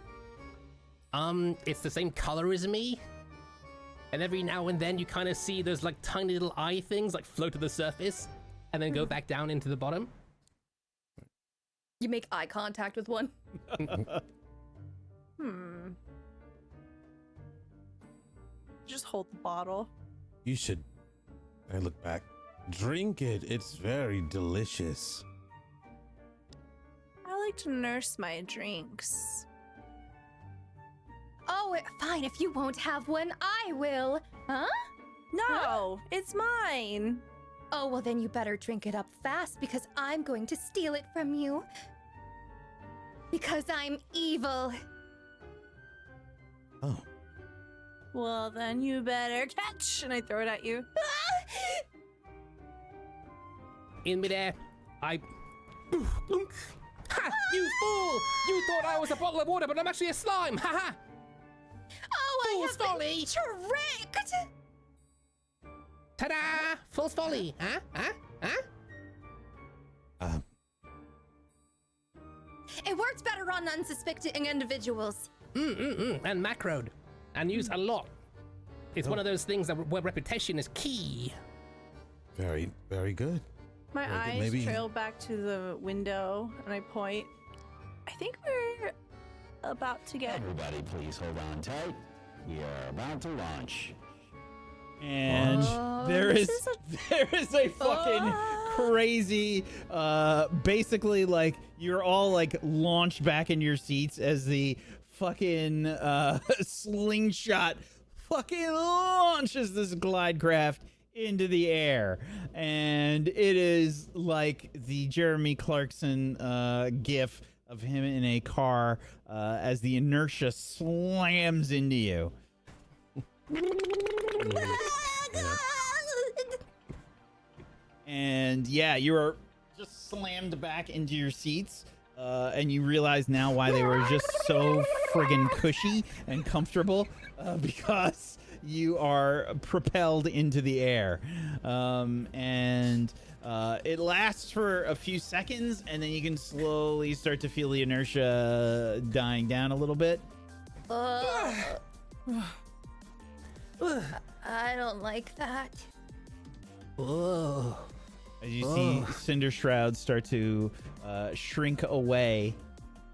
It's the same color as me. And every now and then you kind of see those like tiny little eye things like float to the surface and then go back down into the bottom. You make eye contact with one. Just hold the bottle. You should. I look back. Drink it. It's very delicious. I like to nurse my drinks. Oh, fine. If you won't have one, I will. Huh? No, it's mine. Oh, well, then you better drink it up fast because I'm going to steal it from you. Because I'm evil. Oh. Well, then you better catch. And I throw it at you. In midair, I... Ha! You fool! You thought I was a bottle of water, but I'm actually a slime! Ha ha! Oh, Fool's I have folly. been tricked! Ta-da! Fool's folly! Huh? It works better on unsuspecting individuals. And macroed. And use a lot. It's one of those things where reputation is key. Very, very good. My Very good. eyes Maybe- trail back to the window and I point. I think we're about to get. Everybody, please hold on tight. We are about to launch. And there is a fucking crazy, basically like you're all like launched back in your seats as the fucking slingshot fucking launches this glide craft into the air, and it is like the Jeremy Clarkson gif of him in a car as the inertia slams into you. And yeah, you are just slammed back into your seats, and you realize now why they were just so friggin' cushy and comfortable, because you are propelled into the air. And it lasts for a few seconds, and then you can slowly start to feel the inertia dying down a little bit. I don't like that. Whoa. As you see cinder shrouds start to shrink away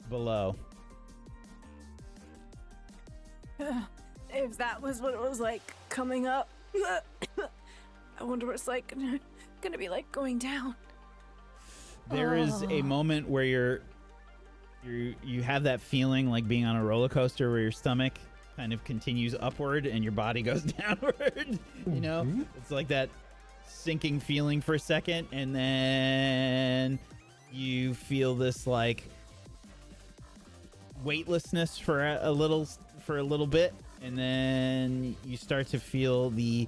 below. If that was what it was like coming up, I wonder what it's like gonna be like going down. There is a moment where you have that feeling like being on a roller coaster where your stomach kind of continues upward and your body goes downward. You know, it's like that sinking feeling for a second, and then you feel this like weightlessness for a little bit, and then you start to feel the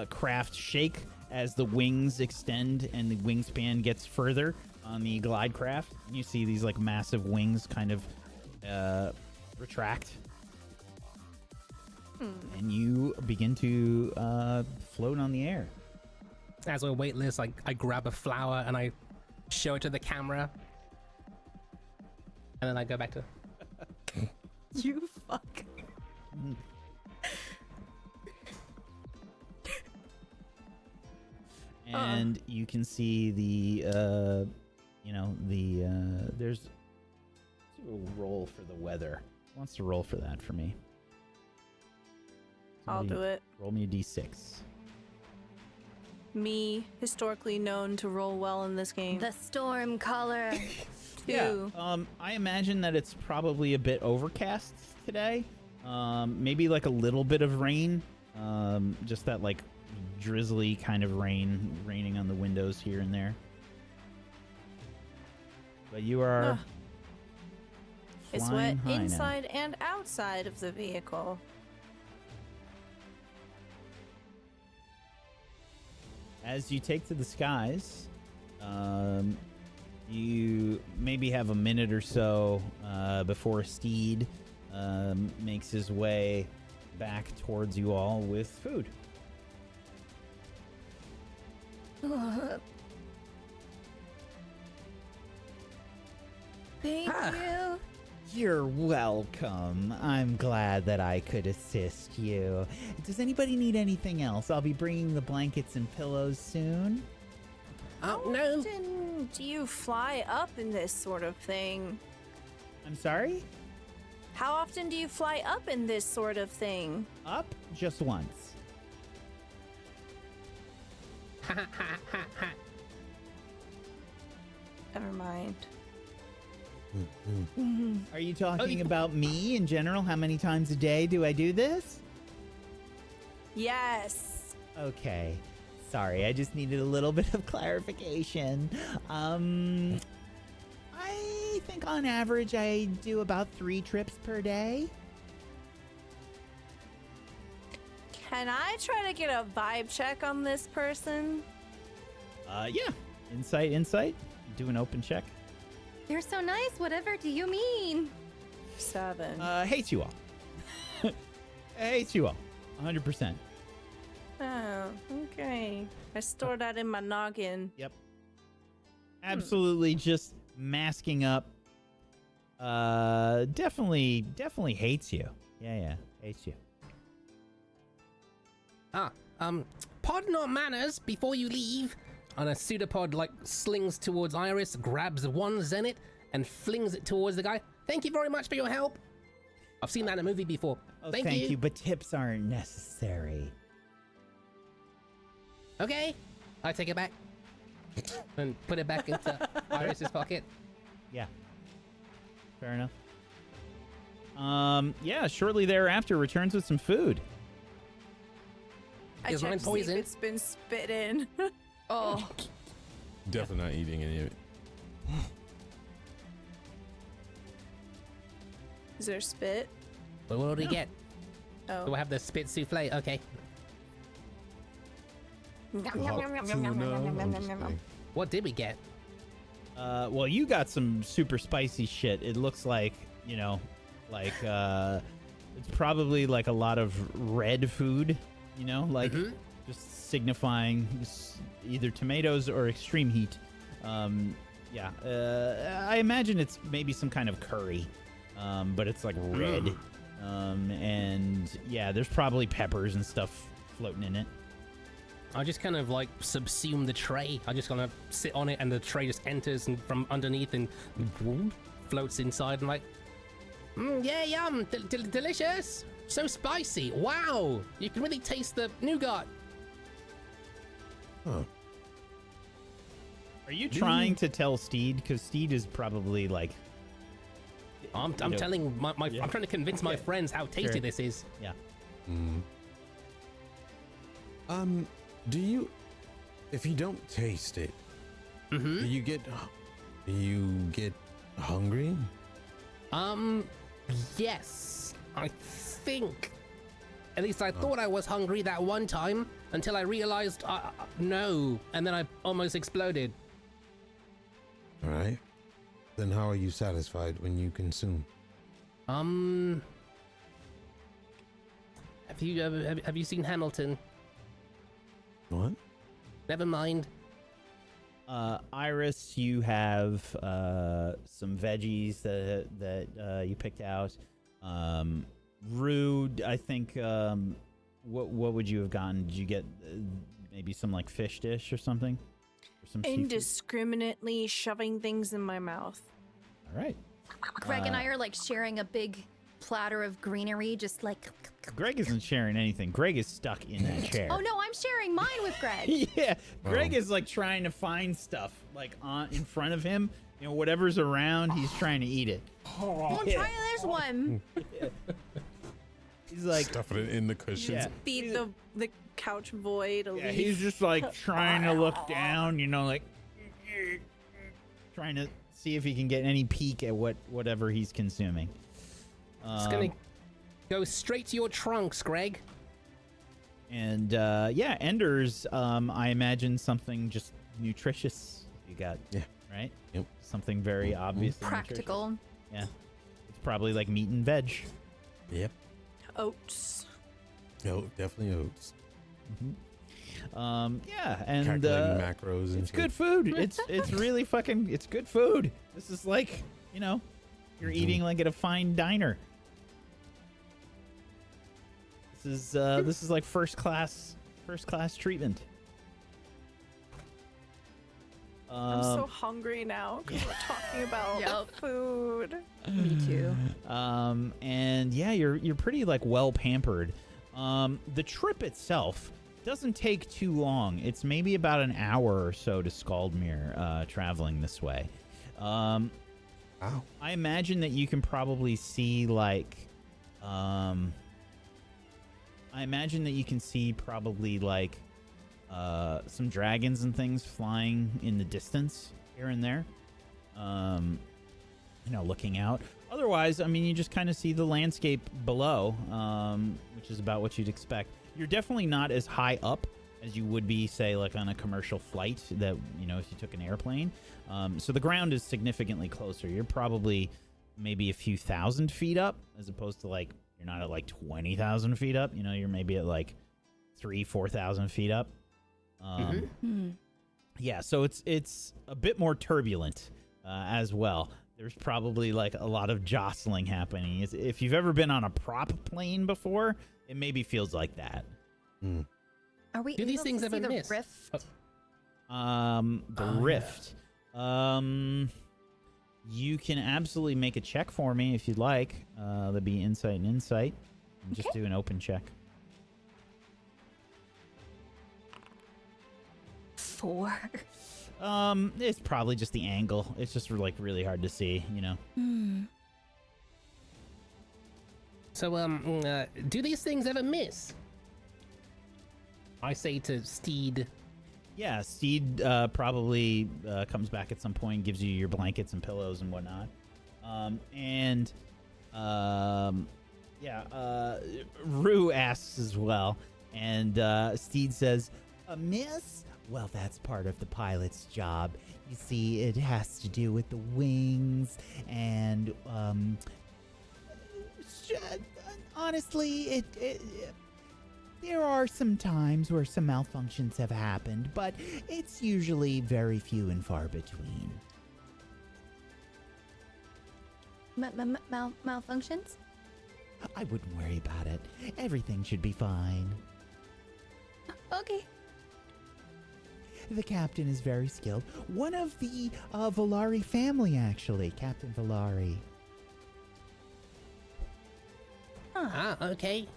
craft shake as the wings extend and the wingspan gets further on the glide craft. And you see these like massive wings kind of retract, and you begin to float on the air. As we're weightless, I grab a flower and I show it to the camera, and then I go back to. You fuck. And you can see the, there's a roll for the weather. Who wants to roll for that for me? I'll do it. Roll me a d6. Me, historically known to roll well in this game. The storm color. Two. I imagine that it's probably a bit overcast today. Maybe like a little bit of rain. Just that like drizzly kind of raining on the windows here and there. But you are It's flying wet high inside and outside of the vehicle. As you take to the skies, you maybe have a minute or so before Steed makes his way back towards you all with food. Thank you. You're welcome. I'm glad that I could assist you. Does anybody need anything else? I'll be bringing the blankets and pillows soon. Oh, How no. often do you fly up in this sort of thing? I'm sorry? How often do you fly up in this sort of thing? Up just once. Never mind. Are you talking about me in general? How many times a day do I do this? Yes. Okay. Sorry, I just needed a little bit of clarification. I think on average I do about 3 trips per day. Can I try to get a vibe check on this person? Yeah. Insight. Do an open check. You're so nice. Whatever do you mean? 7. Hates you all. Hates you all. 100%. Oh, okay. I store that in my noggin. Yep. Absolutely just masking up. Definitely hates you. Yeah, hates you. Pardon our manners before you leave. And a pseudopod like slings towards Iris, grabs one zenith, and flings it towards the guy. Thank you very much for your help. I've seen that in a movie before. Oh, thank you. but tips aren't necessary. Okay, I take it back and put it back into Iris's pocket. Yeah. Fair enough. Yeah, shortly thereafter returns with some food. I Is mine checked to see poison? if it's been spit in. Oh, Definitely not eating any of it. Is there spit? But what do we get? Oh. Do I have the spit souffle? Okay. What did we get? Well, you got some super spicy shit. It looks like, you know, like it's probably like a lot of red food, you know, like just signifying either tomatoes or extreme heat. Yeah, I imagine it's maybe some kind of curry, but it's like red. And yeah, there's probably peppers and stuff floating in it. I just kind of like subsume the tray. I just kind of sit on it, and the tray just enters and from underneath and floats inside. And like, yeah, yum, delicious, so spicy. Wow, you can really taste the nougat. Huh. Are you trying to tell Steed? Because Steed is probably like. I'm telling my I'm trying to convince my friends how tasty this is. Yeah. Do you, if you don't taste it, do you get hungry? Yes, I think. At least I thought I was hungry that one time until I realized no, and then I almost exploded. All right. Then how are you satisfied when you consume? Have you seen Hamilton? What? Never mind. Iris, you have some veggies that you picked out. Rude, I think. What would you have gotten? Did you get maybe some like fish dish or something? Or some seafood? Indiscriminately shoving things in my mouth. All right. Greg and I are like sharing a big platter of greenery, just like. Greg isn't sharing anything. Greg is stuck in that chair. Oh no, I'm sharing mine with Greg. Yeah, Greg is like trying to find stuff like in front of him. You know, whatever's around, he's trying to eat it. Well, try this one. He's like stuffing it in the cushions. Yeah. Feed the couch void a Yeah, leaf. he's just like trying to look down, you know, like trying to see if he can get any peek at whatever he's consuming. It's gonna go straight to your trunks, Greg. And yeah, Ender's, I imagine something just nutritious you got. Yeah. Right? Yep. Something very obvious. Practical. Yeah. It's probably like meat and veg. Yep. Oats. No, definitely oats. Yeah, and calculating macros and it's shit. good food. It's really fucking, it's good food. This is like, you know, you're eating like at a fine diner. This is like first class treatment. I'm so hungry now because we're talking about food. Me too. And yeah, you're pretty like well pampered. The trip itself doesn't take too long. It's maybe about an hour or so to Skaldmere, traveling this way. Wow. I imagine that you can probably see like, some dragons and things flying in the distance here and there. You know, looking out. Otherwise, I mean, you just kind of see the landscape below, which is about what you'd expect. You're definitely not as high up as you would be, say, like on a commercial flight that, you know, if you took an airplane. So the ground is significantly closer. You're probably maybe a few thousand feet up, as opposed to like, you're not at like 20,000 feet up. You know, you're maybe at like 3,000-4,000 feet up. Yeah, so it's a bit more turbulent as well. There's probably like a lot of jostling happening. If you've ever been on a prop plane before, it maybe feels like that. Are we Do these able things to ever see the miss? rift? The rift. You can absolutely make a check for me if you'd like. That'd be insight and insight. And just do an open check. 4. It's probably just the angle. It's just like really hard to see, you know. So, do these things ever miss? I say to Steed. Yeah, Steed probably comes back at some point, gives you your blankets and pillows and whatnot. Rue asks as well. And Steed says, Miss? Well, that's part of the pilot's job. You see, it has to do with the wings and, honestly, there are some times where some malfunctions have happened, but it's usually very few and far between. Malfunctions? I wouldn't worry about it. Everything should be fine. Okay. The captain is very skilled. One of the Volari family, actually. Captain Volari. Ah, okay.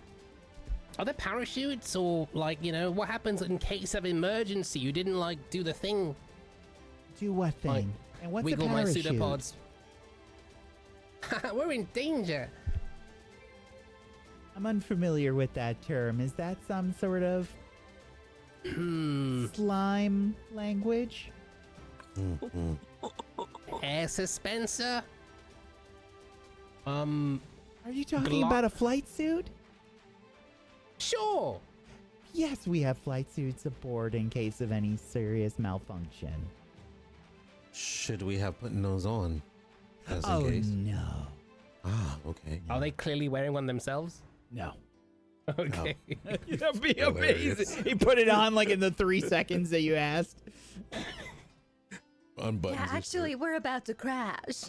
Are there parachutes or, like, what happens in case of emergency? You didn't, do the thing. Do what thing? Like, and what's wiggle a my parachute? pseudopods. We're in danger. I'm unfamiliar with that term. Is that some sort of slime language? Air suspenser? Are you talking about a flight suit? Sure. Yes, we have flight suits aboard in case of any serious malfunction. Should we have put those on? Just in Oh, case? no. Ah, okay. Are they clearly wearing one themselves? No. Okay. That'd be Hilarious. amazing. He put it on like in the 3 seconds that you asked. Unbuttons Yeah, actually, we're about to crash.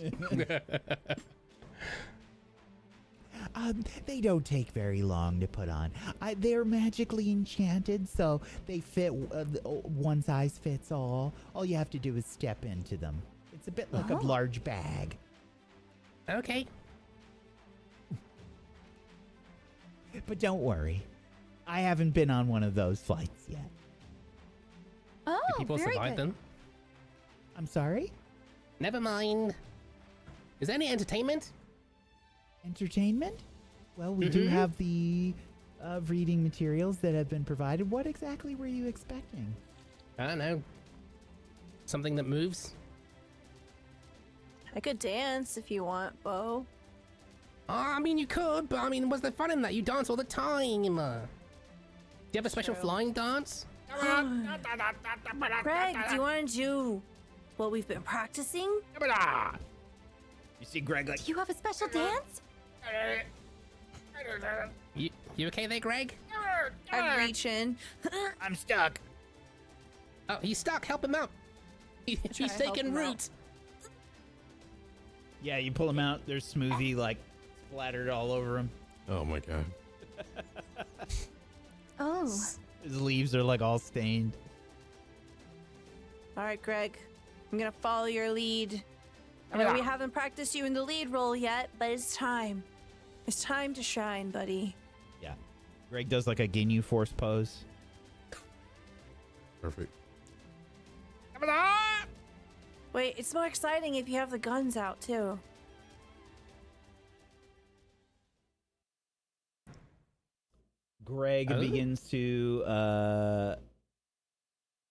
They don't take very long to put on. They're magically enchanted, so they fit. One size fits all. All you have to do is step into them. It's a bit like a large bag. Okay. But don't worry. I haven't been on one of those flights yet. Oh, Do people very survive good. them? I'm sorry? Never mind. Is there any entertainment? Entertainment? Well, we do have the reading materials that have been provided. What exactly were you expecting? I don't know. Something that moves? I could dance if you want, Bo. I mean, you could, but what's the fun in that? You dance all the time. Do you have a special True. flying dance? Greg, do you want to do what we've been practicing? You see Greg like... Do you have a special dance? You okay there, Greg? I reach in. I'm stuck. Oh, he's stuck. Help him out. try He's to help taking him out. root. Yeah, you pull him out. There's smoothie like splattered all over him. Oh my god. Oh. His leaves are like all stained. All right, Greg. I'm going to follow your lead. I know we haven't practiced you in the lead role yet, but it's time. It's time to shine, buddy. Yeah. Greg does like a Ginyu Force pose. Perfect. Wait, it's more exciting if you have the guns out, too. Greg begins to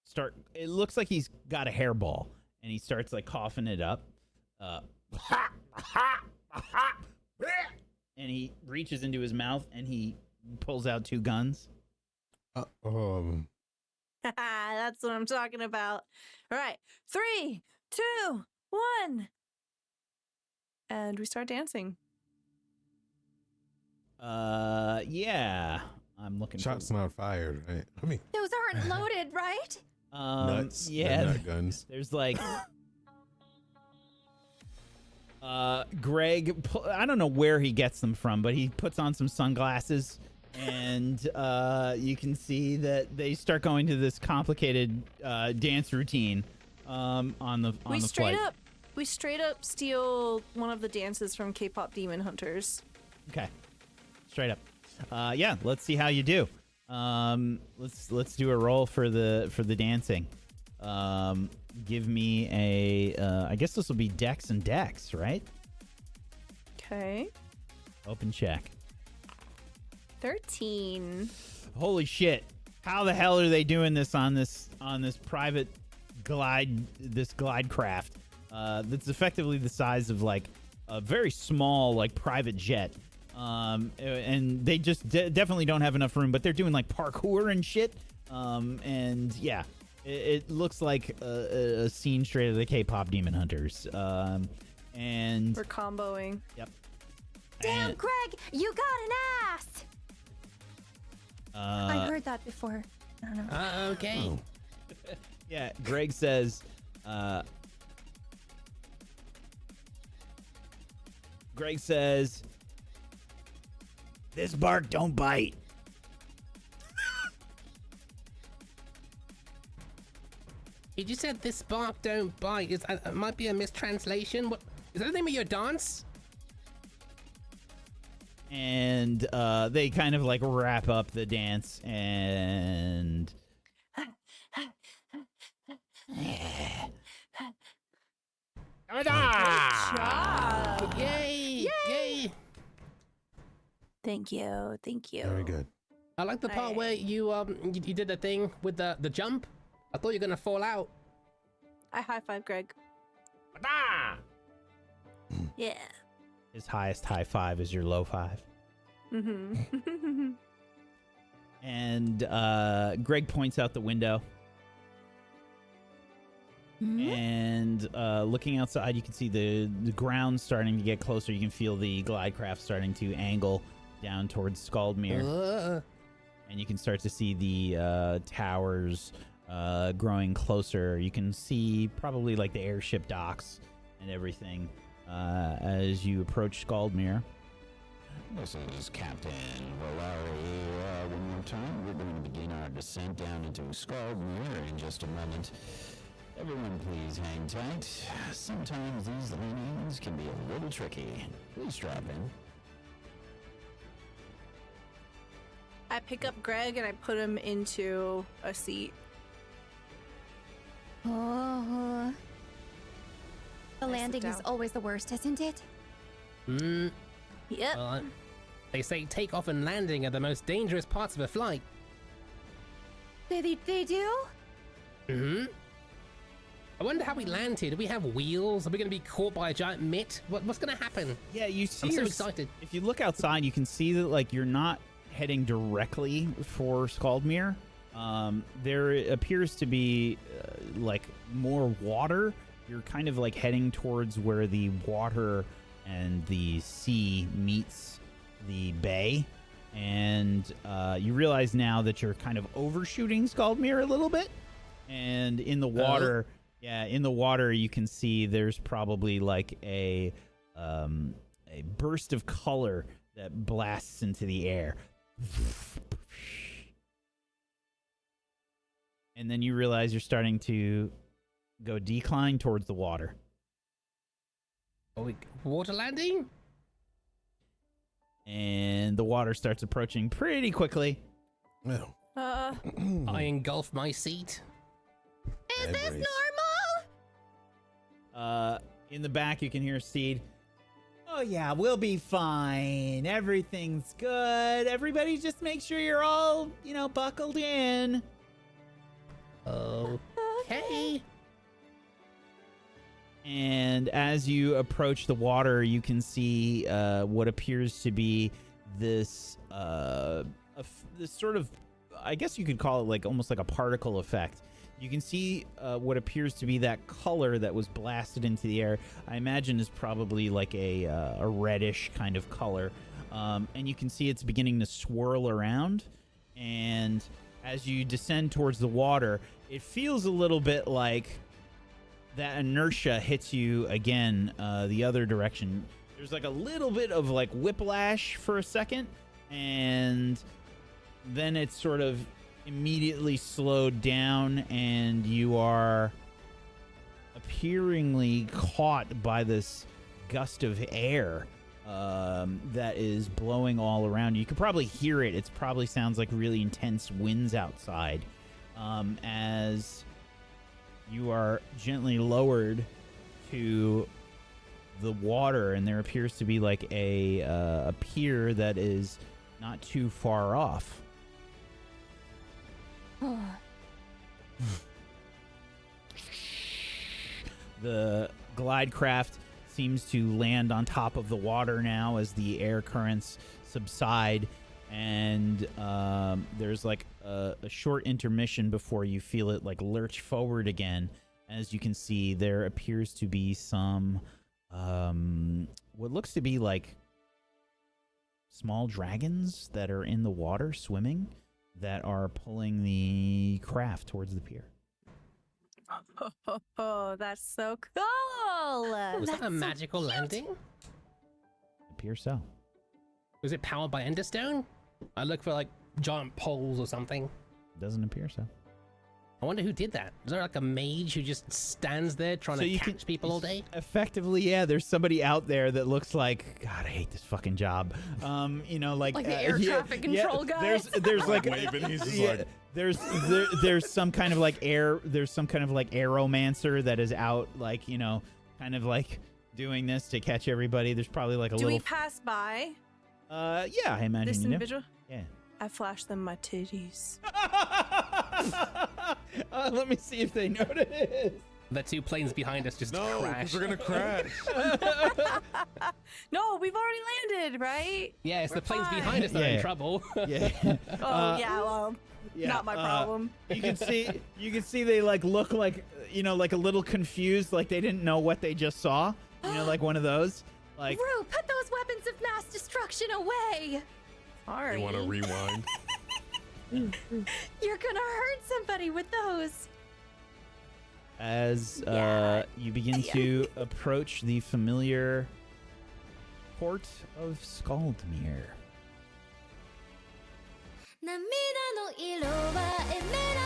start. It looks like he's got a hairball, and he starts like coughing it up. And he reaches into his mouth and he pulls out 2 guns. That's what I'm talking about. All right, 3, 2, 1. And we start dancing. Yeah. I'm looking Shots not fired, right? I mean, Those aren't loaded, right? nuts. Yeah. They're not guns. There's like Greg, I don't know where he gets them from, but he puts on some sunglasses and you can see that they start going to this complicated dance routine on the flight. We straight up steal one of the dances from K-pop Demon Hunters. Okay. Straight up. Yeah, let's see how you do. Let's do a roll for the dancing. Give me a I guess this will be Dex and Dex, right? Okay. Open check. 13. Holy shit. how the hell are they doing this on this private glide craft that's effectively the size of like a very small like private jet, and they just definitely don't have enough room, but they're doing like parkour and shit, and yeah, it looks like a scene straight out of the K-pop Demon Hunters, and We're comboing. Yep. Damn, And, Greg, you got an ass. I heard that before. I don't know. Okay. Oh. yeah, Greg says, this bark don't bite. You just said this bark don't bite. It might be a mistranslation. What is that the name of your dance? And they kind of like wrap up the dance and Yay! Yay! Thank you. Very good. I like the part where you did the thing with the jump. I thought you were gonna fall out. I high five Greg. Yeah. his highest high five is your low five. Mm-hmm. And Greg points out the window. And looking outside, you can see the ground starting to get closer. You can feel the glide craft starting to angle down towards Skaldmere. And you can start to see the towers growing closer. You can see probably like the airship docks and everything as you approach Skaldmere. This is Captain Valari. One more time, we're going to begin our descent down into Skaldmere in just a moment. Everyone please hang tight. Sometimes these landings can be a little tricky. Please strap in. I pick up Greg and I put him into a seat. Oh. The I sit landing is down. always the worst, isn't it? Yep. Well, they say takeoff and landing are the most dangerous parts of a flight. They do? Mm-hmm. I wonder how we landed. Do we have wheels? Are we going to be caught by a giant mitt? What's going to happen? Yeah, you see. I'm so excited. If you look outside, you can see that like you're not heading directly for Skaldmere. There appears to be like more water. You're kind of like heading towards where the water and the sea meets the bay, and you realize now that you're kind of overshooting Skaldmere a little bit. And in the water, in the water, you can see there's probably like a burst of color that blasts into the air. And then you realize you're starting to go decline towards the water. Are we water landing? And the water starts approaching pretty quickly. Well, I engulf my seat. Is this Embrace. normal? In the back, you can hear Steed. Oh, yeah, we'll be fine. Everything's good. Everybody just make sure you're all, buckled in. Okay. And as you approach the water, you can see what appears to be this this sort of, I guess you could call it like almost like a particle effect. You can see what appears to be that color that was blasted into the air. I imagine is probably like a reddish kind of color. And you can see it's beginning to swirl around. And as you descend towards the water, it feels a little bit like that inertia hits you again the other direction. There's like a little bit of like whiplash for a second, and then it's sort of immediately slowed down, and you are appearingly caught by this gust of air that is blowing all around you. You could probably hear it. It probably sounds like really intense winds outside as you are gently lowered to the water, and there appears to be like a pier that is not too far off. The glide craft seems to land on top of the water now as the air currents subside, and there's like a short intermission before you feel it like lurch forward again. As you can see, there appears to be some what looks to be like small dragons that are in the water swimming that are pulling the craft towards the pier. Oh, that's so cool! Was that a magical landing? Appears so. Was it powered by Enderstone? I look for like giant poles or something. Doesn't appear so. I wonder who did that. Is there like a mage who just stands there trying to catch people all day? Effectively, yeah. There's somebody out there that looks like, God, I hate this fucking job. You know, like the air traffic control guy. There's like waving. He's just like, there's some kind of like aeromancer that is out, like, you know, kind of like doing this to catch everybody. There's probably like a Do little. we pass by Yeah, I imagine this you do. individual? Yeah. I flash them my titties. Let me see if they notice. The two planes behind us just no, crashed. we're gonna crash. No, we've already landed, right? Yeah, it's the planes fine. behind us that are in Yeah. trouble. Yeah. Oh yeah, well, Yeah, not my problem. You can see they like look like, you know, like a little confused, like they didn't know what they just saw. You know, like one of those. Like, Rue, put those weapons of mass destruction away. Sorry. You want to rewind? You're gonna hurt somebody with those. as you begin to approach the familiar port of Skaldmere. 涙の色はエメラ